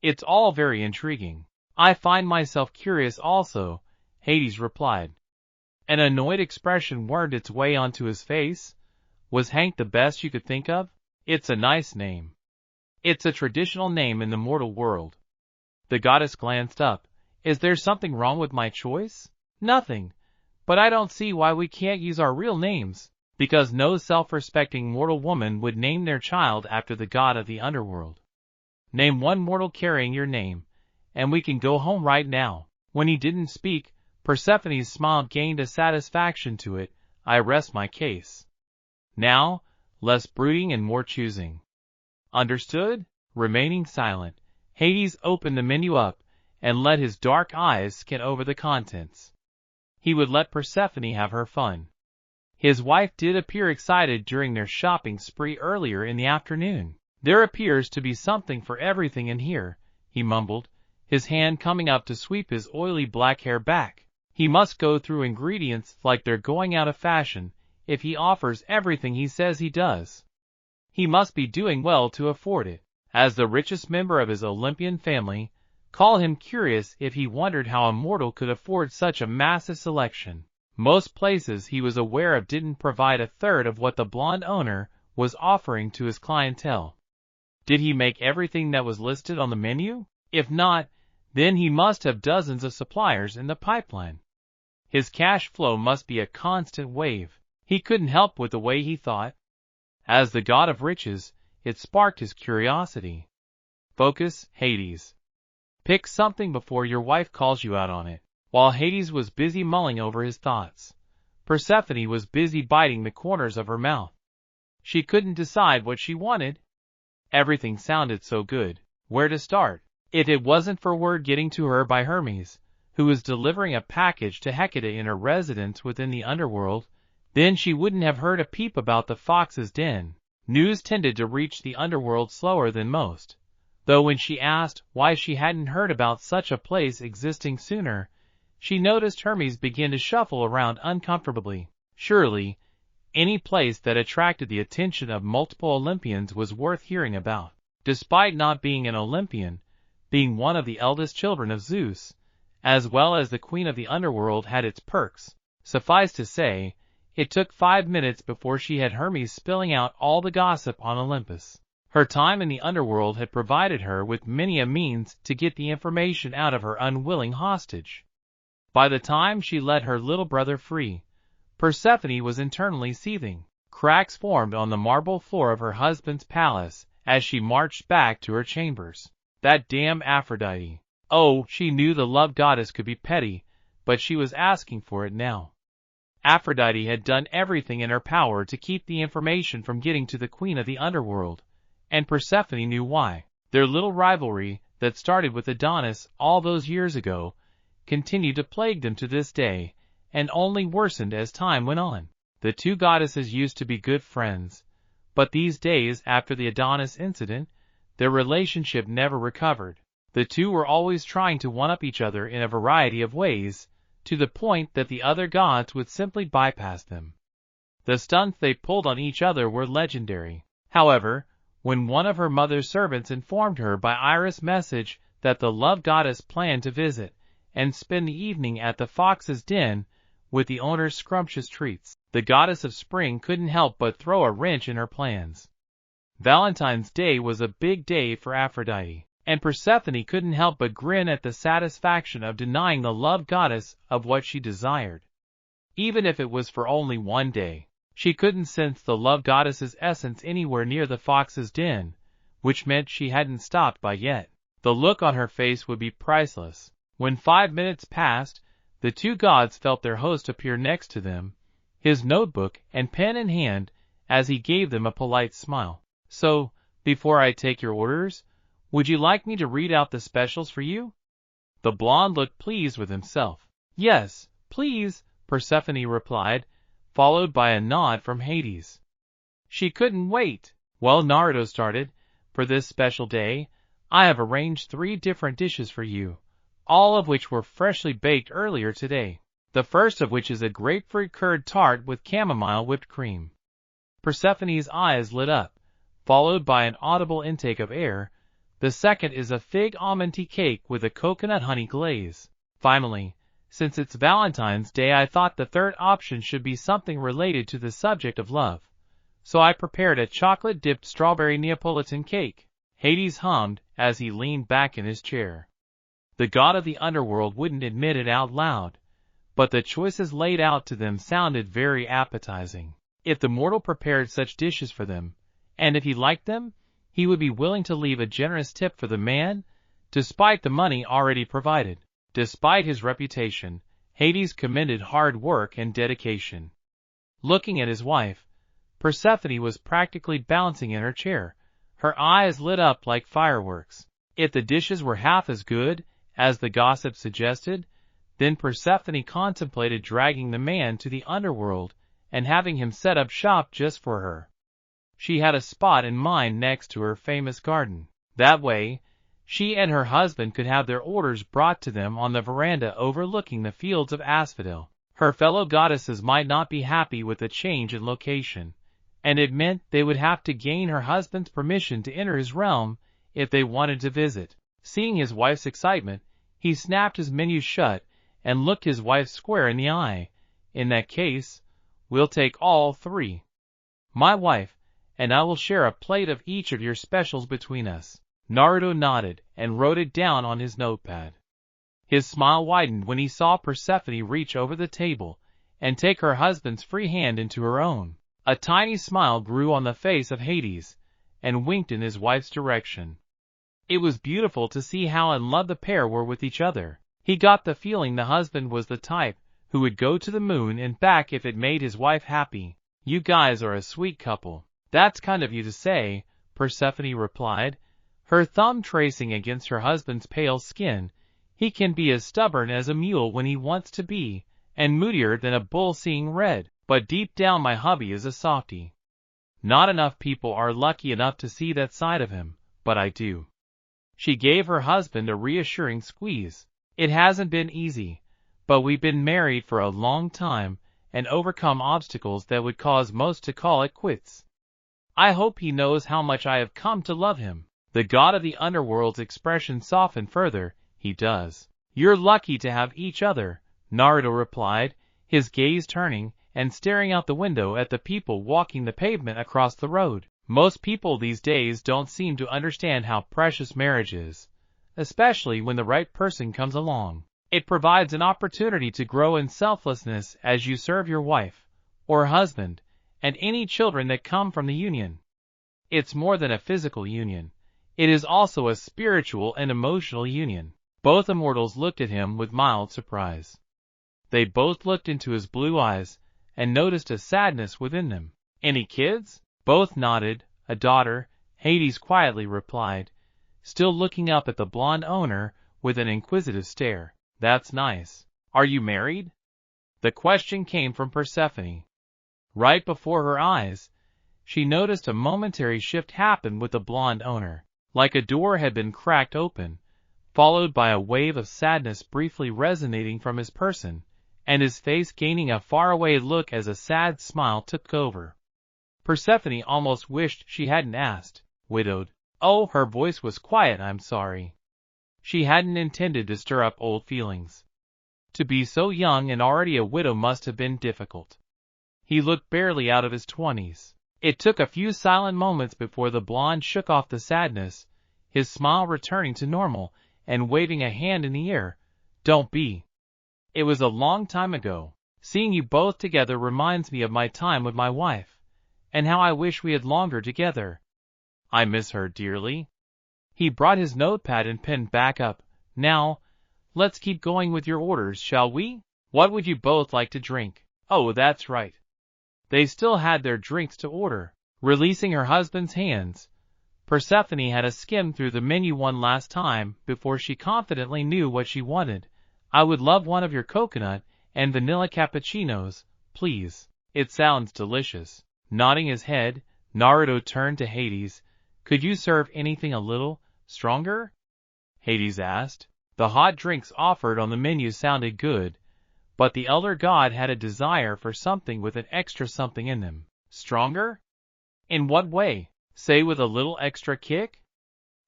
It's all very intriguing. I find myself curious also, Hades replied. An annoyed expression wormed its way onto his face. Was Hank the best you could think of? It's a nice name. It's a traditional name in the mortal world. The goddess glanced up. Is there something wrong with my choice? Nothing. But I don't see why we can't use our real names. Because no self-respecting mortal woman would name their child after the god of the underworld. Name one mortal carrying your name, and we can go home right now. When he didn't speak, Persephone's smile gained a satisfaction to it. I rest my case. Now, less brooding and more choosing. Understood? Remaining silent, Hades opened the menu up and let his dark eyes scan over the contents. He would let Persephone have her fun. His wife did appear excited during their shopping spree earlier in the afternoon. There appears to be something for everything in here, he mumbled, his hand coming up to sweep his oily black hair back. He must go through ingredients like they're going out of fashion if he offers everything he says he does. He must be doing well to afford it. As the richest member of his Olympian family, call him curious if he wondered how a mortal could afford such a massive selection. Most places he was aware of didn't provide a third of what the blonde owner was offering to his clientele. Did he make everything that was listed on the menu? If not, then he must have dozens of suppliers in the pipeline. His cash flow must be a constant wave. He couldn't help with the way he thought. As the god of riches, it sparked his curiosity. Focus, Hades. Pick something before your wife calls you out on it. While Hades was busy mulling over his thoughts, Persephone was busy biting the corners of her mouth. She couldn't decide what she wanted. Everything sounded so good. Where to start? If it wasn't for word getting to her by Hermes, who was delivering a package to Hecate in her residence within the underworld, then she wouldn't have heard a peep about the fox's den. News tended to reach the underworld slower than most, though when she asked why she hadn't heard about such a place existing sooner, she noticed Hermes begin to shuffle around uncomfortably. Surely, any place that attracted the attention of multiple Olympians was worth hearing about. Despite not being an Olympian, being one of the eldest children of Zeus, as well as the queen of the underworld had its perks. Suffice to say, it took 5 minutes before she had Hermes spilling out all the gossip on Olympus. Her time in the underworld had provided her with many a means to get the information out of her unwilling hostage. By the time she let her little brother free, Persephone was internally seething. Cracks formed on the marble floor of her husband's palace as she marched back to her chambers. That damn Aphrodite. Oh, she knew the love goddess could be petty, but she was asking for it now. Aphrodite had done everything in her power to keep the information from getting to the queen of the underworld, and Persephone knew why. Their little rivalry, that started with Adonis all those years ago, continued to plague them to this day, and only worsened as time went on. The two goddesses used to be good friends, but these days after the Adonis incident, their relationship never recovered. The two were always trying to one-up each other in a variety of ways, to the point that the other gods would simply bypass them. The stunts they pulled on each other were legendary. However, when one of her mother's servants informed her by iris message that the love goddess planned to visit and spend the evening at the fox's den with the owner's scrumptious treats, The goddess of spring couldn't help but throw a wrench in her plans. Valentine's Day was a big day for Aphrodite, and Persephone couldn't help but grin at the satisfaction of denying the love goddess of what she desired. Even if it was for only one day, she couldn't sense the love goddess's essence anywhere near the fox's den, which meant she hadn't stopped by yet. The look on her face would be priceless. When 5 minutes passed, the two gods felt their host appear next to them, his notebook and pen in hand, as he gave them a polite smile. So, before I take your orders, would you like me to read out the specials for you? The blonde looked pleased with himself. Yes, please, Persephone replied, followed by a nod from Hades. She couldn't wait. Well, Naruto started, for this special day, I have arranged 3 different dishes for you, all of which were freshly baked earlier today. The first of which is a grapefruit curd tart with chamomile whipped cream. Persephone's eyes lit up, followed by an audible intake of air. The second is a fig almond tea cake with a coconut honey glaze. Finally, since it's Valentine's Day, I thought the third option should be something related to the subject of love. So I prepared a chocolate-dipped strawberry Neapolitan cake. Hades hummed as he leaned back in his chair. The god of the underworld wouldn't admit it out loud, but the choices laid out to them sounded very appetizing. If the mortal prepared such dishes for them, and if he liked them, he would be willing to leave a generous tip for the man, despite the money already provided. Despite his reputation, Hades commended hard work and dedication. Looking at his wife, Persephone was practically bouncing in her chair. Her eyes lit up like fireworks. If the dishes were half as good as the gossip suggested, then Persephone contemplated dragging the man to the underworld and having him set up shop just for her. She had a spot in mind next to her famous garden. That way, she and her husband could have their orders brought to them on the veranda overlooking the fields of asphodel. Her fellow goddesses might not be happy with the change in location, and it meant they would have to gain her husband's permission to enter his realm if they wanted to visit. Seeing his wife's excitement, he snapped his menu shut and looked his wife square in the eye. In that case, we'll take all 3. My wife and I will share a plate of each of your specials between us. Naruto nodded and wrote it down on his notepad. His smile widened when he saw Persephone reach over the table and take her husband's free hand into her own. A tiny smile grew on the face of Hades and winked in his wife's direction. It was beautiful to see how in love the pair were with each other. He got the feeling the husband was the type who would go to the moon and back if it made his wife happy. You guys are a sweet couple. That's kind of you to say, Persephone replied, her thumb tracing against her husband's pale skin. He can be as stubborn as a mule when he wants to be, and moodier than a bull seeing red, but deep down my hubby is a softie. Not enough people are lucky enough to see that side of him, but I do. She gave her husband a reassuring squeeze. It hasn't been easy, but we've been married for a long time and overcome obstacles that would cause most to call it quits. I hope he knows how much I have come to love him. The god of the underworld's expression softened further. He does. You're lucky to have each other, Naruto replied, his gaze turning and staring out the window at the people walking the pavement across the road. Most people these days don't seem to understand how precious marriage is, especially when the right person comes along. It provides an opportunity to grow in selflessness as you serve your wife, or husband, and any children that come from the union. It's more than a physical union. It is also a spiritual and emotional union. Both immortals looked at him with mild surprise. They both looked into his blue eyes and noticed a sadness within them. Any kids? Both nodded. A daughter, Hades quietly replied, still looking up at the blonde owner with an inquisitive stare. That's nice. Are you married? The question came from Persephone. Right before her eyes, she noticed a momentary shift happen with the blonde owner, like a door had been cracked open, followed by a wave of sadness briefly resonating from his person, and his face gaining a faraway look as a sad smile took over. Persephone almost wished she hadn't asked, widowed. Oh, her voice was quiet. I'm sorry. She hadn't intended to stir up old feelings. To be so young and already a widow must have been difficult. He looked barely out of his 20s. It took a few silent moments before the blonde shook off the sadness, his smile returning to normal, and waving a hand in the air. Don't be. It was a long time ago. Seeing you both together reminds me of my time with my wife, and how I wish we had longer together. I miss her dearly. He brought his notepad and pen back up. Now, let's keep going with your orders, shall we? What would you both like to drink? Oh, that's right. They still had their drinks to order. Releasing her husband's hands, Persephone had a skim through the menu one last time before she confidently knew what she wanted. I would love one of your coconut and vanilla cappuccinos, please. It sounds delicious. Nodding his head, Naruto turned to Hades. Could you serve anything a little stronger? Hades asked. The hot drinks offered on the menu sounded good, but the elder god had a desire for something with an extra something in them. Stronger? In what way? Say with a little extra kick?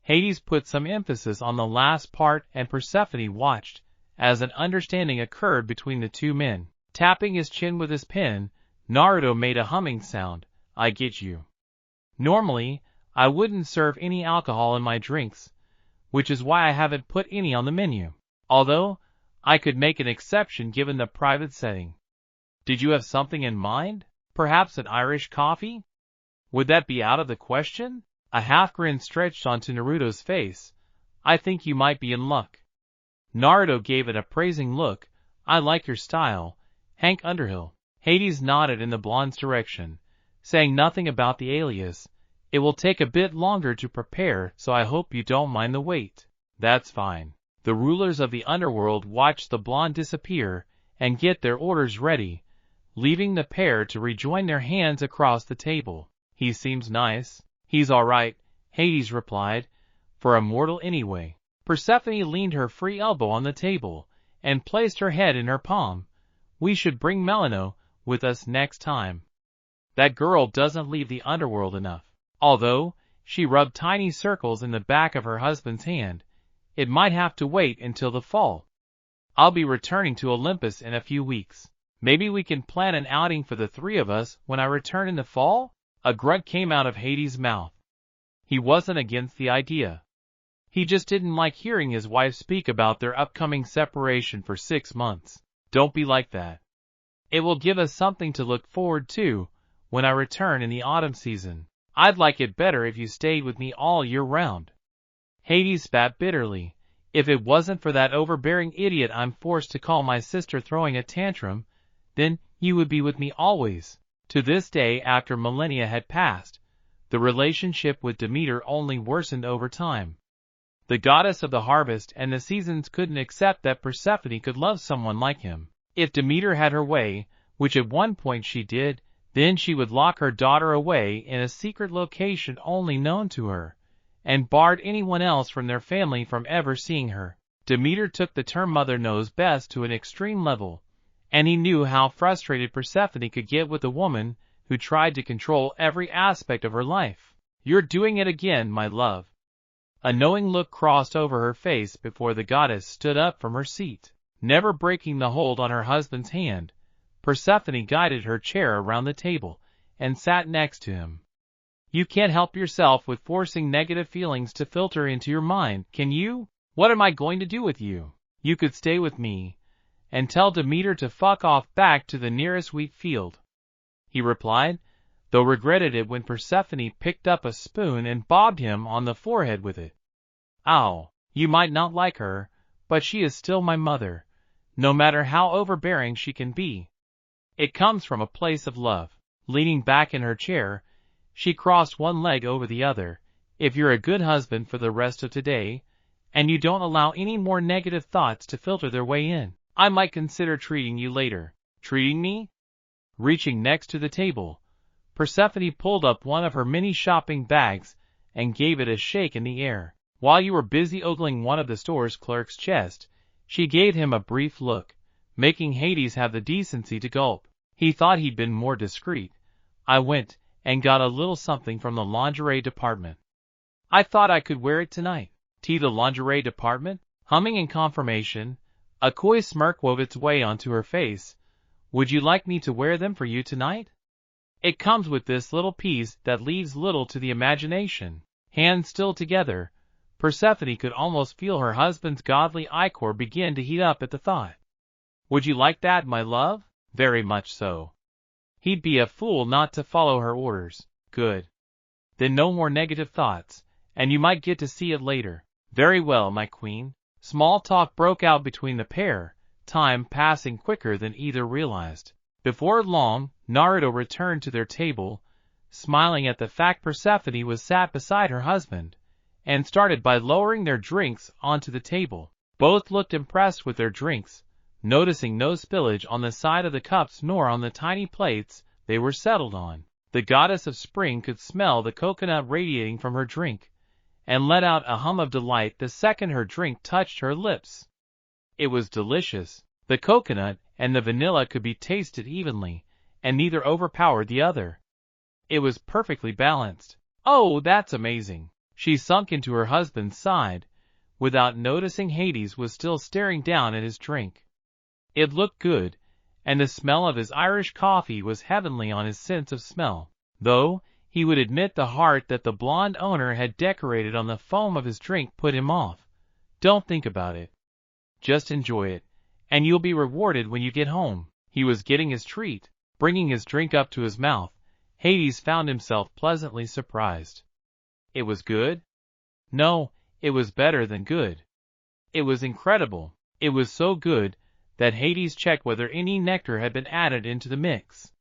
Hades put some emphasis on the last part, and Persephone watched as an understanding occurred between the two men. Tapping his chin with his pen, Naruto made a humming sound. I get you. Normally, I wouldn't serve any alcohol in my drinks, which is why I haven't put any on the menu. Although, I could make an exception given the private setting. Did you have something in mind? Perhaps an Irish coffee? Would that be out of the question? A half-grin stretched onto Naruto's face. I think you might be in luck. Naruto gave an appraising look. I like your style, Hank Underhill. Hades nodded in the blonde's direction, saying nothing about the alias. It will take a bit longer to prepare, so I hope you don't mind the wait. That's fine. The rulers of the underworld watched the blonde disappear and get their orders ready, leaving the pair to rejoin their hands across the table. He seems nice. He's all right, Hades replied, for a mortal anyway. Persephone leaned her free elbow on the table and placed her head in her palm. We should bring Melano with us next time. That girl doesn't leave the underworld enough. Although, she rubbed tiny circles in the back of her husband's hand, it might have to wait until the fall. I'll be returning to Olympus in a few weeks. Maybe we can plan an outing for the three of us when I return in the fall? A grunt came out of Hades' mouth. He wasn't against the idea. He just didn't like hearing his wife speak about their upcoming separation for 6 months. Don't be like that. It will give us something to look forward to when I return in the autumn season. I'd like it better if you stayed with me all year round. Hades spat bitterly. If it wasn't for that overbearing idiot I'm forced to call my sister throwing a tantrum, then you would be with me always. To this day, after millennia had passed, the relationship with Demeter only worsened over time. The goddess of the harvest and the seasons couldn't accept that Persephone could love someone like him. If Demeter had her way, which at one point she did, then she would lock her daughter away in a secret location only known to her, and barred anyone else from their family from ever seeing her. Demeter took the term mother knows best to an extreme level, and he knew how frustrated Persephone could get with a woman who tried to control every aspect of her life. You're doing it again, my love. A knowing look crossed over her face before the goddess stood up from her seat. Never breaking the hold on her husband's hand, Persephone guided her chair around the table and sat next to him. You can't help yourself with forcing negative feelings to filter into your mind, can you? What am I going to do with you? You could stay with me and tell Demeter to fuck off back to the nearest wheat field, he replied, though regretted it when Persephone picked up a spoon and bobbed him on the forehead with it. Ow, you might not like her, but she is still my mother, no matter how overbearing she can be. It comes from a place of love. Leaning back in her chair, she crossed one leg over the other. If you're a good husband for the rest of today, and you don't allow any more negative thoughts to filter their way in, I might consider treating you later. Treating me? Reaching next to the table, Persephone pulled up one of her mini shopping bags and gave it a shake in the air. While you were busy ogling one of the store's clerk's chest, she gave him a brief look, making Hades have the decency to gulp. He thought he'd been more discreet. I went and got a little something from the lingerie department. I thought I could wear it tonight. The lingerie department? Humming in confirmation, a coy smirk wove its way onto her face. Would you like me to wear them for you tonight? It comes with this little piece that leaves little to the imagination. Hands still together, Persephone could almost feel her husband's godly ichor begin to heat up at the thought. Would you like that, my love? Very much so. He'd be a fool not to follow her orders. Good. Then no more negative thoughts, and you might get to see it later. Very well, my queen. Small talk broke out between the pair, time passing quicker than either realized. Before long, Naruto returned to their table, smiling at the fact Persephone was sat beside her husband, and started by lowering their drinks onto the table. Both looked impressed with their drinks, noticing no spillage on the side of the cups nor on the tiny plates they were settled on. The goddess of spring could smell the coconut radiating from her drink, and let out a hum of delight the second her drink touched her lips. It was delicious. The coconut and the vanilla could be tasted evenly, and neither overpowered the other. It was perfectly balanced. Oh, that's amazing. She sunk into her husband's side, without noticing Hades was still staring down at his drink. It looked good, and the smell of his Irish coffee was heavenly on his sense of smell, though he would admit the heart that the blonde owner had decorated on the foam of his drink put him off. Don't think about it. Just enjoy it, and you'll be rewarded when you get home. He was getting his treat. Bringing his drink up to his mouth, Hades found himself pleasantly surprised. It was good? No, it was better than good. It was incredible. It was so good that Hades checked whether any nectar had been added into the mix.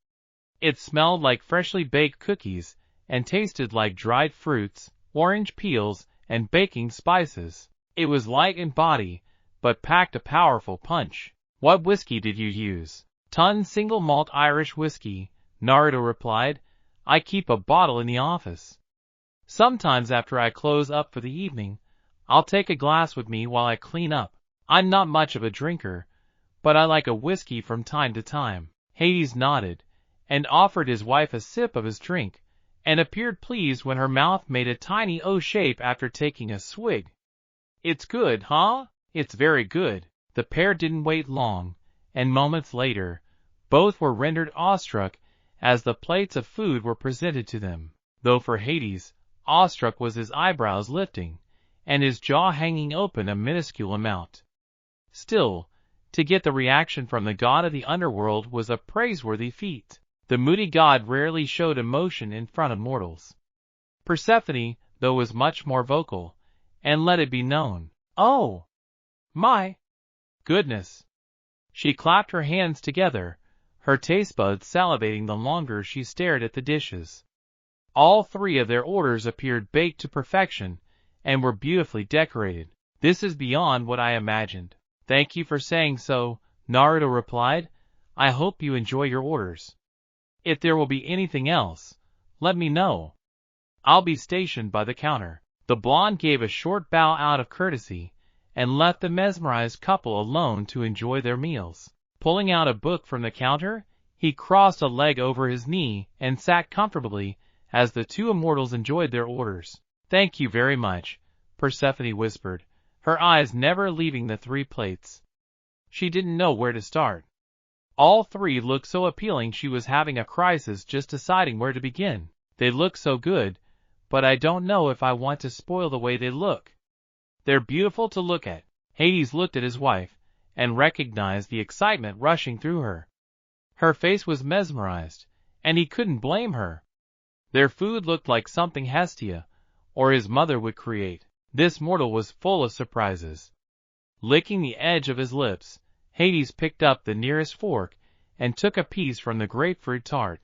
It smelled like freshly baked cookies and tasted like dried fruits, orange peels, and baking spices. It was light in body, but packed a powerful punch. What whiskey did you use? Ton single malt Irish whiskey, Naruto replied. I keep a bottle in the office. Sometimes after I close up for the evening, I'll take a glass with me while I clean up. I'm not much of a drinker, but I like a whiskey from time to time. Hades nodded, and offered his wife a sip of his drink, and appeared pleased when her mouth made a tiny O shape after taking a swig. It's good, huh? It's very good. The pair didn't wait long, and moments later, both were rendered awestruck as the plates of food were presented to them, though for Hades, awestruck was his eyebrows lifting, and his jaw hanging open a minuscule amount. Still, to get the reaction from the god of the underworld was a praiseworthy feat. The moody god rarely showed emotion in front of mortals. Persephone, though, was much more vocal, and let it be known. Oh, my goodness! She clapped her hands together, her taste buds salivating the longer she stared at the dishes. All three of their orders appeared baked to perfection, and were beautifully decorated. This is beyond what I imagined. Thank you for saying so, Naruto replied. I hope you enjoy your orders. If there will be anything else, let me know. I'll be stationed by the counter. The blonde gave a short bow out of courtesy, and left the mesmerized couple alone to enjoy their meals. Pulling out a book from the counter, he crossed a leg over his knee and sat comfortably as the two immortals enjoyed their orders. Thank you very much, Persephone whispered, her eyes never leaving the three plates. She didn't know where to start. All three looked so appealing she was having a crisis just deciding where to begin. They look so good, but I don't know if I want to spoil the way they look. They're beautiful to look at. Hades looked at his wife, and recognized the excitement rushing through her. Her face was mesmerized, and he couldn't blame her. Their food looked like something Hestia, or his mother, would create. This mortal was full of surprises. Licking the edge of his lips, Hades picked up the nearest fork, and took a piece from the grapefruit tart.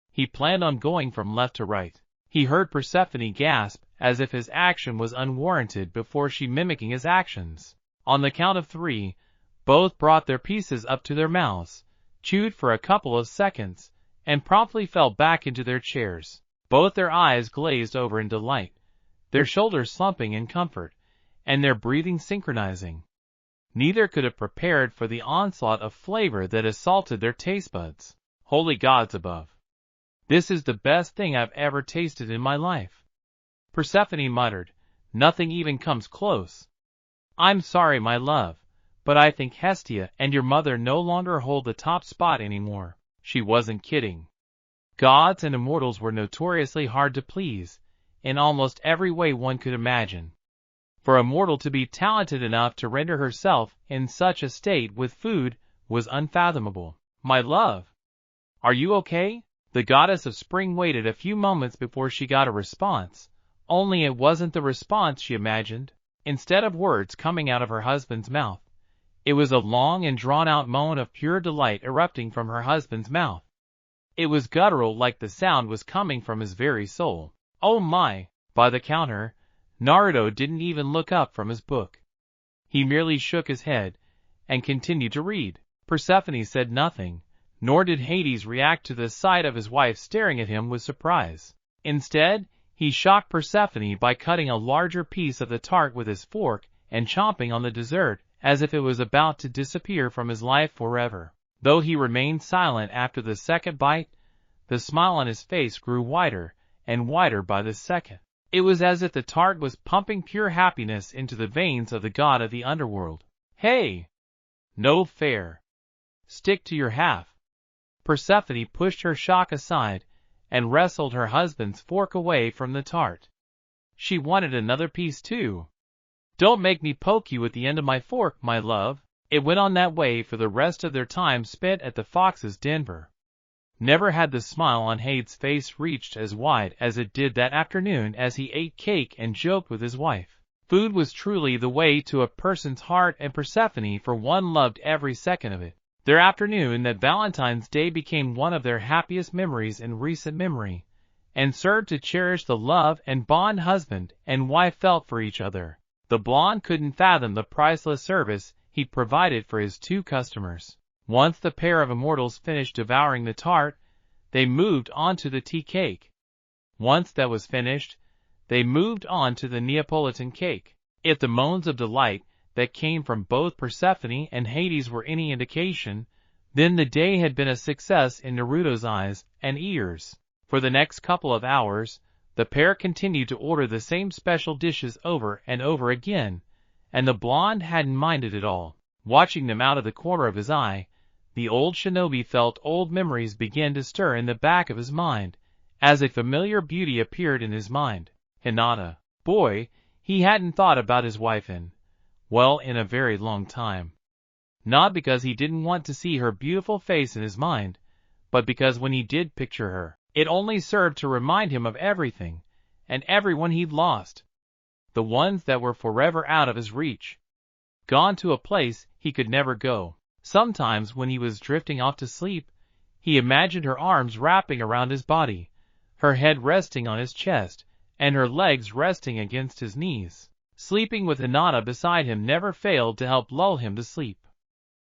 He planned on going from left to right. He heard Persephone gasp as if his action was unwarranted before she mimicking his actions. On the count of 3, both brought their pieces up to their mouths, chewed for a couple of seconds, and promptly fell back into their chairs. Both their eyes glazed over in delight, their shoulders slumping in comfort, and their breathing synchronizing. Neither could have prepared for the onslaught of flavor that assaulted their taste buds. Holy gods above! This is the best thing I've ever tasted in my life. Persephone muttered, nothing even comes close. I'm sorry, my love, but I think Hestia and your mother no longer hold the top spot anymore." She wasn't kidding. Gods and immortals were notoriously hard to please, in almost every way one could imagine. For a mortal to be talented enough to render herself in such a state with food was unfathomable. "My love, are you okay?" The goddess of spring waited a few moments before she got a response, only it wasn't the response she imagined. Instead of words coming out of her husband's mouth, it was a long and drawn-out moan of pure delight erupting from her husband's mouth. It was guttural, like the sound was coming from his very soul. Oh my! By the counter, Naruto didn't even look up from his book. He merely shook his head and continued to read. Persephone said nothing, nor did Hades react to the sight of his wife staring at him with surprise. Instead, he shocked Persephone by cutting a larger piece of the tart with his fork and chomping on the dessert as if it was about to disappear from his life forever. Though he remained silent after the second bite, the smile on his face grew wider and wider by the second. It was as if the tart was pumping pure happiness into the veins of the god of the underworld. "Hey! No fair. Stick to your half." Persephone pushed her shock aside and wrestled her husband's fork away from the tart. She wanted another piece too. "Don't make me poke you with the end of my fork, my love." It went on that way for the rest of their time spent at the Fox's Denver. Never had the smile on Hades' face reached as wide as it did that afternoon as he ate cake and joked with his wife. Food was truly the way to a person's heart, and Persephone for one loved every second of it. Their afternoon that Valentine's Day became one of their happiest memories in recent memory, and served to cherish the love and bond husband and wife felt for each other. The blonde couldn't fathom the priceless service he'd provided for his two customers. Once the pair of immortals finished devouring the tart, they moved on to the tea cake. Once that was finished, they moved on to the Neapolitan cake. If the moans of delight that came from both Persephone and Hades were any indication, then the day had been a success in Naruto's eyes and ears. For the next couple of hours, the pair continued to order the same special dishes over and over again, and the blonde hadn't minded at all. Watching them out of the corner of his eye, the old shinobi felt old memories begin to stir in the back of his mind, as a familiar beauty appeared in his mind. Hinata. Boy, he hadn't thought about his wife in a very long time. Not because he didn't want to see her beautiful face in his mind, but because when he did picture her, it only served to remind him of everything and everyone he'd lost. The ones that were forever out of his reach. Gone to a place he could never go. Sometimes when he was drifting off to sleep, he imagined her arms wrapping around his body, her head resting on his chest, and her legs resting against his knees. Sleeping with Hinata beside him never failed to help lull him to sleep.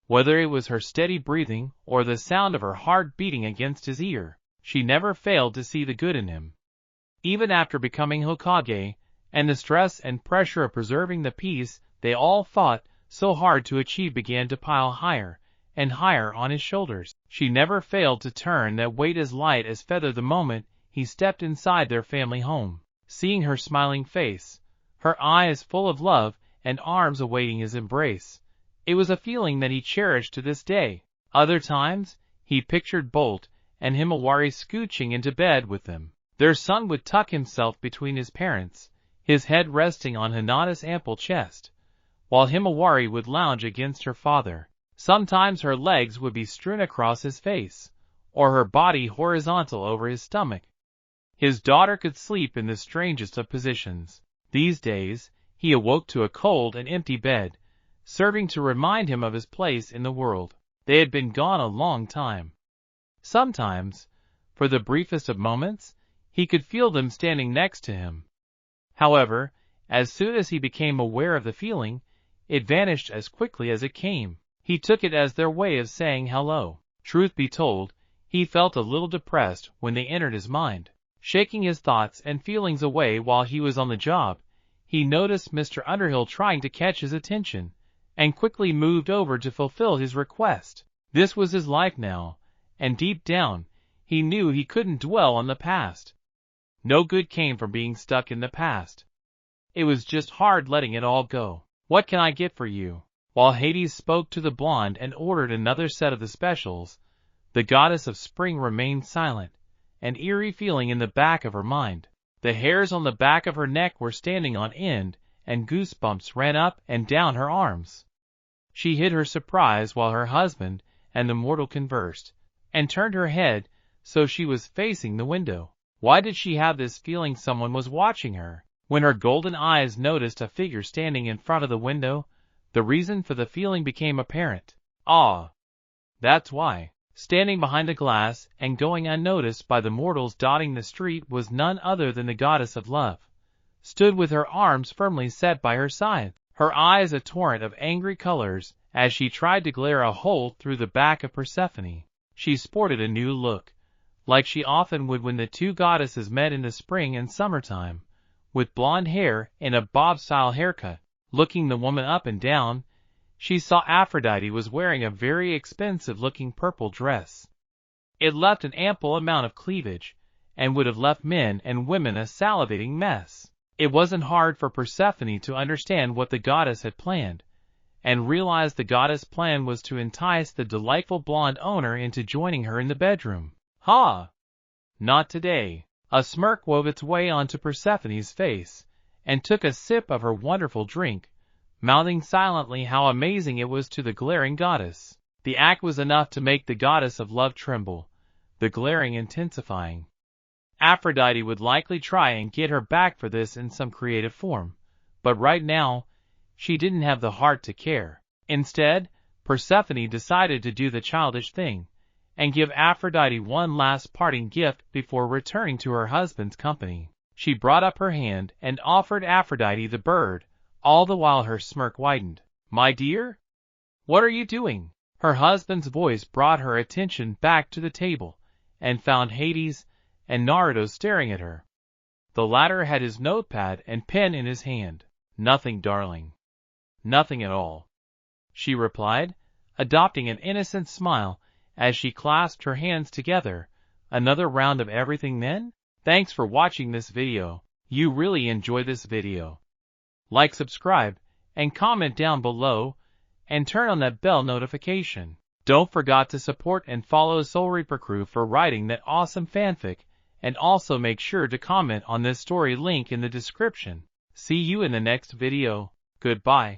Whether it was her steady breathing or the sound of her heart beating against his ear, she never failed to see the good in him. Even after becoming Hokage, and the stress and pressure of preserving the peace they all fought so hard to achieve began to pile higher and higher on his shoulders, she never failed to turn that weight as light as feather the moment he stepped inside their family home. Seeing her smiling face, her eyes full of love and arms awaiting his embrace, it was a feeling that he cherished to this day. Other times, he pictured Bolt and Himawari scooching into bed with them. Their son would tuck himself between his parents, his head resting on Hinata's ample chest, while Himawari would lounge against her father. Sometimes her legs would be strewn across his face, or her body horizontal over his stomach. His daughter could sleep in the strangest of positions. These days, he awoke to a cold and empty bed, serving to remind him of his place in the world. They had been gone a long time. Sometimes, for the briefest of moments, he could feel them standing next to him. However, as soon as he became aware of the feeling, it vanished as quickly as it came. He took it as their way of saying hello. Truth be told, he felt a little depressed when they entered his mind. Shaking his thoughts and feelings away while he was on the job, he noticed Mr. Underhill trying to catch his attention, and quickly moved over to fulfill his request. This was his life now, and deep down, he knew he couldn't dwell on the past. No good came from being stuck in the past. It was just hard letting it all go. "What can I get for you?" While Hades spoke to the blonde and ordered another set of the specials, the goddess of spring remained silent, an eerie feeling in the back of her mind. The hairs on the back of her neck were standing on end, and goosebumps ran up and down her arms. She hid her surprise while her husband and the mortal conversed, and turned her head so she was facing the window. Why did she have this feeling someone was watching her? When her golden eyes noticed a figure standing in front of the window, the reason for the feeling became apparent. Ah, that's why. Standing behind the glass and going unnoticed by the mortals dotting the street was none other than the goddess of love, stood with her arms firmly set by her side, her eyes a torrent of angry colors as she tried to glare a hole through the back of Persephone. She sported a new look, like she often would when the two goddesses met in the spring and summertime, with blonde hair and a bob-style haircut. Looking the woman up and down, she saw Aphrodite was wearing a very expensive-looking purple dress. It left an ample amount of cleavage, and would have left men and women a salivating mess. It wasn't hard for Persephone to understand what the goddess had planned, and realize the goddess' plan was to entice the delightful blonde owner into joining her in the bedroom. Ha! Not today. A smirk wove its way onto Persephone's face, and took a sip of her wonderful drink, mouthing silently how amazing it was to the glaring goddess. The act was enough to make the goddess of love tremble, the glaring intensifying. Aphrodite would likely try and get her back for this in some creative form, but right now, she didn't have the heart to care. Instead, Persephone decided to do the childish thing, and give Aphrodite one last parting gift before returning to her husband's company. She brought up her hand and offered Aphrodite the bird, all the while her smirk widened. "My dear? What are you doing?" Her husband's voice brought her attention back to the table, and found Hades and Naruto staring at her. The latter had his notepad and pen in his hand. "Nothing, darling. Nothing at all," she replied, adopting an innocent smile as she clasped her hands together. "Another round of everything then?" Thanks for watching this video. You really enjoy this video. Like, subscribe, and comment down below, and turn on that bell notification. Don't forget to support and follow Soul Reaper Crew for writing that awesome fanfic, and also make sure to comment on this story link in the description. See you in the next video. Goodbye.